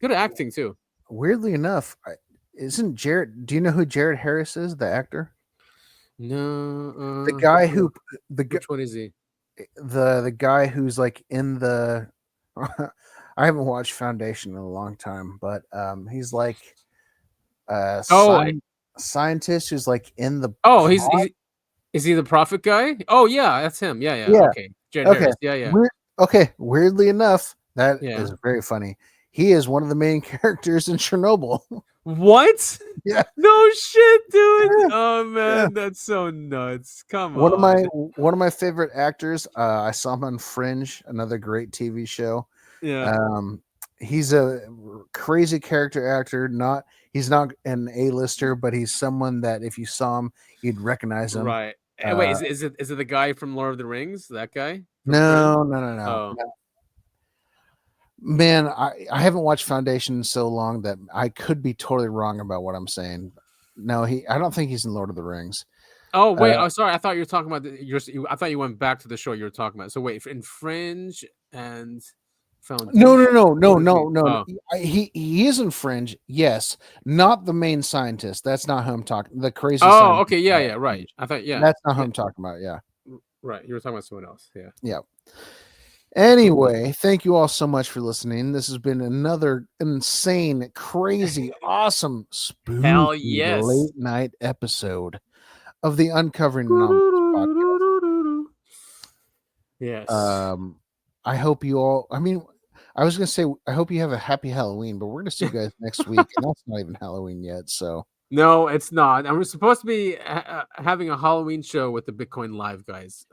Good acting too. Weirdly enough, isn't Jared? Do you know who Jared Harris is, the actor? No, The guy who which one is he? The guy who's like in the. I haven't watched Foundation in a long time, but he's like scientist who's like in the. Oh, is he the prophet guy? Oh yeah, that's him. Yeah. Okay, Jared Okay. Harris. Yeah. Okay. Weirdly enough, that is Yeah. very funny. He is one of the main characters in Chernobyl. What? Yeah. No shit, dude. Oh man, that's so nuts. Come One on. of my favorite actors. I saw him on Fringe, another great TV show. Yeah. He's a crazy character actor. He's not an A-lister, but he's someone that if you saw him, you'd recognize him. Right. Wait, is it the guy from Lord of the Rings? That guy? No. Oh. Man, I haven't watched Foundation in so long that I could be totally wrong about what I'm saying. No, I don't think he's in Lord of the Rings. Oh wait, sorry. I thought you were talking about I thought you went back to the show you were talking about. So wait, in Fringe and Foundation. No. He is in Fringe, yes. Not the main scientist. That's not who I'm talking. The crazy. Oh, okay, yeah, right. I thought, yeah, that's not who I'm talking about. Yeah, right. You were talking about someone else. Yeah. Yeah. Anyway, thank you all so much for listening. This has been another insane, crazy, awesome, spooky Hell yes. late night episode of the Uncovering Anomalies podcast. Yes. I hope you all. I mean, I was gonna say I hope you have a happy Halloween, but we're gonna see you guys next week, and that's not even Halloween yet. So no, it's not. And we're supposed to be having a Halloween show with the Bitcoin Live guys.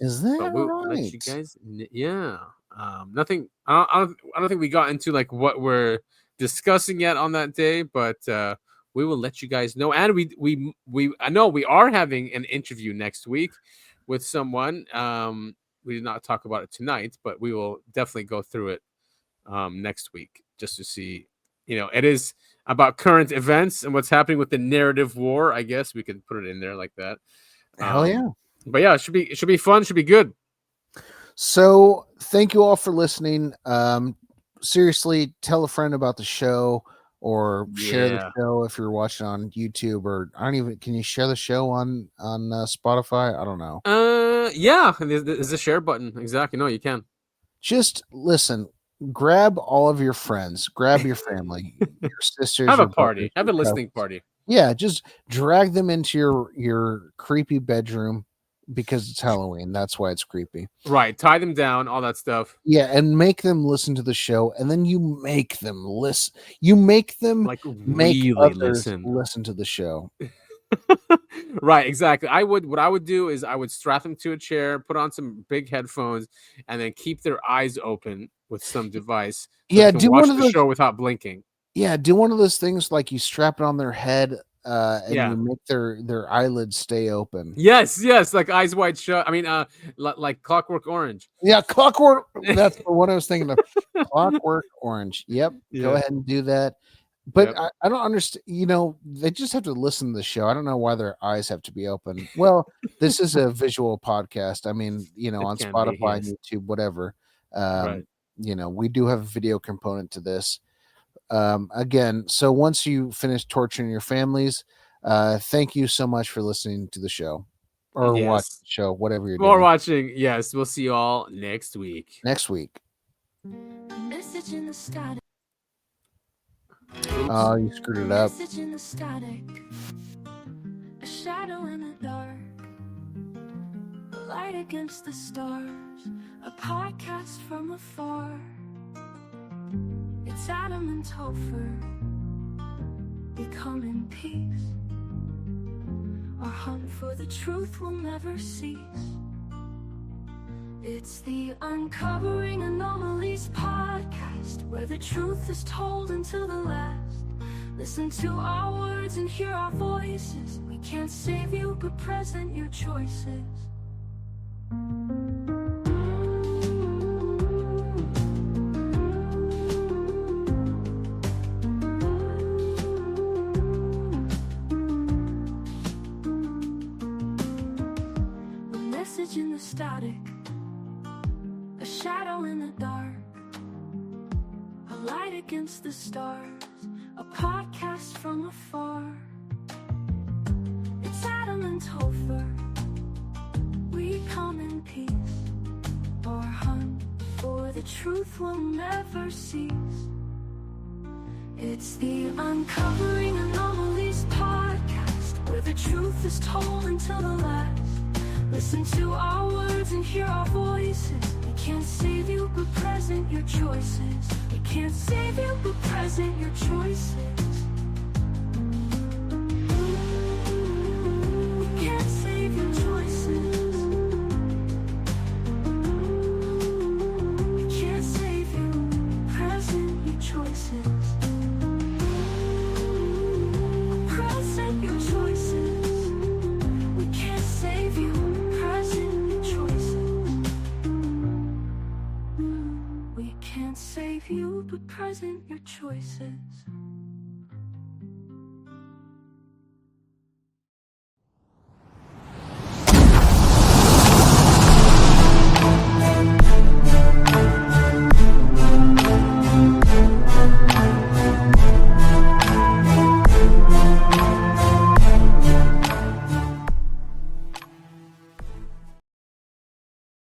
Is that but we'll let you guys? Yeah. Nothing. I don't think we got into like what we're discussing yet on that day, but we will let you guys know. And I know we are having an interview next week with someone. We did not talk about it tonight, but we will definitely go through it next week just to see. It is about current events and what's happening with the narrative war. I guess we could put it in there like that. Hell yeah! But yeah, it should be fun. Should be good. So thank you all for listening. Seriously, tell a friend about the show or share the show if you're watching on YouTube, or can you share the show on Spotify? I don't know. Yeah, there's a share button. Exactly. No, you can. Just listen. Grab all of your friends. Grab your family, your sisters. Have a your party. brothers, Have a your listening cousins. party. Yeah, just drag them into your creepy bedroom because it's Halloween. That's why it's creepy. Right. Tie them down. All that stuff. Yeah, and make them listen to the show, and then you make them listen. You make them make really others listen to the show. Right, exactly. What I would do is I would strap them to a chair, put on some big headphones, and then keep their eyes open with some device. So Yeah, they can do watch one of the those- show without blinking. Yeah, do one of those things like you strap it on their head, and Yeah. you make their eyelids stay open. Yes, like Eyes Wide Shut. I mean, like Clockwork Orange. Yeah, Clockwork. That's what I was thinking of. Clockwork Orange. Yep. Go Yeah. ahead and do that. But Yep. I don't understand. They just have to listen to the show. I don't know why their eyes have to be open. Well, this is a visual podcast. I mean, on can be, Spotify, yes. YouTube, whatever. Right. We do have a video component to this. Again, so once you finish torturing your families, thank you so much for listening to the show or Yes. watch the show, whatever you're More doing. watching. Yes, we'll see you all next week. Next week. Message in the static. Oh, you screwed it up. Message in the static. A shadow in the dark. A light against the stars. A podcast from afar. It's Adam and Topher. Becoming peace. Our hunt for the truth will never cease. It's the Uncovering Anomalies podcast, where the truth is told until the last. Listen to our words and hear our voices. We can't save you, but present your choices. A message in the static, a shadow in the dark, a light against the stars, a podcast from afar. It's Adam and Topher. We come in peace, or hunt for the truth we'll never cease. It's the Uncovering Anomalies podcast, where the truth is told until the last. Listen to our words and hear our voices. We can't save you, but present your choices. We can't save you, but present your choices. We can't save your choices. We can't save you, present your choices. Present your choices. We can't save you, present your choices. We can't save you, but present your choices.